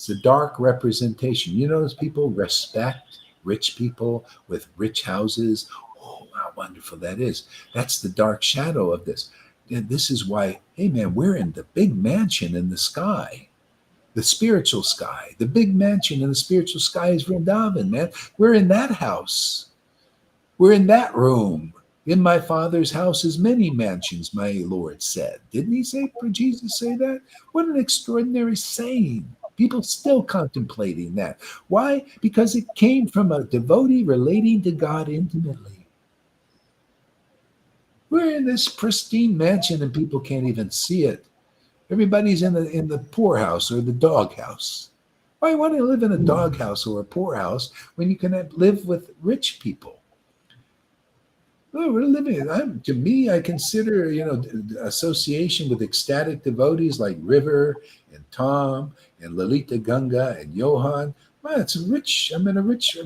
the dark representation. You notice people respect rich people with rich houses. Oh, how wonderful that is. That's the dark shadow of this. And this is why, hey man, we're in the big mansion in the sky, the spiritual sky. The big mansion in the spiritual sky is Vrindavan, man. We're in that house. We're in that room. In my Father's house is many mansions, my Lord said. Didn't he say, for Jesus say that? What an extraordinary saying. People still contemplating that. Why? Because it came from a devotee relating to God intimately. We're in this pristine mansion and people can't even see it. Everybody's in the poorhouse or the doghouse. Why want to live in a doghouse or a poorhouse when you can live with rich people? Oh, we're living. To me, I consider association with ecstatic devotees like River and Tom and Lalita Ganga and Johan. Man, it's rich. I'm in a rich.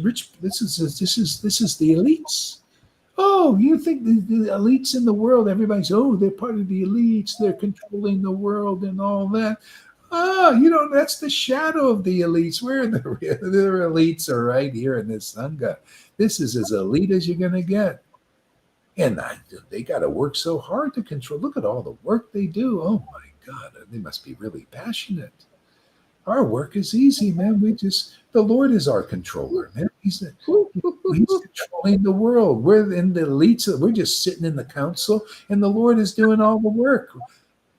This is the elites. Oh, you think the elites in the world? Everybody's they're part of the elites. They're controlling the world and all that. Oh, that's the shadow of the elites. Where the elites are right here in this sangha. This is as elite as you're going to get. And they got to work so hard to control. Look at all the work they do. Oh my God, they must be really passionate. Our work is easy, man. The Lord is our controller, man. He's controlling the world. We're in the elites. We're just sitting in the council, and the Lord is doing all the work.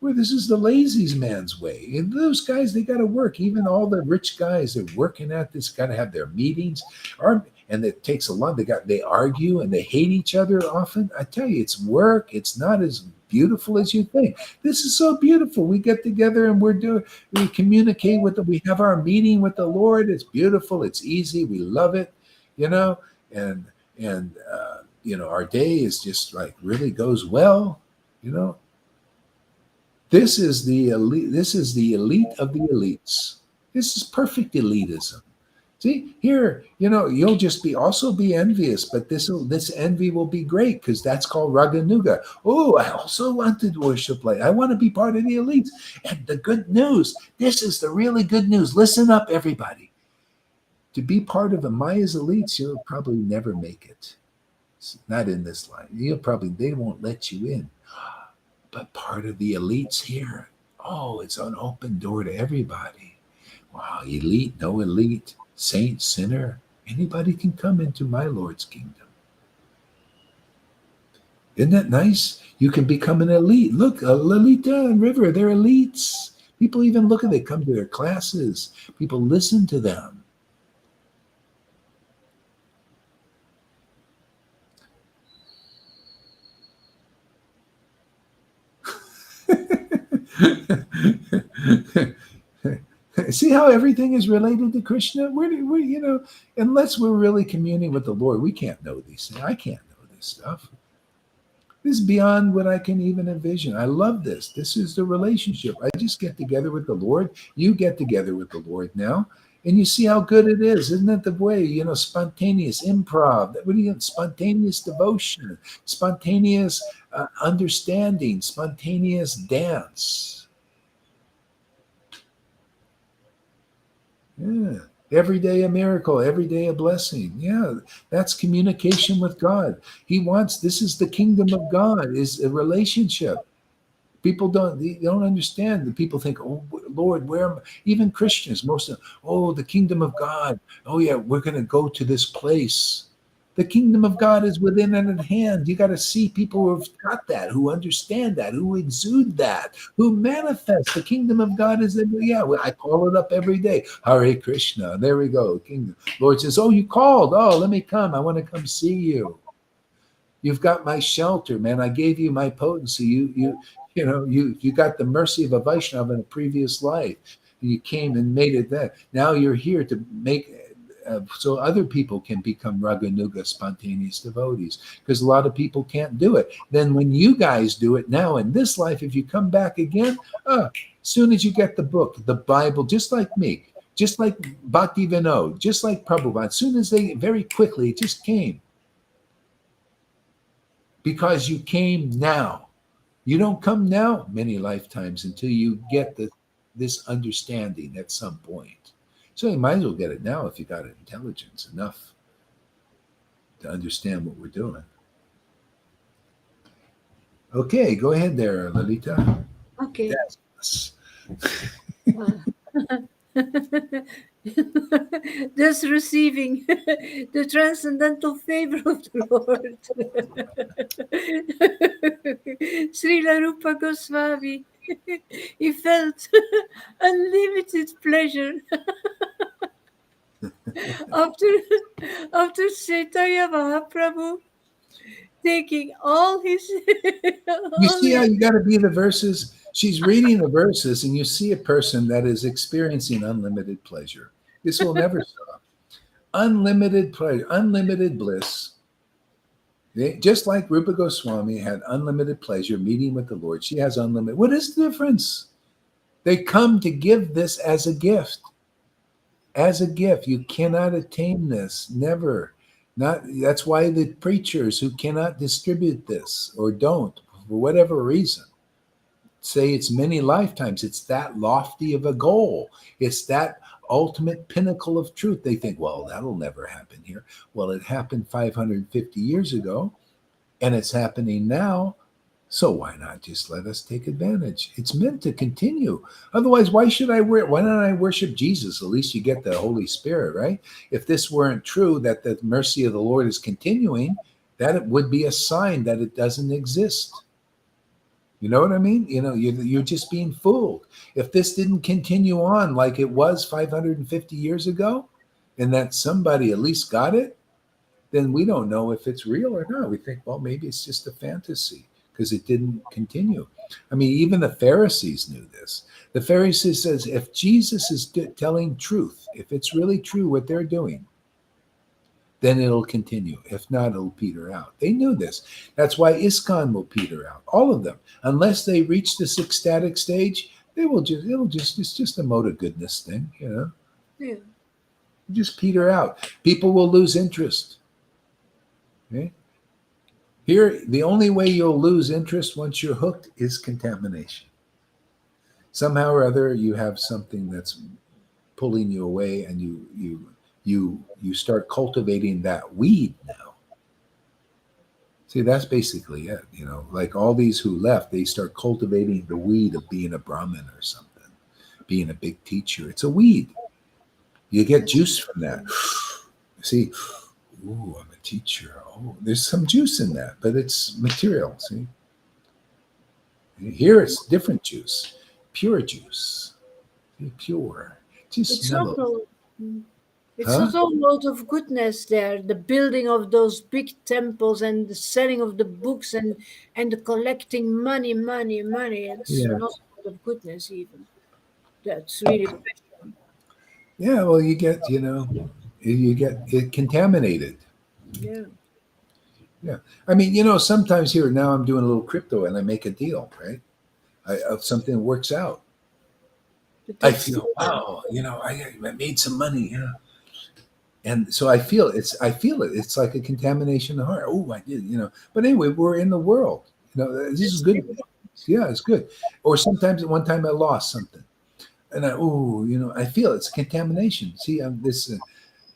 This is the lazy man's way. And those guys, they got to work. Even all the rich guys, they're working at this, got to have their meetings. And it takes a lot. They argue and they hate each other often. I tell you, it's work. It's not as beautiful as you think. This is so beautiful. We get together and we communicate with them. We have our meeting with the Lord. It's beautiful. It's easy. We love it, and our day is just like really goes well, This is the elite. This is the elite of the elites. This is perfect elitism. See, here, you'll just also be envious, but this envy will be great because that's called Raganuga. Oh, I also want to worship I want to be part of the elites. And the good news, this is the really good news. Listen up, everybody. To be part of Amaya's elites, you'll probably never make it. It's not in this line. They won't let you in. But part of the elites here, it's an open door to everybody. Wow, elite, no elite. Saint, sinner, anybody can come into my Lord's kingdom. Isn't that nice? You can become an elite. Look, Lalita and River, they're elites. People even look at they come to their classes. People listen to them. See how everything is related to Krishna? Unless we're really communing with the Lord, we can't know these things. I can't know this stuff. This is beyond what I can even envision. I love this. This is the relationship. I just get together with the Lord. You get together with the Lord now. And you see how good it is. Isn't that the way? Spontaneous improv. What do you spontaneous devotion, spontaneous understanding, spontaneous dance. Yeah. Every day a miracle, every day a blessing. Yeah, that's communication with God. This is the kingdom of God, is a relationship. People they don't understand. The people think, oh Lord, where am I? Even Christians, most of them, oh, the kingdom of God. Oh yeah, we're going to go to this place. The kingdom of God is within and at hand. You got to see people who've got that, who understand that, who exude that, who manifest. The kingdom of God is in. Yeah, I call it up every day. Hare Krishna. There we go. Kingdom. Lord says, oh, you called. Oh, let me come. I want to come see you. You've got my shelter, man. I gave you my potency. You got the mercy of a Vaishnava in a previous life. And you came and made it that. Now you're here to make so other people can become Raganuga spontaneous devotees, because a lot of people can't do it. Then when you guys do it now in this life, if you come back again, as soon as you get the book, the Bible, just like me, just like Bhakti Vinod, just like Prabhupada, as soon as very quickly, it just came. Because you came now. You don't come now many lifetimes until you get this understanding at some point. So you might as well get it now if you got intelligence enough to understand what we're doing. Okay, go ahead there, Lalita. Okay. Yes. Thus receiving the transcendental favor of the Lord. Srila Rupa Goswami, he felt unlimited pleasure after Chaitanya Mahaprabhu taking all his. You see how you got to be the verses? She's reading the verses, and you see a person that is experiencing unlimited pleasure. This will never stop. Unlimited pleasure, unlimited bliss. Just like Rupa Goswami had unlimited pleasure meeting with the Lord, she has unlimited. What is the difference? They come to give this as a gift. As a gift. You cannot attain this. Never. That's why the preachers who cannot distribute this or don't, for whatever reason, say it's many lifetimes. It's that lofty of a goal. It's that ultimate pinnacle of truth. They think, well, that'll never happen here. Well, it happened 550 years ago, and it's happening now. So why not just let us take advantage? It's meant to continue. Otherwise, why don't I worship Jesus? At least you get the Holy Spirit, right? If this weren't true, that the mercy of the Lord is continuing, that it would be a sign that it doesn't exist. You know what I mean? You're just being fooled. If this didn't continue on like it was 550 years ago, and that somebody at least got it, then we don't know if it's real or not. We think, well, maybe it's just a fantasy because it didn't continue. I mean, even the Pharisees knew this. The Pharisees says, if Jesus is telling truth, if it's really true what they're doing, then it'll continue. If not, it'll peter out. They knew this. That's why ISKCON will peter out. All of them, unless they reach this ecstatic stage, it's just a mode of goodness thing, Yeah. Just peter out. People will lose interest. Okay? Here, the only way you'll lose interest once you're hooked is contamination. Somehow or other, you have something that's pulling you away, and you start cultivating that weed now. See, that's basically it. Like all these who left, they start cultivating the weed of being a Brahmin or something, being a big teacher. It's a weed. You get juice from that. See, ooh, I'm a teacher. Oh, there's some juice in that, but it's material. See, Here it's different juice, pure juice, pure. Just It's smell not it, all. It's huh? not all lot of goodness there. The building of those big temples and the selling of the books and the collecting money, money, money. It's Yeah, not a lot of goodness even. That's really passion. yeah. Well, you get it contaminated. Yeah. Yeah, I mean, sometimes here now I'm doing a little crypto and I make a deal, right? Of something that works out. But I that's feel, still wow, I made some money, yeah. And so I feel it. It's like a contamination of the heart. Oh, I did. But anyway, we're in the world. This is that's good. different. Yeah, it's good. Or sometimes at one time I lost something, and I feel it's contamination. See, I'm this,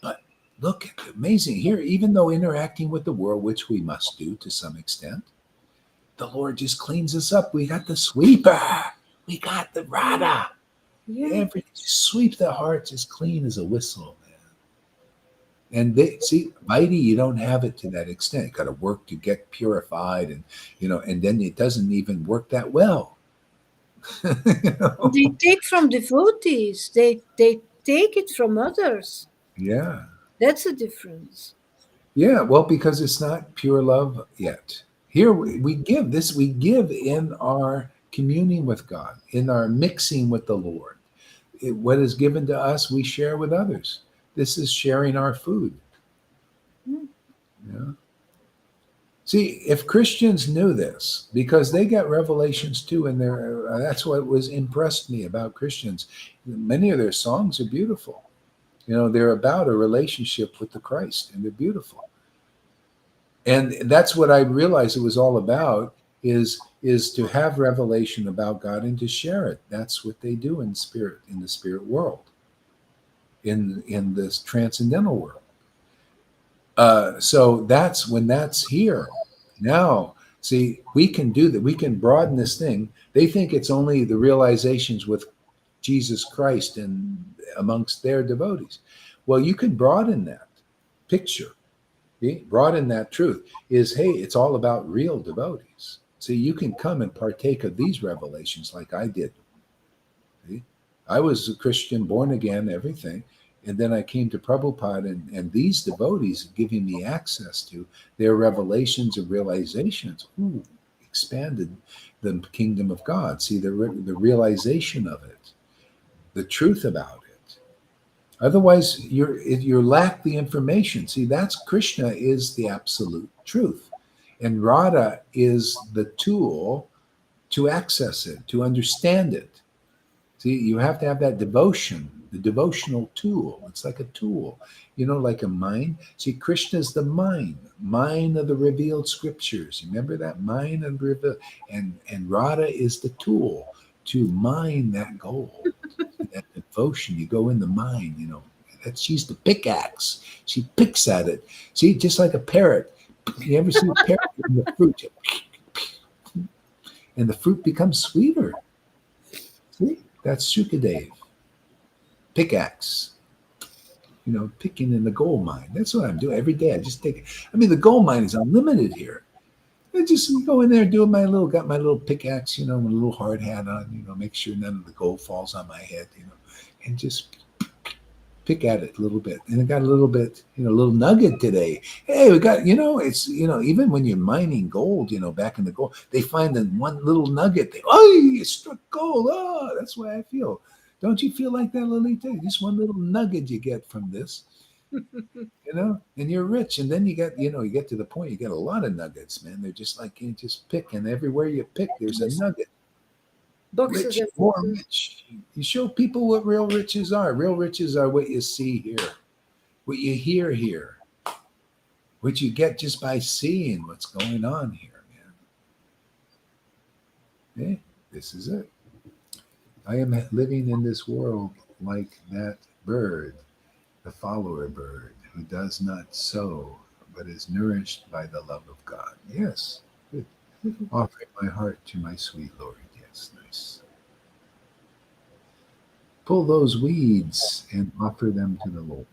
but look, amazing here. Even though interacting with the world, which we must do to some extent, the Lord just cleans us up. We got the sweeper. We got the rada. Yeah. Everything just sweep the heart just clean as a whistle, man. And they see, mighty, you don't have it to that extent. You got to work to get purified, and then it doesn't even work that well. you They know? take from devotees. They take it from others. Yeah. That's a difference. Yeah. Well, because it's not pure love yet. Here we give this, we give in our communing with God, in our mixing with the Lord. What is given to us, we share with others. This is sharing our food. Hmm. Yeah. See, if Christians knew this, because they got revelations too, and that's what was impressed me about Christians. Many of their songs are beautiful. They're about a relationship with the Christ, and they're beautiful. And that's what I realized it was all about is to have revelation about God and to share it. That's what they do in the spirit world, in this transcendental world. So that's when that's here. Now, see, we can do that. We can broaden this thing. They think it's only the realizations with Jesus Christ and amongst their devotees. Well, you can broaden that picture. See? Broaden that truth is, hey, it's all about real devotees. See, you can come and partake of these revelations like I did. See? I was a Christian, born again, everything. And then I came to Prabhupada, and these devotees giving me access to their revelations and realizations. Ooh, expanded the kingdom of God. See, the realization of it, the truth about it. Otherwise, you lack the information. See, that's Krishna is the absolute truth, and Radha is the tool to access it, to understand it. See, you have to have that devotion, the devotional tool. It's like a tool, like a mind. See, Krishna is the mind of the revealed scriptures. Remember that mind of the revealed, and Radha is the tool to mine that gold, that devotion. You go in the mind, that she's the pickaxe. She picks at it. See, just like a parrot. You ever see a parrot in the fruit? And the fruit becomes sweeter. See, that's Sukadev. Pickaxe, picking in the gold mine. That's what I'm doing every day. I just take it. I mean, the gold mine is unlimited here. I just go in there, got my little pickaxe, with a little hard hat on, make sure none of the gold falls on my head, and just pick at it a little bit. And I got a little bit, a little nugget today. Hey, we got, it's, even when you're mining gold, back in the gold, they find that one little nugget. You struck gold. Oh, that's the way I feel. Don't you feel like that, Lolita? Just one little nugget you get from this, and you're rich. And then you get to the point, you get a lot of nuggets, man. They're just like, you just pick, and everywhere you pick, there's a Yes. nugget. Boxes Rich, and more boxes. rich. You show people what real riches are. Real riches are what you see here, what you hear here, what you get just by seeing what's going on here, man. This is it. I am living in this world like that bird, the follower bird, who does not sow, but is nourished by the love of God. Yes, good. Offering my heart to my sweet Lord. Yes, nice. Pull those weeds and offer them to the Lord.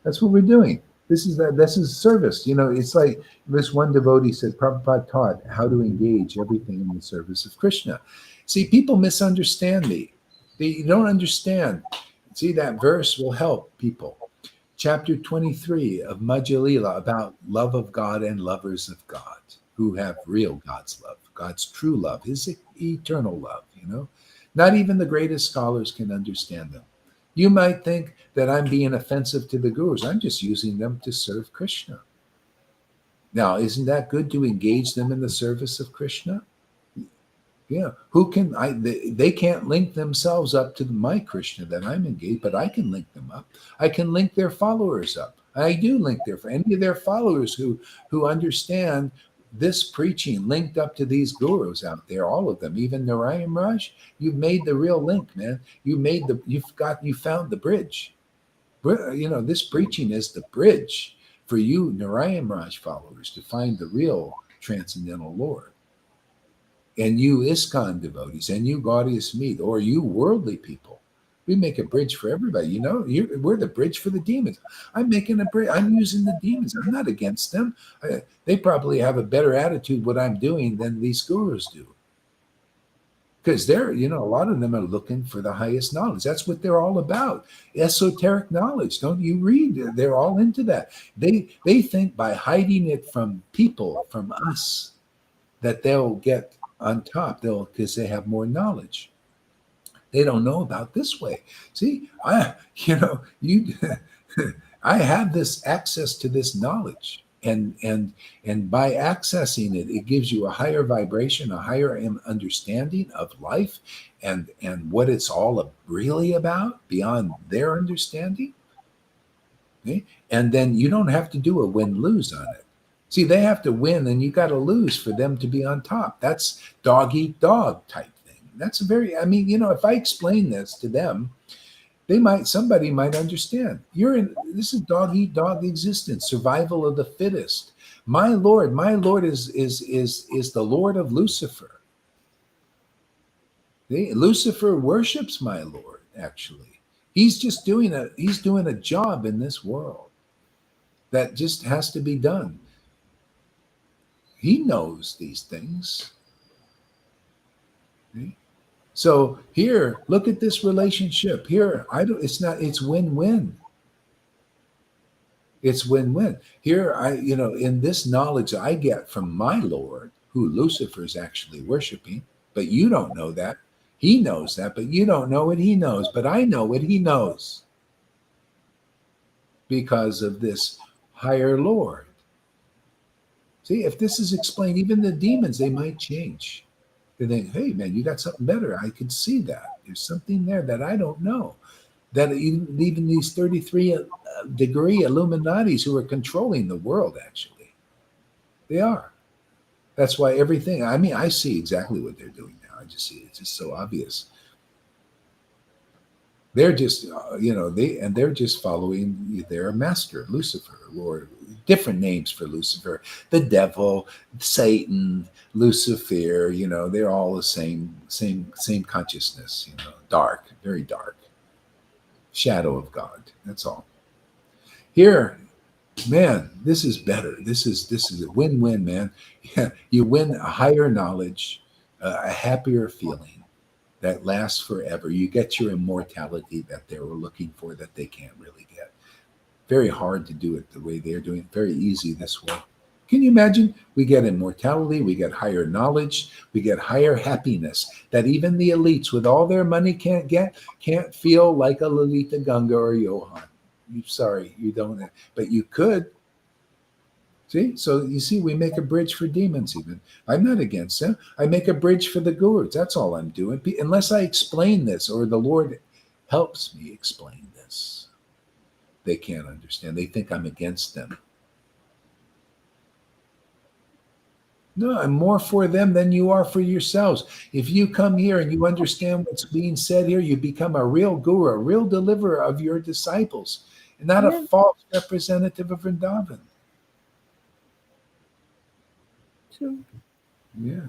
That's what we're doing. This is service. It's like this one devotee said, Prabhupada taught how to engage everything in the service of Krishna. See, people misunderstand me. They don't understand. See, that verse will help people. Chapter 23 of Madhya Lila about love of God and lovers of God who have real God's love, God's true love, his eternal love. Not even the greatest scholars can understand them. You might think that I'm being offensive to the gurus. I'm just using them to serve Krishna. Now, isn't that good to engage them in the service of Krishna? Yeah. Who can they can't link themselves up to my Krishna that I'm engaged, but I can link them up. I can link their followers up. I do link any of their followers who understand this preaching linked up to these gurus out there, all of them, even Narayan Raj. You've made the real link, man. You found the bridge. This preaching is the bridge for you Narayan Raj followers to find the real transcendental Lord. And you ISKCON devotees, and you Gaudius Meet, or you worldly people, we make a bridge for everybody. We're the bridge for the demons. I'm making a bridge. I'm using the demons. I'm not against them. They probably have a better attitude what I'm doing than these gurus do. Because a lot of them are looking for the highest knowledge. That's what they're all about. Esoteric knowledge. Don't you read? They're all into that. They think by hiding it from people, from us, that they'll get on top because they have more knowledge. They don't know about this way. See, I have this access to this knowledge, and by accessing it, it gives you a higher vibration, a higher understanding of life, and what it's all really about beyond their understanding. Okay? And then you don't have to do a win-lose on it. See, they have to win and you got to lose for them to be on top. That's dog eat dog type thing. That's if I explain this to them, somebody might understand. This is dog eat dog existence, survival of the fittest. My Lord is the Lord of Lucifer. Lucifer worships my Lord, actually. He's just doing a job in this world that just has to be done. He knows these things. Okay? So here, look at this relationship. Here, it's win-win. It's win-win. Here, in this knowledge I get from my Lord, who Lucifer is actually worshiping, but you don't know that. He knows that, but you don't know what he knows. But I know what he knows because of this higher Lord. See, if this is explained, even the demons, they might change. They think, hey, man, you got something better. I can see that. There's something there that I don't know. That even these 33-degree Illuminatis who are controlling the world, actually. They are. That's why everything, I see exactly what they're doing now. I just see it's just so obvious. They're just, they're just following their master, Lucifer, or different names for Lucifer, the devil, Satan, Lucifer. They're all the same consciousness. Dark, very dark, shadow of God. That's all. Here, man, this is better. This is a win-win, man. Yeah, you win a higher knowledge, a happier feeling that lasts forever. You get your immortality that they were looking for that they can't really get. Very hard to do it the way they're doing it. Very easy this way. Can you imagine? We get immortality, we get higher knowledge, we get higher happiness that even the elites with all their money can't feel like a Lalita Ganga or Johan. Sorry, you don't, but you could. See, so you see, we make a bridge for demons even. I'm not against them. I make a bridge for the gurus. That's all I'm doing. Unless I explain this or the Lord helps me explain this, they can't understand. They think I'm against them. No, I'm more for them than you are for yourselves. If you come here and you understand what's being said here, you become a real guru, a real deliverer of your disciples, and not a false representative of Vrindavan. True. Yeah.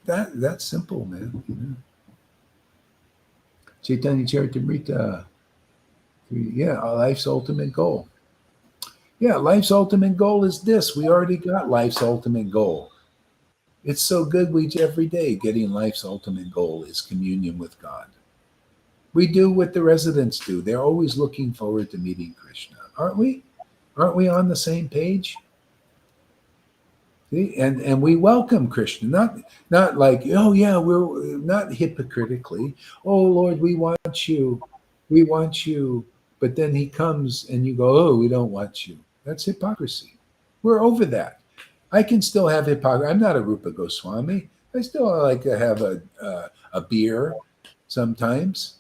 That's simple, man. Caitanya Charitamrita. Yeah, life's ultimate goal. Yeah, life's ultimate goal is this. We already got life's ultimate goal. It's so good we every day getting life's ultimate goal is communion with God. We do what the residents do. They're always looking forward to meeting Krishna, aren't we? Aren't we on the same page? See? And we welcome Krishna, not like, oh yeah, we're not hypocritically. Oh Lord, we want you. But then he comes and you go, oh, we don't want you. That's hypocrisy. We're over that. I can still have hypocrisy. I'm not a Rupa Goswami. I still like to have a beer sometimes,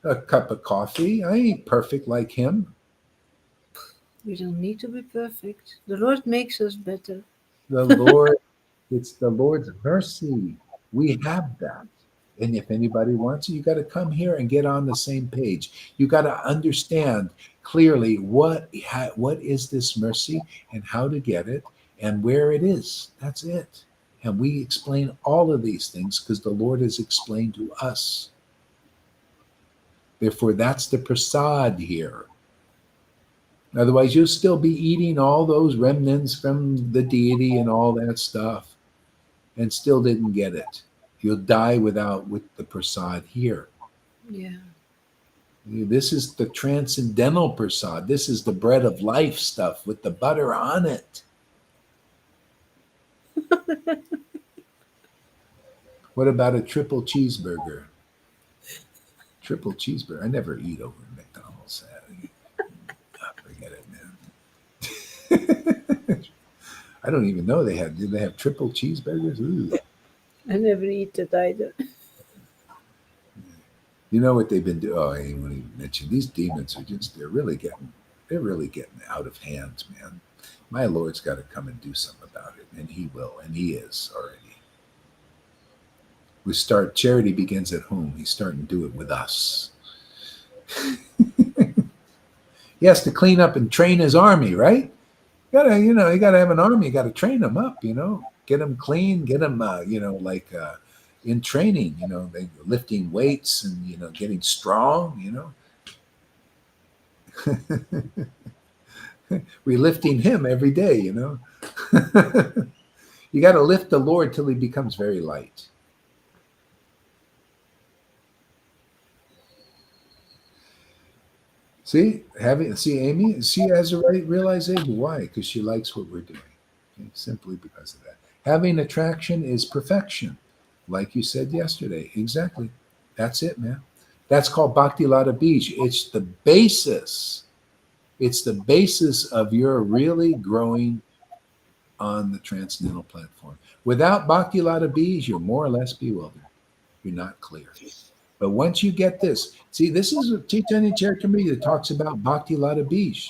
a cup of coffee. I ain't perfect like him. We don't need to be perfect. The Lord makes us better. The Lord, it's the Lord's mercy. We have that. And if anybody wants it, you got to come here and get on the same page. You got to understand clearly what is this mercy and how to get it and where it is. That's it. And we explain all of these things because the Lord has explained to us. Therefore, that's the prasad here. Otherwise, you'll still be eating all those remnants from the deity and all that stuff and still didn't get it. You'll die with the prasad here. Yeah. This is the transcendental prasad. This is the bread of life stuff with the butter on it. What about a triple cheeseburger? Triple cheeseburger. I never eat over at McDonald's. Forget it, man. I don't even know did they have triple cheeseburgers? Ooh. I never eat it either. You know what they've been doing? Oh, I didn't want to mention these demons are they're really getting out of hand, man. My Lord's got to come and do something about it, and he will, and he is already. Charity begins at home. He's starting to do it with us. He has to clean up and train his army, right? You gotta have an army. You got to train them up, get them clean, get them, in training, they lifting weights and, getting strong, We're lifting him every day, You got to lift the Lord till he becomes very light. See, Amy, she has a right realization. Why? Because she likes what we're doing. Okay? Simply because of that. Having attraction is perfection, like you said yesterday. Exactly. That's it, man. That's called Bhakti Lata Bij. It's the basis. It's the basis of your really growing on the transcendental platform. Without Bhakti Lata Bij, you're more or less bewildered. You're not clear. But once you get this, see, this is Caitanya Charitamrita that talks about Bhakti Lata Bij.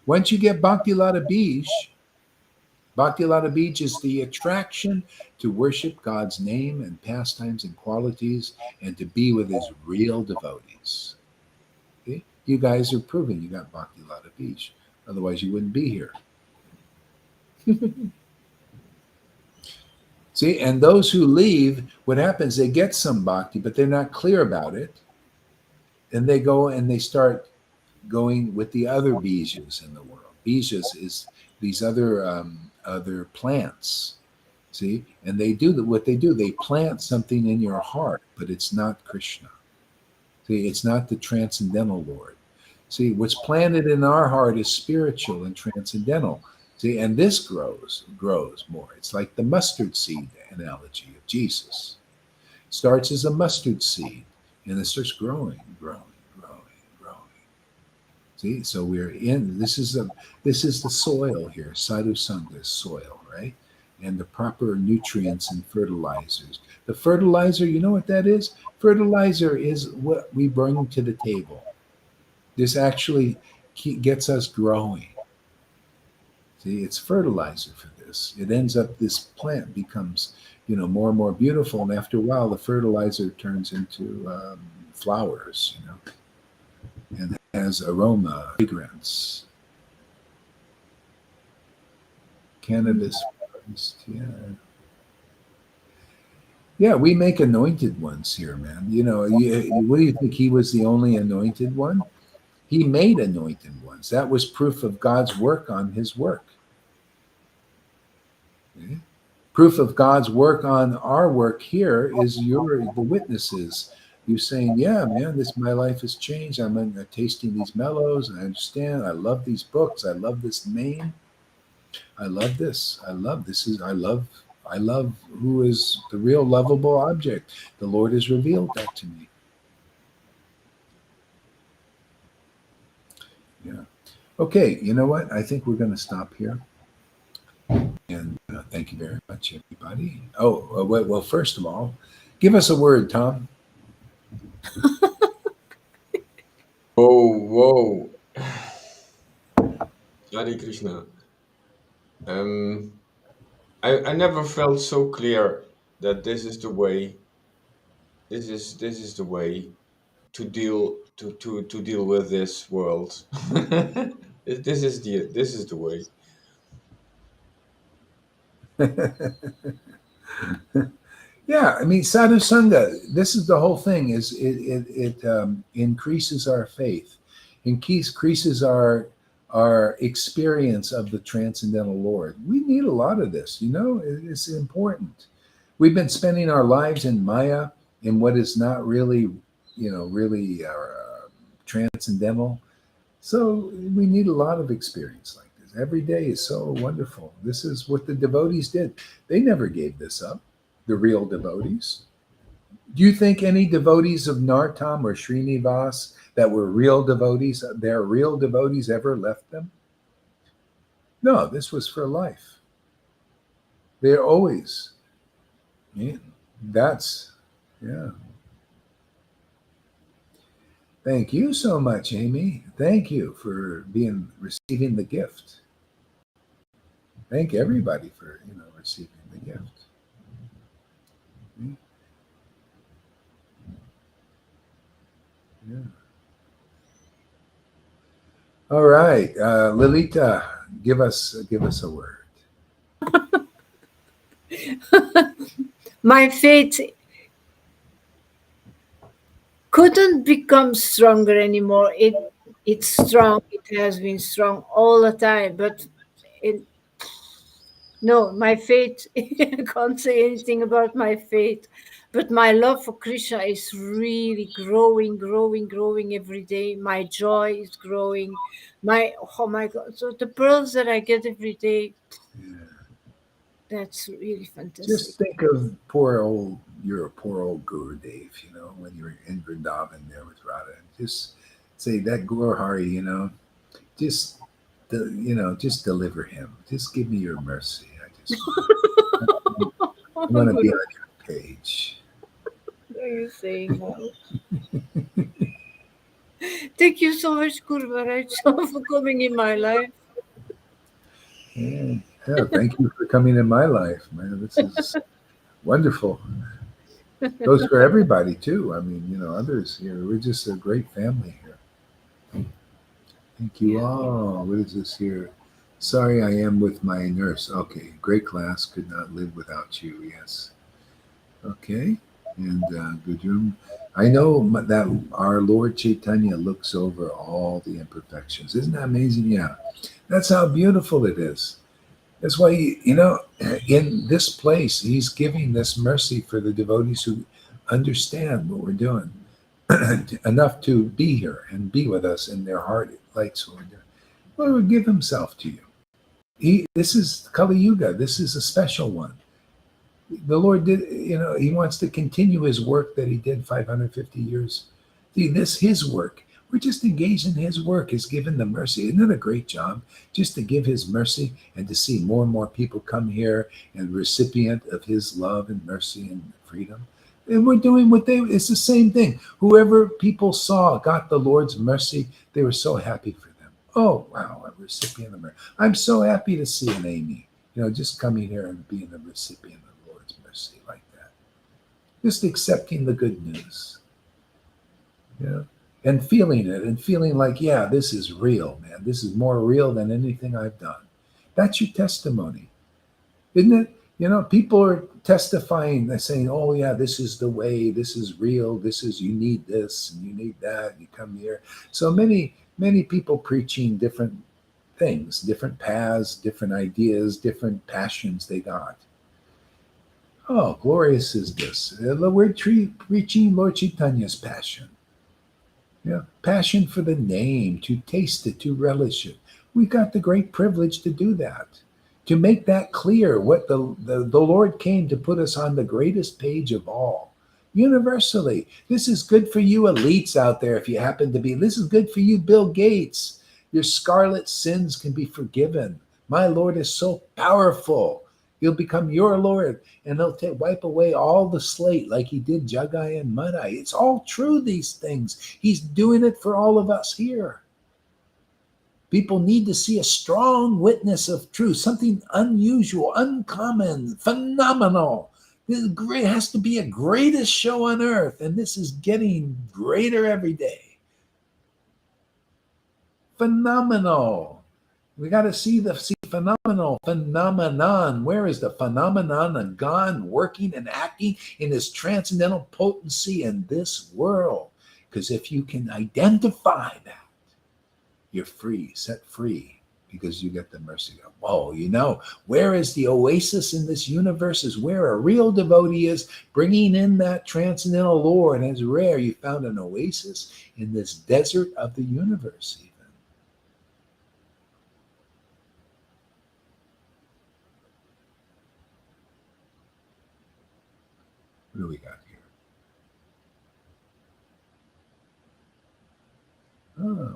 Once you get Bhakti Lata Bij is the attraction to worship God's name and pastimes and qualities and to be with his real devotees. Okay? You guys are proving you got Bhakti Lata Bij. Otherwise, you wouldn't be here. See, and those who leave, what happens, they get some bhakti, but they're not clear about it. And they go and they start going with the other bijas in the world. Bijas is these other plants. See, and they do what they do. They plant something in your heart, but it's not Krishna. See, it's not the transcendental Lord. See, what's planted in our heart is spiritual and transcendental. See, and this grows more. It's like the mustard seed analogy of Jesus. Starts as a mustard seed, and it starts growing. See, so we're in. This is the soil here, sadhu sangha soil, right? And the proper nutrients and fertilizers. The fertilizer, you know what that is? Fertilizer is what we bring to the table. This actually gets us growing. See, it's fertilizer for this. It ends up, this plant becomes, more and more beautiful. And after a while, the fertilizer turns into flowers, and has aroma, fragrance. Cannabis, yeah. Yeah, we make anointed ones here, man. What do you think? He was the only anointed one? He made anointed ones. That was proof of God's work on his work. Okay? Proof of God's work on our work here is the witnesses. You saying, yeah, man, my life has changed. I'm tasting these mellows. I understand. I love these books. I love this name. I love this. I love who is the real lovable object. The Lord has revealed that to me. Yeah. Okay, you know what? I think we're going to stop here. And thank you very much, everybody. Oh, well, first of all, give us a word, Tom. Whoa. Hare Krishna. I never felt so clear that this is the way. This is the way to deal with this world. This is the way. Yeah, I mean, sadhu sangha. This is the whole thing. Is it increases our faith, increases our experience of the transcendental Lord. We need a lot of this. You know, it's important. We've been spending our lives in Maya, in what is not really, really transcendental. So we need a lot of experience like this. Every day is so wonderful. This is what the devotees did. They never gave this up, the real devotees. Do you think any devotees of Nartam or Srinivas that were real devotees, their real devotees ever left them? No, this was for life. They're always, yeah, that's, yeah. Thank you so much, Amy. Thank you for receiving the gift. Thank everybody for receiving the gift. Yeah. All right, Lilita, give us a word. My faith couldn't become stronger anymore. It's strong. It has been strong all the time. But no, my faith. I can't say anything about my faith. But my love for Krishna is really growing every day. My joy is growing. Oh my God! So the pearls that I get every day, that's really fantastic. Just think of your poor old Gurudev, when you were in Vrindavan there with Radha. Just say that Guru Hari, just deliver him. Just give me your mercy. I want to be on your page. What are you saying now? Thank you so much, Guru Maharaj, for coming in my life. Yeah, thank you for coming in my life, man. This is wonderful. Goes for everybody too. I mean, others here. We're just a great family here. Thank you all. What is this here? Sorry, I am with my nurse. Okay, great class. Could not live without you. Yes. Okay, and good room. I know that our Lord Chaitanya looks over all the imperfections. Isn't that amazing? Yeah. That's how beautiful it is. That's why, in this place, he's giving this mercy for the devotees who understand what we're doing enough to be here and be with us in their heart. It likes what we're doing. Well, he would give himself to you. This is Kali Yuga. This is a special one. The Lord did, he wants to continue his work that he did 550 years. See, his work. We're just engaged in his work. He's given the mercy. Isn't it a great job just to give his mercy and to see more and more people come here and recipient of his love and mercy and freedom? And we're doing it's the same thing. Whoever people saw got the Lord's mercy, they were so happy for them. Oh, wow, a recipient of mercy. I'm so happy to see an Amy, just coming here and being a recipient of the Lord's mercy like that. Just accepting the good news. And feeling it and feeling like, yeah, this is real, man. This is more real than anything I've done. That's your testimony, isn't it? People are testifying. They're saying, oh, yeah, this is the way. This is real. You need this and you need that. You come here. So many Many people preaching different things, different paths, different ideas, different passions they got. Oh, glorious is this. We're preaching Lord Chaitanya's passion. Yeah, passion for the name, to taste it, to relish it. We got the great privilege to do that, to make that clear what the Lord came to put us on the greatest page of all. Universally, this is good for you elites out there if you happen to be. This is good for you, Bill Gates. Your scarlet sins can be forgiven. My Lord is so powerful. He'll become your Lord, and he'll wipe away all the slate like he did Jagai and Madai. It's all true, these things. He's doing it for all of us here. People need to see a strong witness of truth, something unusual, uncommon, phenomenal. This has to be a greatest show on earth, and this is getting greater every day. Phenomenal. We got to see phenomenal phenomenon. Where is the phenomenon of God working and acting in his transcendental potency in this world? Because if you can identify that, you're free, set free, because you get the mercy of God. Whoa, where is the oasis in this universe is where a real devotee is, bringing in that transcendental Lord. And it's rare you found an oasis in this desert of the universe. What do we got here?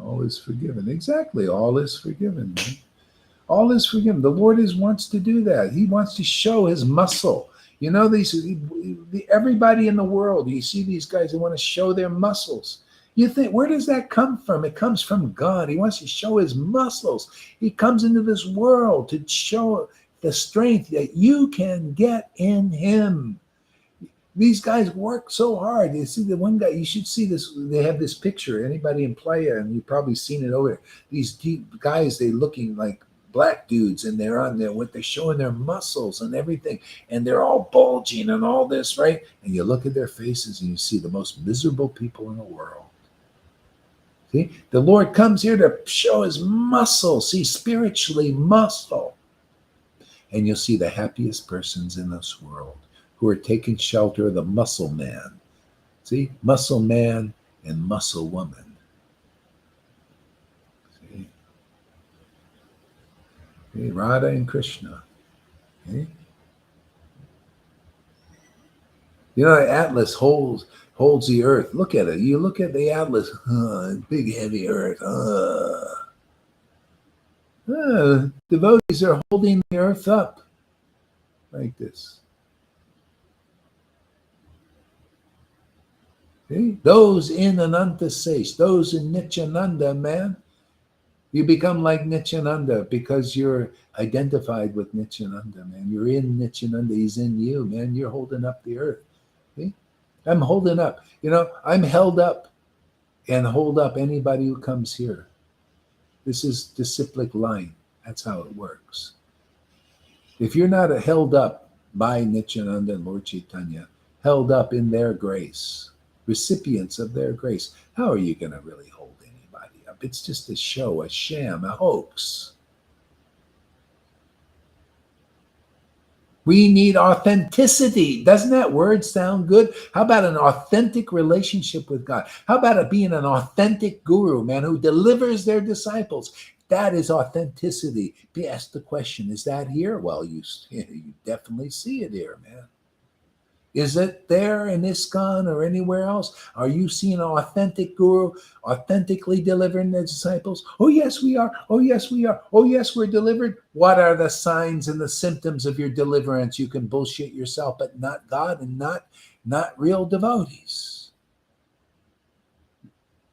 All is forgiven. Exactly. All is forgiven, man. All is forgiven. The Lord wants to do that. He wants to show his muscle. Everybody in the world, you see these guys, they want to show their muscles. You think, where does that come from? It comes from God. He wants to show his muscles. He comes into this world to show the strength that you can get in him. These guys work so hard. You see the one guy, you should see this. They have this picture. Anybody in Playa, and you've probably seen it over there. These guys, they looking like black dudes, and they're on there they're showing their muscles and everything, and they're all bulging and all this, right? And you look at their faces and you see the most miserable people in the world. See, the Lord comes here to show his muscle. See, spiritually muscle, and you'll see the happiest persons in this world who are taking shelter of the muscle man. See, muscle man and muscle woman. See, Radha and Krishna. See? The Atlas holds the earth. Look at it. You look at the Atlas, big heavy earth. Devotees are holding the earth up like this. See? Those in Ananta Sesh, those in Nityananda, man, you become like Nityananda because you're identified with Nityananda, man. You're in Nityananda. He's in you, man. You're holding up the earth. See? I'm holding up. I'm held up and hold up anybody who comes here. This is disciplic line. That's how it works. If you're not held up by Nityananda and Lord Chaitanya, held up in their grace, recipients of their grace, how are you going to really hold anybody up? It's just a show, a sham, a hoax. We need authenticity. Doesn't that word sound good? How about an authentic relationship with God? How about it being an authentic guru, man, who delivers their disciples? That is authenticity. Be asked the question, is that here? Well, you definitely see it here, man. Is it there in ISKCON or anywhere else? Are you seeing an authentic guru authentically delivering their disciples? Oh, yes, we are. Oh, yes, we are. Oh, yes, we're delivered. What are the signs and the symptoms of your deliverance? You can bullshit yourself, but not God and not real devotees.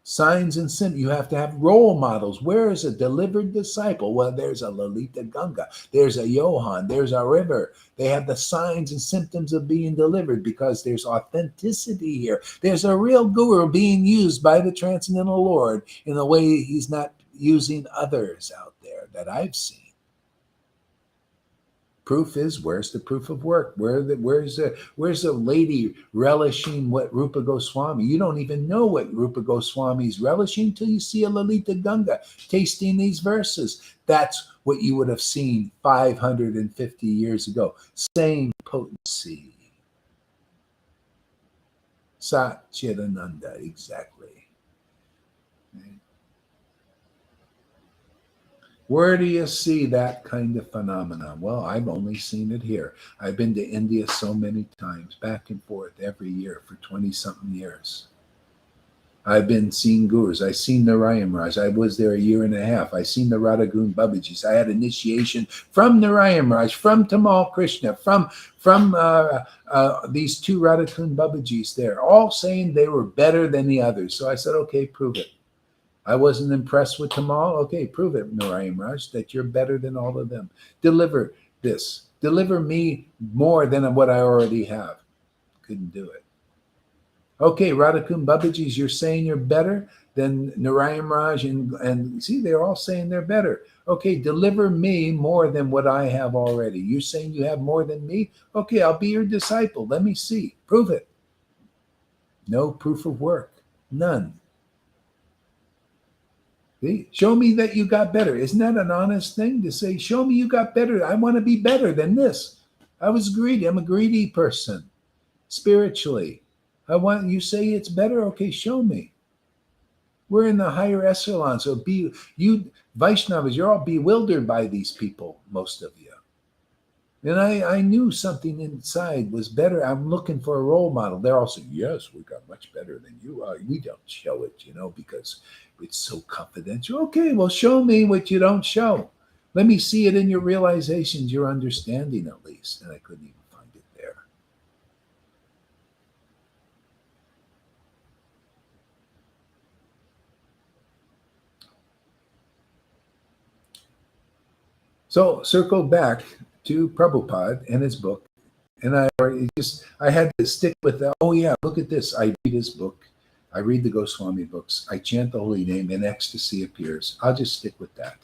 Signs and symptoms. You have to have role models. Where is a delivered disciple? Well, there's a Lalita Ganga. There's a Johan. There's a river. They have the signs and symptoms of being delivered because there's authenticity here. There's a real guru being used by the Transcendental Lord in a way he's not using others out there that I've seen. Proof is, where's the proof of work? Where's the lady relishing what Rupa Goswami? You don't even know what Rupa Goswami's relishing till you see a Lalita Ganga tasting these verses. That's what you would have seen 550 years ago. Same potency. Sat Chidananda, exactly. Where do you see that kind of phenomenon? Well, I've only seen it here. I've been to India so many times, back and forth every year for 20-something years. I've been seeing gurus. I've seen Narayan Raj. I was there a year and a half. I've seen the Radhagun Babajis. I had initiation from Narayan Raj, from Tamal Krishna, from these two Radhagun Babajis there, all saying they were better than the others. So I said, okay, prove it. I wasn't impressed with Tamal. Okay, prove it, Narayan Raj, that you're better than all of them. Deliver this. Deliver me more than what I already have. Couldn't do it. Okay, Radhakun Babajis, you're saying you're better than Narayan Raj, and see, they're all saying they're better. Okay, deliver me more than what I have already. You're saying you have more than me? Okay, I'll be your disciple. Let me see. Prove it. No proof of work. None. See? Show me that you got better. Isn't that an honest thing to say? Show me you got better. I want to be better than this. I was greedy. I'm a greedy person spiritually. I want you say it's better. Okay, show me. We're in the higher echelon. So you Vaishnavas, you're all bewildered by these people, most of you. And I knew something inside was better. I'm looking for a role model. They're all saying, yes, we got much better than you. We don't show it, because it's so confidential. Okay, well, show me what you don't show. Let me see it in your realizations, your understanding at least. And I couldn't even find it there. So circle back to Prabhupada and his book. And I had to stick with that. Oh yeah, look at this. I read his book. I read the Goswami books. I chant the holy name and ecstasy appears. I'll just stick with that.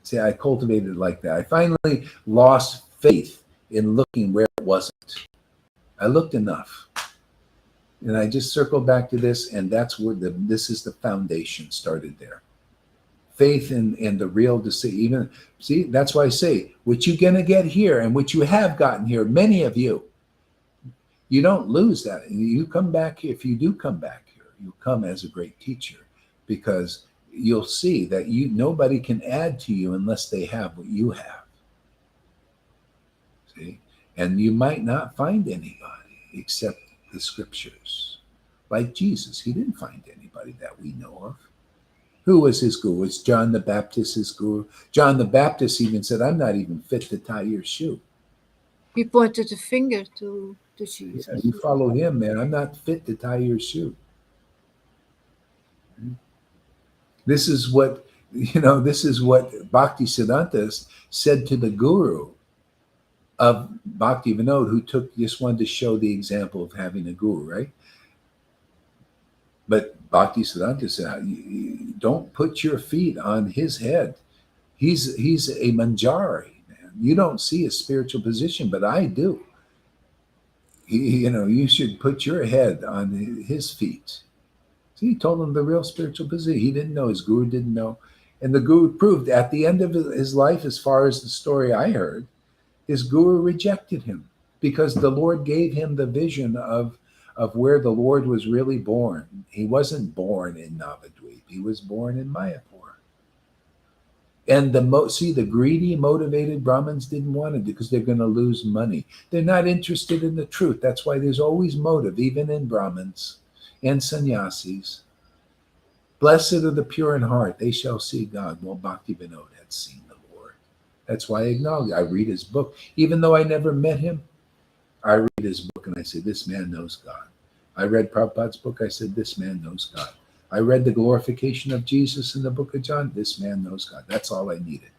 See, I cultivated it like that. I finally lost faith in looking where it wasn't. I looked enough. And I just circled back to this, and that's where this is the foundation started there. Faith in the real decision. See, that's why I say, what you're going to get here and what you have gotten here, many of you, you don't lose that. You come back here. If you do come back here, you come as a great teacher, because you'll see that nobody can add to you unless they have what you have. See? And you might not find anybody except the scriptures. Like Jesus, he didn't find anybody that we know of. Who was his guru? Was John the Baptist his guru? John the Baptist even said, I'm not even fit to tie your shoe. He pointed the finger to Jesus. Yeah, you follow him, man. I'm not fit to tie your shoe. This is what Bhakti Siddhanta said to the guru of Bhakti Vinod, who just wanted to show the example of having a guru, right? But Bhakti Siddhanta said, don't put your feet on his head. He's a manjari, man. You don't see his spiritual position, but I do. You should put your head on his feet. See, he told him the real spiritual position. He didn't know. His guru didn't know. And the guru proved at the end of his life, as far as the story I heard, his guru rejected him because the Lord gave him the vision of where the Lord was really born. He wasn't born in Navadvip. He was born in Mayapur. And the greedy, motivated Brahmins didn't want it because they're going to lose money. They're not interested in the truth. That's why there's always motive, even in Brahmins and sannyasis. Blessed are the pure in heart. They shall see God. Well, Bhakti Vinod had seen the Lord. That's why I acknowledge. I read his book. Even though I never met him, I read his book and I say, this man knows God. I read Prabhupada's book. I said, this man knows God. I read the glorification of Jesus in the book of John. This man knows God. That's all I needed.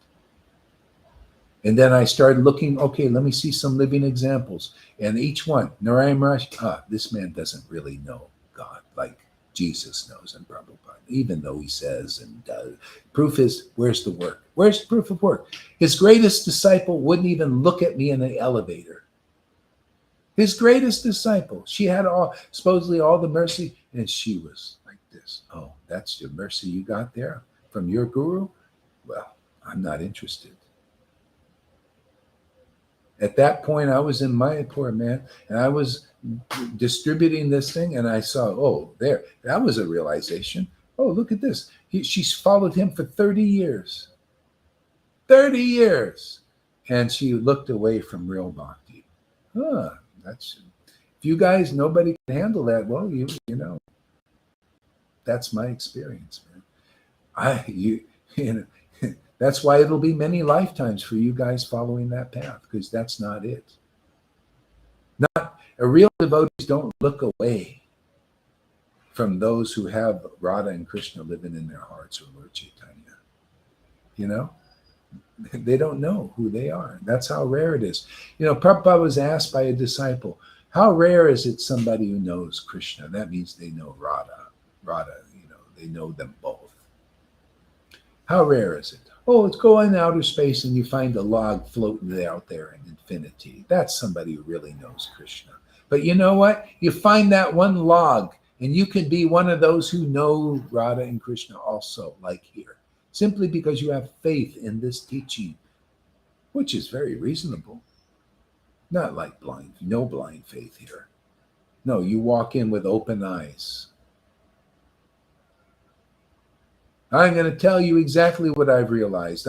And then I started looking, okay, let me see some living examples. And each one, Narayan Maharaj, this man doesn't really know God. Like, Jesus knows and Prabhupada, even though he says and does. Proof is, where's the work? Where's the proof of work? His greatest disciple wouldn't even look at me in the elevator. His greatest disciple. She had supposedly all the mercy, and she was like this. Oh, that's your mercy you got there from your guru? Well, I'm not interested. At that point, I was in Mayapur, man, and I was distributing this thing, and I saw, oh, there. That was a realization. Oh, look at this. She's followed him for 30 years. 30 years. And she looked away from real bhakti. That's, if you guys, nobody can handle that, well, you know, that's my experience, man. You know, that's why it'll be many lifetimes for you guys following that path, because that's not it. Not a real devotees don't look away from those who have Radha and Krishna living in their hearts, or Lord Chaitanya. You know, they don't know who they are. That's how rare it is. You know, Prabhupada was asked by a disciple, how rare is it somebody who knows Krishna? That means they know Radha. Radha, you know, they know them both. How rare is it? Oh, let's go in outer space and you find a log floating out there in infinity. That's somebody who really knows Krishna. But you know what? You find that one log, and you can be one of those who know Radha and Krishna also, like here, simply because you have faith in this teaching, which is very reasonable. Not like no blind faith here. No, you walk in with open eyes. I'm going to tell you exactly what I've realized.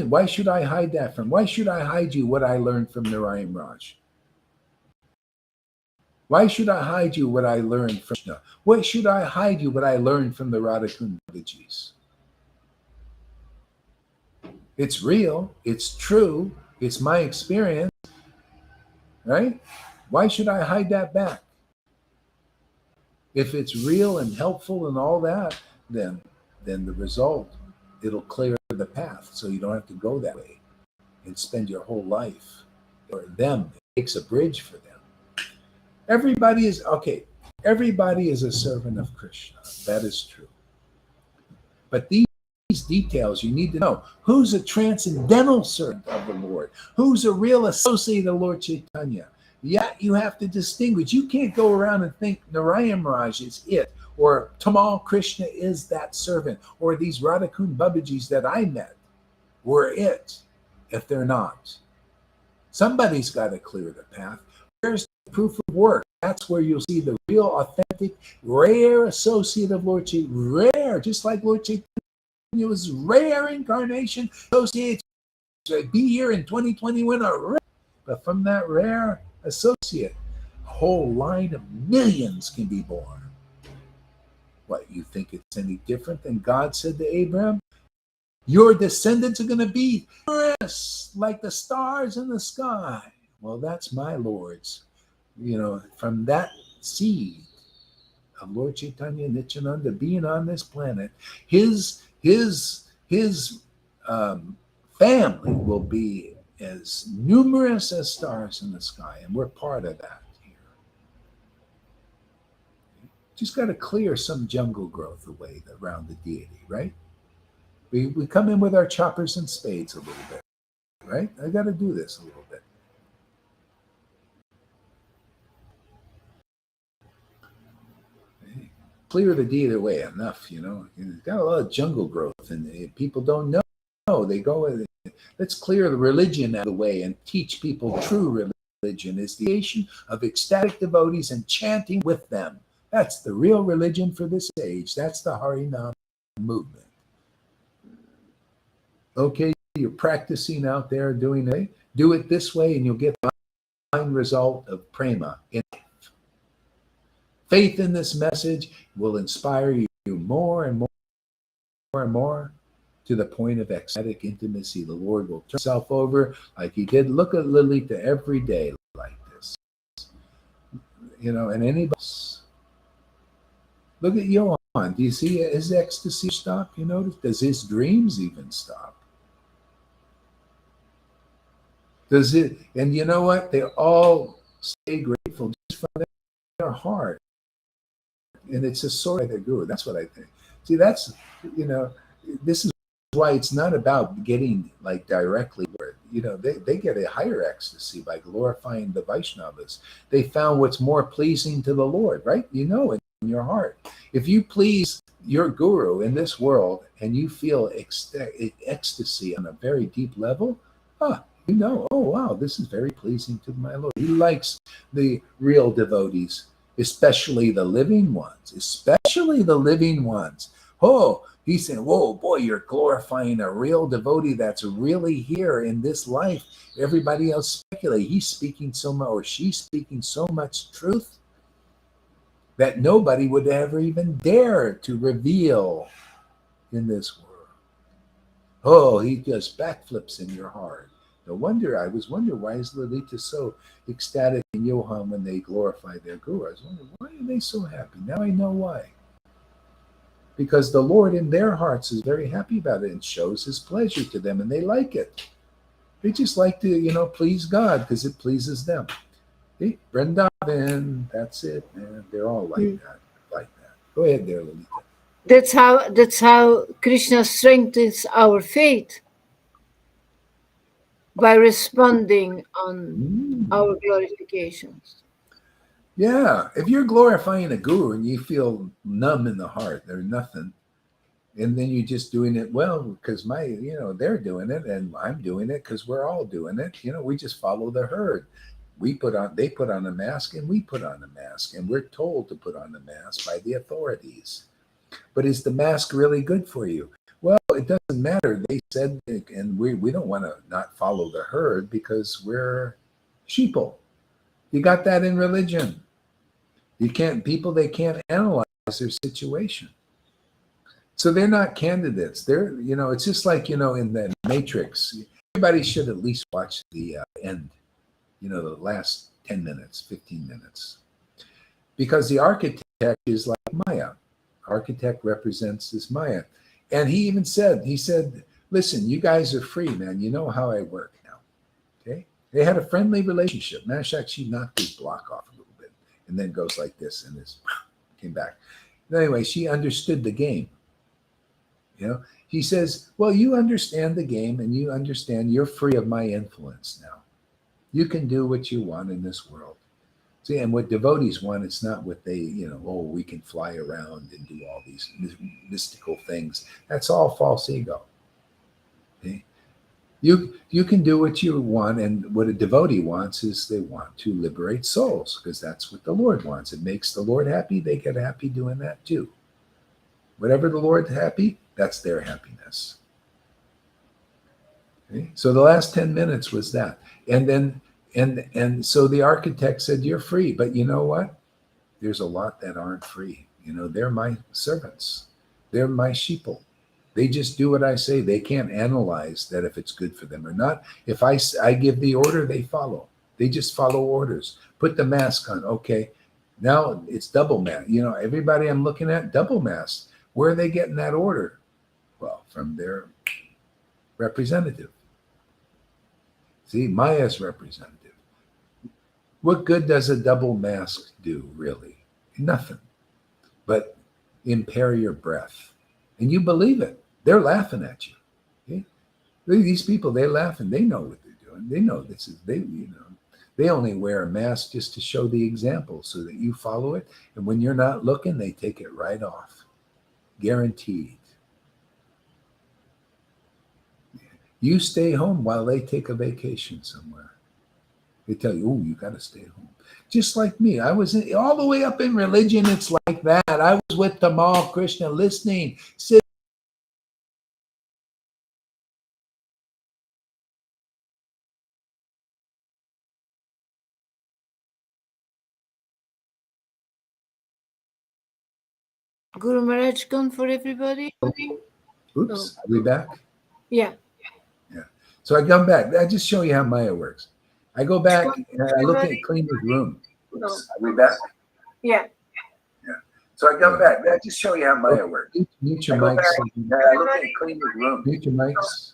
Why should I hide that from? Why should I hide you what I learned from Narayan Raj? Why should I hide you what I learned from Krishna? Why should I hide you what I learned from the Radhakund Babaji's? It's real. It's true. It's my experience. Right? Why should I hide that back? If it's real and helpful and all that, then the result, it'll clear the path so you don't have to go that way and spend your whole life. Or them, it takes a bridge for them. Everybody is a servant of Krishna. That is true. But these details you need to know. Who's a transcendental servant of the Lord? Who's a real associate of Lord Chaitanya? Yeah, you have to distinguish. You can't go around and think Narayan Raj is it, or Tamal Krishna is that servant, or these Radhakund Babajis that I met were it, if they're not. Somebody's got to clear the path. Where's the proof of work? That's where you'll see the real, authentic, rare associate of Lord Chaitanya. Rare, just like Lord Chaitanya was rare incarnation associates to be here in 2021 are rare. But from that rare associate, a whole line of millions can be born. What, you think it's any different than God said to Abraham? Your descendants are going to be numerous, like the stars in the sky. Well, that's my Lord's. You know, from that seed of Lord Chaitanya Nityananda being on this planet, his family will be as numerous as stars in the sky, and we're part of that here. Just got to clear some jungle growth away around the deity, right? We come in with our choppers and spades a little bit, right? I got to do this a little bit. Clear the deity away enough, you know. It's got a lot of jungle growth, and people don't know. They go, let's clear the religion out of the way and teach people true religion is the creation of ecstatic devotees and chanting with them. That's the real religion for this age. That's the Harinam movement. Okay, you're practicing out there doing it. Do it this way, and you'll get the fine result of prema in life. Faith in this message will inspire you more and more to the point of ecstatic intimacy. The Lord will turn himself over like he did. Look at Lalita every day like this. You know, and anybody else. Look at Johan. Do you see his ecstasy stop? You notice? Does his dreams even stop? Does it? And you know what? They all stay grateful just from their heart. and it's a sword by their guru. That's what I think. See, that's, this is why it's not about getting like directly. They get a higher ecstasy by glorifying the Vaishnavas. They found what's more pleasing to the Lord, right? In your heart. If you please your guru in this world and you feel ecstasy on a very deep level, oh wow, this is very pleasing to my Lord. He likes the real devotees, especially the living ones, Oh, he's saying, whoa, boy, you're glorifying a real devotee that's really here in this life. Everybody else speculate. He's speaking so much, or she's speaking so much truth that nobody would ever even dare to reveal in this world. Oh, he does backflips in your heart. No wonder, I was wondering, why is Lalita so ecstatic in Johan when they glorify their guru? I was wondering, why are they so happy? Now I know why. Because the Lord in their hearts is very happy about it and shows his pleasure to them, and they like it. They just like to, please God because it pleases them. Hey, Vrindavan, that's it, man. They're all like that. Go ahead there, Lalita. That's how Krishna strengthens our faith, by responding on our glorifications. Yeah, if you're glorifying a guru and you feel numb in the heart, there's nothing, and then you're just doing it well because they're doing it and I'm doing it because we're all doing it. We just follow the herd. They put on a mask and we put on a mask, and we're told to put on the mask by the authorities. But is the mask really good for you? Well, it doesn't matter. They said, and we don't want to not follow the herd because we're sheeple. You got that in religion. They can't analyze their situation. So they're not candidates. It's just like, in the Matrix, everybody should at least watch the end, the last 10 minutes, 15 minutes. Because the architect is like Maya. Architect represents this Maya. And he said, listen, you guys are free, man. You know how I work now. Okay. They had a friendly relationship. Matter of fact, she knocked his block off a little bit and then goes like this and this came back. Anyway, she understood the game. He says, well, you understand the game and you understand you're free of my influence now. You can do what you want in this world. See, and what devotees want, it's not what they, we can fly around and do all these mystical things. That's all false ego. Okay? You can do what you want, and what a devotee wants is they want to liberate souls, because that's what the Lord wants. It makes the Lord happy. They get happy doing that too. Whatever the Lord's happy, that's their happiness. Okay? So the last 10 minutes was that. And then and so the architect said, you're free, but you know what? There's a lot that aren't free. They're my servants. They're my sheeple. They just do what I say. They can't analyze that if it's good for them or not. If I give the order, they follow. They just follow orders. Put the mask on. Okay. Now it's double mask. Everybody I'm looking at, double mask. Where are they getting that order? Well, from their representative. See, Maya's representative. What good does a double mask do, really? Nothing. But impair your breath. And you believe it. They're laughing at you. Okay? These people, they're laughing. They know what they're doing. They know this is, they only wear a mask just to show the example so that you follow it. And when you're not looking, they take it right off. Guaranteed. You stay home while they take a vacation somewhere. They tell you, oh, you got to stay home. Just like me. I was all the way up in religion. It's like that. I was with Tamal Krishna listening. Guru Maharaj gone for everybody? Oops, are we back? Yeah. Yeah. So I come back. I just show you how Maya works. I go back and I look at Cleaner's room. Oops, are we back? Yeah. Yeah. So I come back. I just show you how Maya works. Mute your mics. I look at Cleaner's room. Mute your mics.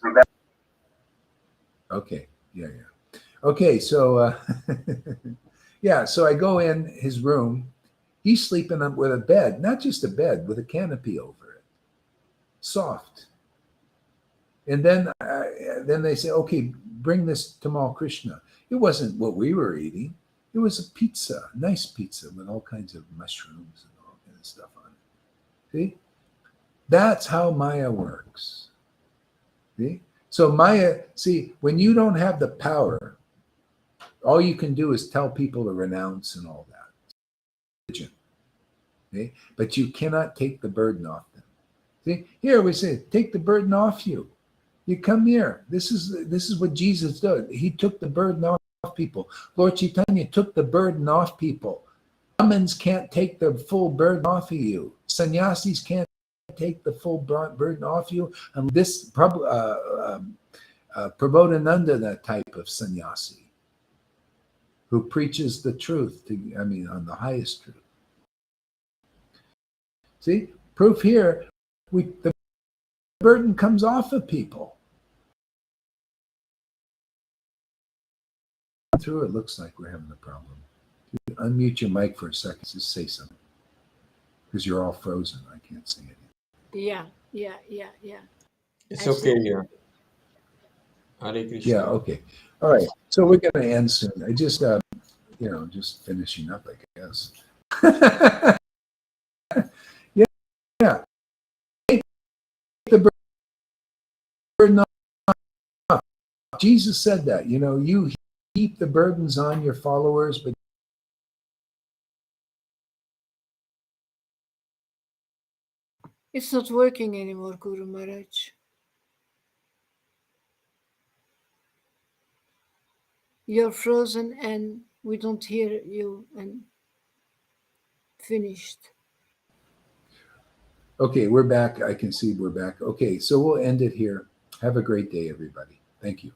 Okay. Yeah. Okay. So, yeah. So I go in his room. He's sleeping up with a bed, not just a bed, with a canopy over it, soft. And then they say, okay, bring this to Tamal Krishna. It wasn't what we were eating. It was a pizza, a nice pizza with all kinds of mushrooms and all kind of stuff on it. See? That's how Maya works. See? So Maya, see, when you don't have the power, all you can do is tell people to renounce and all that. Okay? But you cannot take the burden off them. See? Here we say, take the burden off you. You come here. This is what Jesus did. He took the burden off people. Lord Chaitanya took the burden off people. Brahmins can't take the full burden off of you. Sannyasis can't take the full burden off you. And this Prabodhananda, that type of sannyasi, who preaches the truth, on the highest truth. See, proof here, the burden comes off of people. Through it looks like we're having a problem. Unmute your mic for a second. Just say something, because you're all frozen. I can't say anything. Yeah. It's okay here. Hare Krishna. Yeah. Okay. All right. So we're going to end soon. I just, just finishing up, I guess. Yeah. Take the burden off. Jesus said that. You heap the burdens on your followers, but It's not working anymore, Guru Maharaj. You're frozen and we don't hear you, and finished. Okay, we're back. I can see we're back. Okay, so we'll end it here. Have a great day, everybody. Thank you.